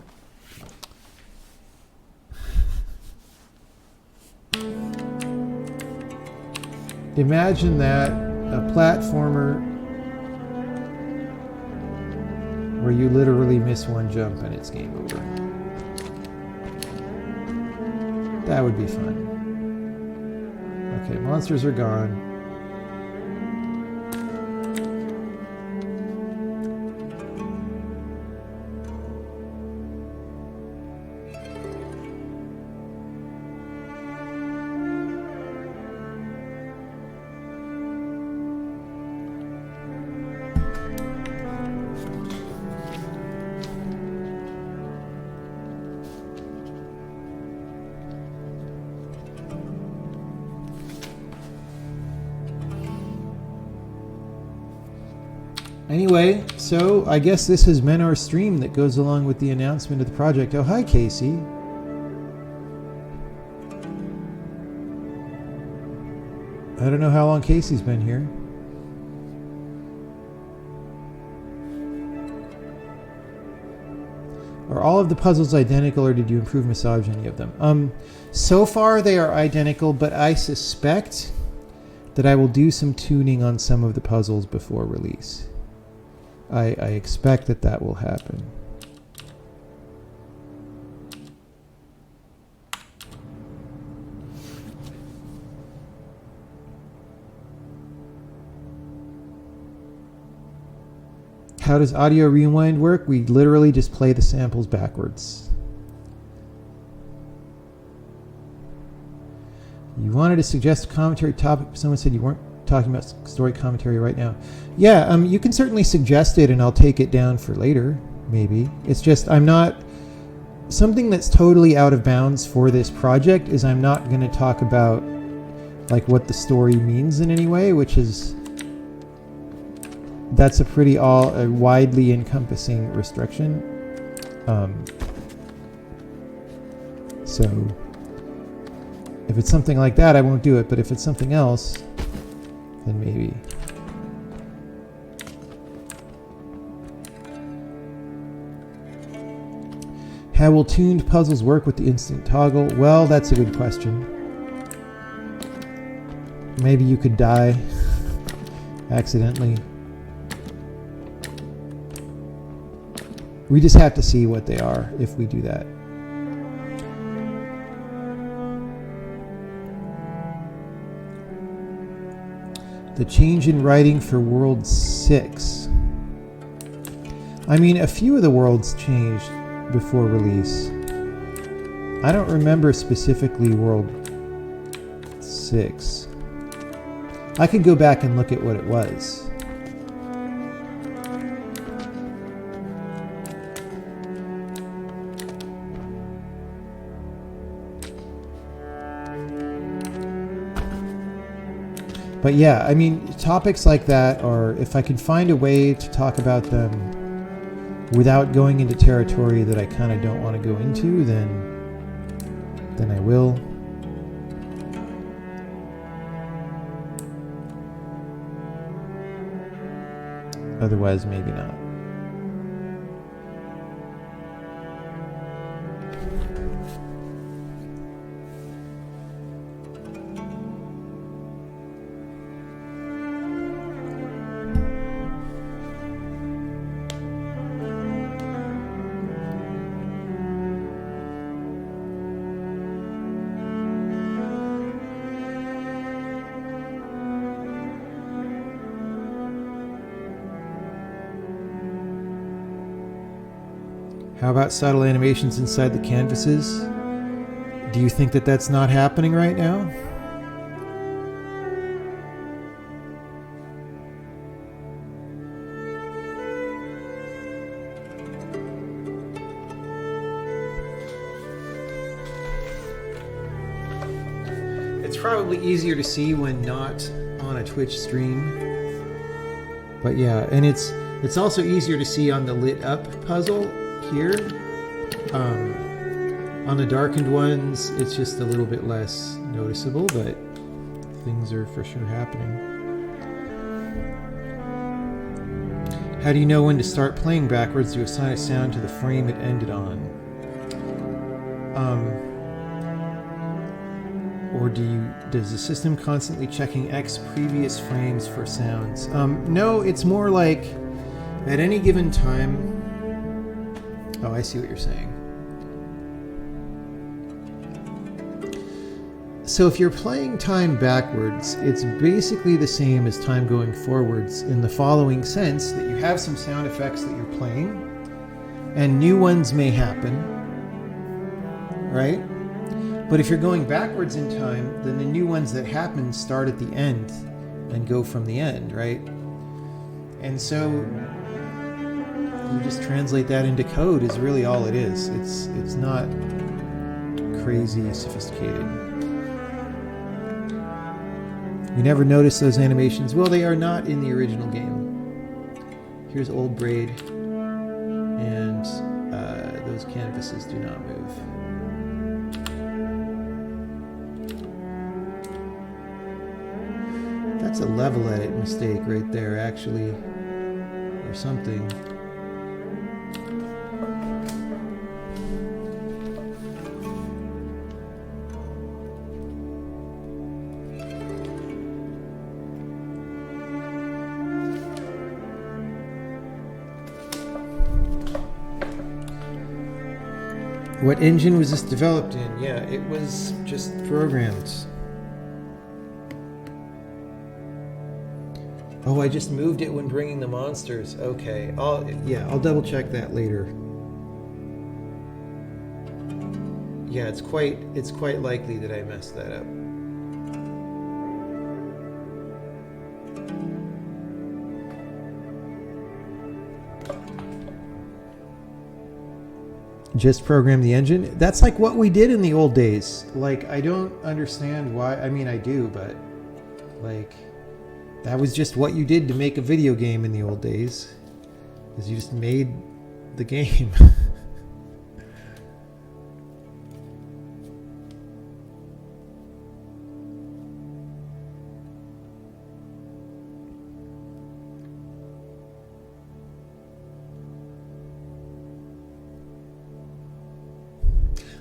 Imagine that a platformer where you literally miss one jump and it's game over. That would be fun. Okay, monsters are gone. Anyway, so I guess this has been our stream that goes along with the announcement of the project. Oh, hi, Casey. I don't know how long Casey's been here. Are all of the puzzles identical, or did you improve massage any of them? So far they are identical, but I suspect that I will do some tuning on some of the puzzles before release. I expect that that will happen. How does audio rewind work? We literally just play the samples backwards. You wanted to suggest a commentary topic. Someone said you weren't talking about story commentary right now. Yeah, you can certainly suggest it and I'll take it down for later, maybe. It's just I'm not... Something that's totally out of bounds for this project is I'm not going to talk about like what the story means in any way, which is... That's a pretty widely encompassing restriction. So if it's something like that, I won't do it. But if it's something else, then maybe. How will tuned puzzles work with the instant toggle? Well, that's a good question. Maybe you could die accidentally. We just have to see what they are if we do that. The change in writing for World 6. I mean, a few of the worlds changed before release. I don't remember specifically World 6. I could go back and look at what it was. But yeah, I mean, topics like that are, if I can find a way to talk about them without going into territory that I kind of don't want to go into, then I will. Otherwise, maybe not. How about subtle animations inside the canvases? Do you think that that's not happening right now? It's probably easier to see when not on a Twitch stream. But yeah, and it's also easier to see on the lit up puzzle here. On the darkened ones, it's just a little bit less noticeable, but things are for sure happening. How do you know when to start playing backwards? Do you assign a sound to the frame it ended on? Or does the system constantly checking X previous frames for sounds? No, it's more like at any given time. Oh, I see what you're saying. So if you're playing time backwards, it's basically the same as time going forwards in the following sense that you have some sound effects that you're playing and new ones may happen, right? But if you're going backwards in time, then the new ones that happen start at the end and go from the end, right? And so you just translate that into code is really all it is. It's not crazy sophisticated. You never notice those animations. Well, they are not in the original game. Here's old Braid, and those canvases do not move. That's a level edit mistake right there, actually, or something. What engine was this developed in? Yeah, it was just programmed. Oh, I just moved it when bringing the monsters. Okay, I'll double check that later. Yeah, it's quite likely that I messed that up. Just program the engine. That's like what we did in the old days. Like, I don't understand why. I mean, I do, but like, that was just what you did to make a video game in the old days, is you just made the game.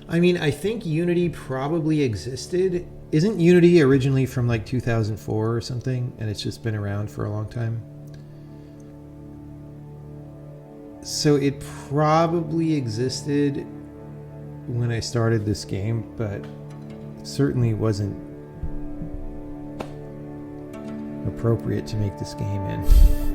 I mean, I think Unity probably existed. Isn't Unity originally from like 2004 or something, and it's just been around for a long time? So it probably existed when I started this game, but certainly wasn't appropriate to make this game in.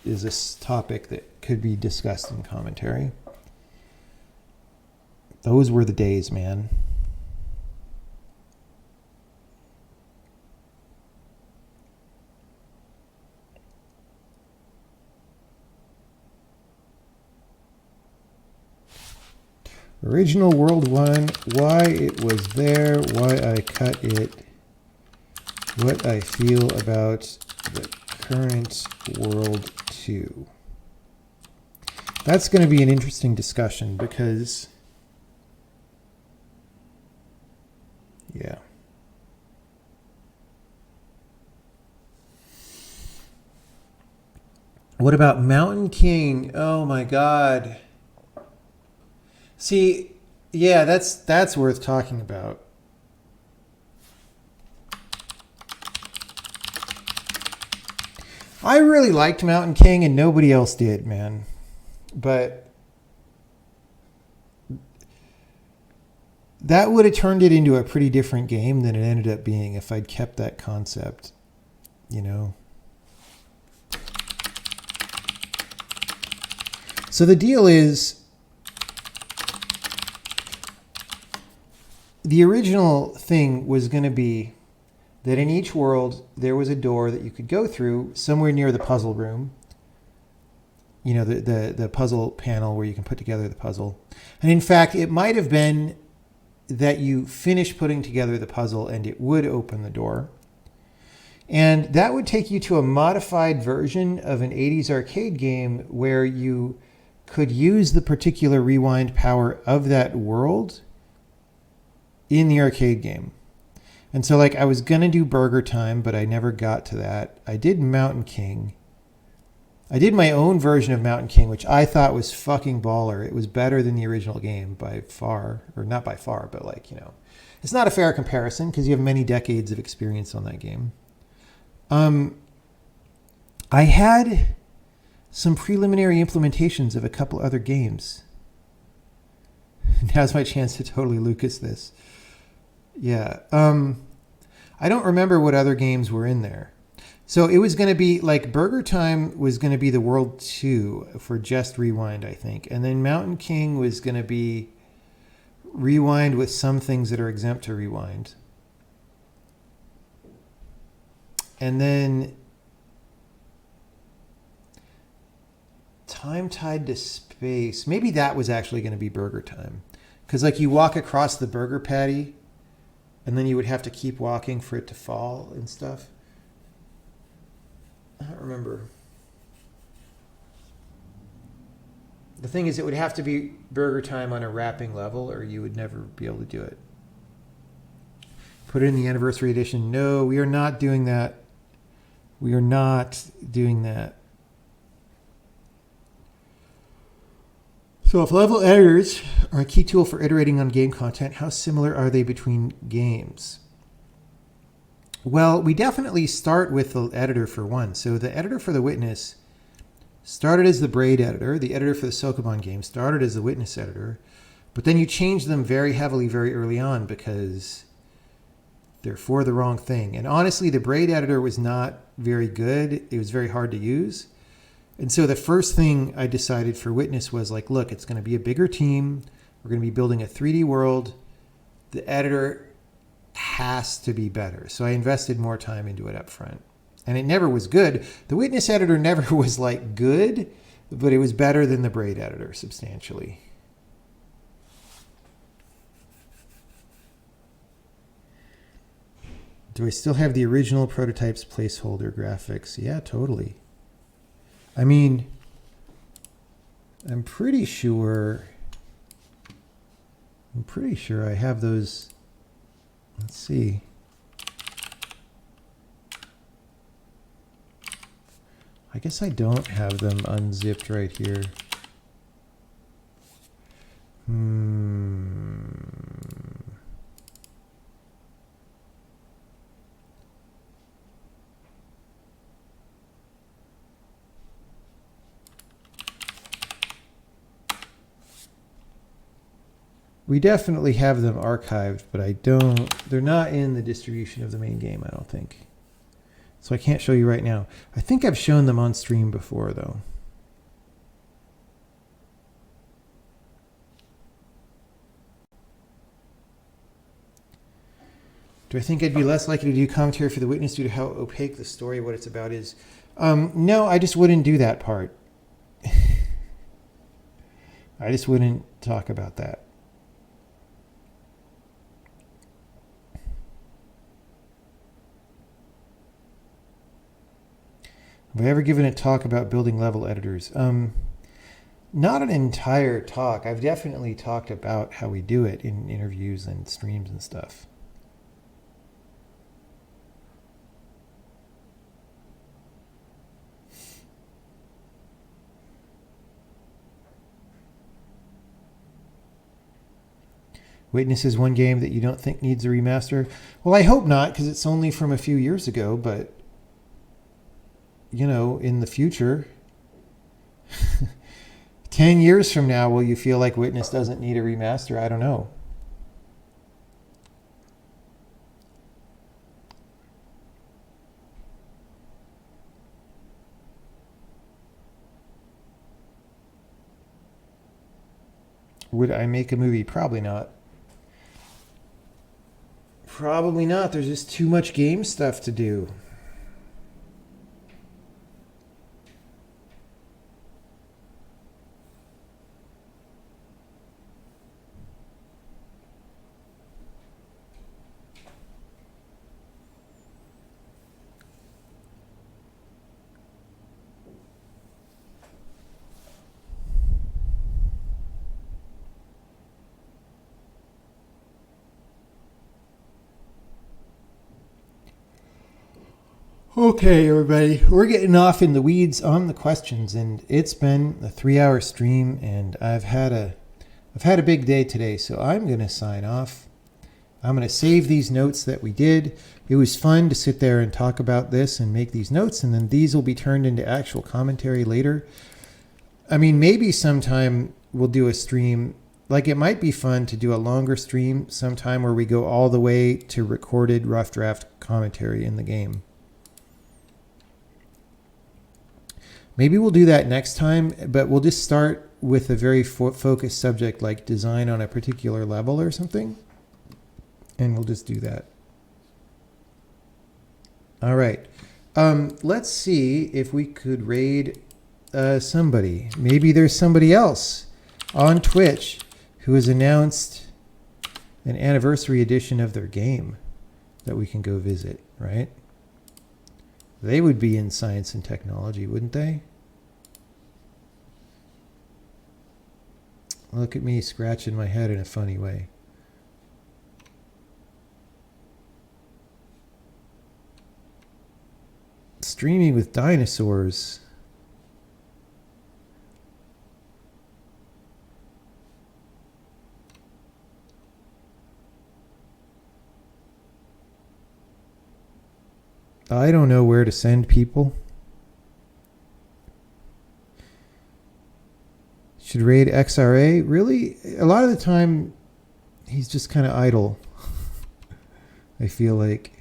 is this topic that could be discussed in commentary. Those were the days, man. Original World 1, why it was there, why I cut it, what I feel about the current World 2. That's going to be an interesting discussion because, yeah. What about Mountain King? Oh my God. See, yeah, that's worth talking about. I really liked Mountain King and nobody else did, man. But that would have turned it into a pretty different game than it ended up being if I'd kept that concept, you know. So the deal is, the original thing was going to be that in each world there was a door that you could go through somewhere near the puzzle room. You know, the puzzle panel where you can put together the puzzle. And in fact, it might have been that you finish putting together the puzzle and it would open the door. And that would take you to a modified version of an 80s arcade game where you could use the particular rewind power of that world in the arcade game. And so like I was going to do Burger Time, but I never got to that. I did Mountain King. I did my own version of Mountain King, which I thought was fucking baller. It was better than the original game by far, or not by far, but like, you know, it's not a fair comparison because you have many decades of experience on that game. I had some preliminary implementations of a couple other games. Now's my chance to totally Lucas this. Yeah. I don't remember what other games were in there. So it was going to be like Burger Time was going to be the World 2 for just Rewind, I think. And then Mountain King was going to be Rewind with some things that are exempt to Rewind. And then Time Tied to Space. Maybe that was actually going to be Burger Time. Because like you walk across the burger patty and then you would have to keep walking for it to fall and stuff. I don't remember. The thing is, it would have to be Burger Time on a wrapping level or you would never be able to do it. Put it in the anniversary edition. No, we are not doing that. We are not doing that. So if level editors are a key tool for iterating on game content, how similar are they between games? Well, we definitely start with the editor for one. So the editor for The Witness started as the Braid editor. The editor for the Sokoban game started as the Witness editor. But then you change them very heavily very early on because they're for the wrong thing. And honestly, the Braid editor was not very good. It was very hard to use. And so the first thing I decided for Witness was like, look, it's going to be a bigger team. We're going to be building a 3D world. The editor has to be better. So I invested more time into it up front. And it never was good. The Witness editor never was like good, but it was better than the Braid editor substantially. Do I still have the original prototypes placeholder graphics? Yeah, totally. I mean, I'm pretty sure I have those. Let's see. I guess I don't have them unzipped right here. We definitely have them archived, but they're not in the distribution of the main game, I don't think. So I can't show you right now. I think I've shown them on stream before, though. Do I think I'd be less likely to do commentary for the witness due to how opaque the story of what it's about is? No, I just wouldn't do that part. I just wouldn't talk about that. Have I ever given a talk about building level editors? Not an entire talk. I've definitely talked about how we do it in interviews and streams and stuff. Witness is one game that you don't think needs a remaster? Well, I hope not, because it's only from a few years ago, but, you know, in the future, 10 years from now, will you feel like Witness doesn't need a remaster? I don't know. Would I make a movie? Probably not. Probably not. There's just too much game stuff to do. Okay, everybody, we're getting off in the weeds on the questions, and it's been a 3-hour stream, and I've had a big day today, so I'm going to sign off. I'm going to save these notes that we did. It was fun to sit there and talk about this and make these notes, and then these will be turned into actual commentary later. I mean, maybe sometime we'll do a stream. Like, it might be fun to do a longer stream sometime where we go all the way to recorded rough draft commentary in the game. Maybe we'll do that next time, but we'll just start with a very focused subject like design on a particular level or something. And we'll just do that. All right. Let's see if we could raid somebody. Maybe there's somebody else on Twitch who has announced an anniversary edition of their game that we can go visit, right? They would be in science and technology, wouldn't they? Look at me scratching my head in a funny way. Streaming with dinosaurs. I don't know where to send people. Should raid XRA? Really? A lot of the time, he's just kind of idle. I feel like.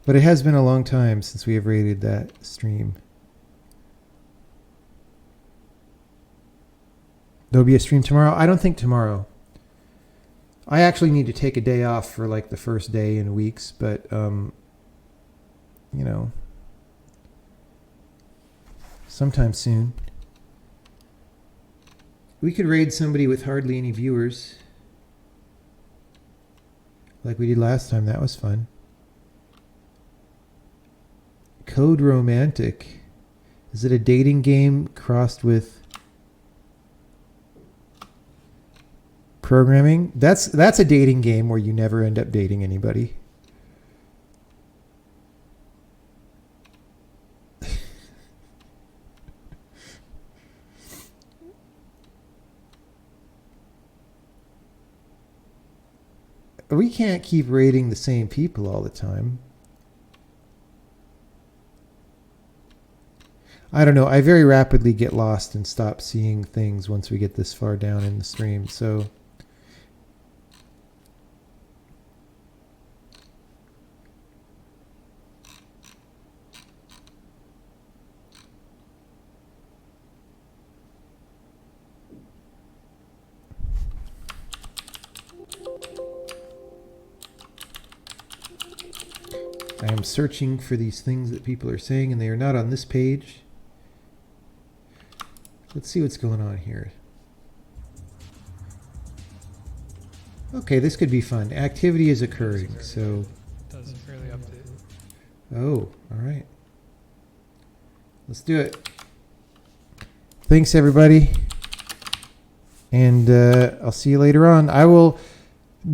But it has been a long time since we have raided that stream. There'll be a stream tomorrow? I don't think tomorrow. I actually need to take a day off for like the first day in weeks, but you know, sometime soon. We could raid somebody with hardly any viewers, like we did last time. That was fun. Code Romantic. Is it a dating game crossed with programming? That's a dating game where you never end up dating anybody. We can't keep rating the same people all the time. I don't know. I very rapidly get lost and stop seeing things once we get this far down in the stream. So I am searching for these things that people are saying, and they are not on this page. Let's see what's going on here. Okay, this could be fun. Activity is occurring, so... Does fairly update. Oh, all right. Let's do it. Thanks, everybody. And I'll see you later on. I will,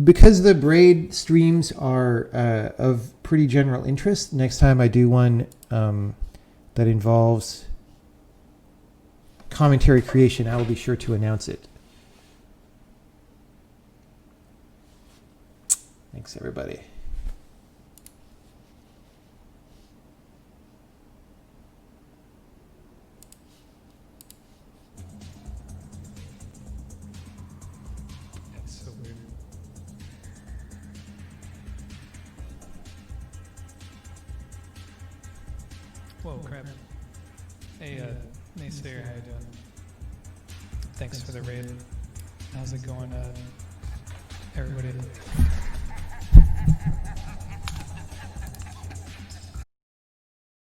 because the Braid streams are of pretty general interest, next time I do one that involves commentary creation, I will be sure to announce it. Thanks, everybody. That's so weird. Whoa, crap. Hey, Naysayer, how you doing? Thanks for the raid. How's it going, everybody?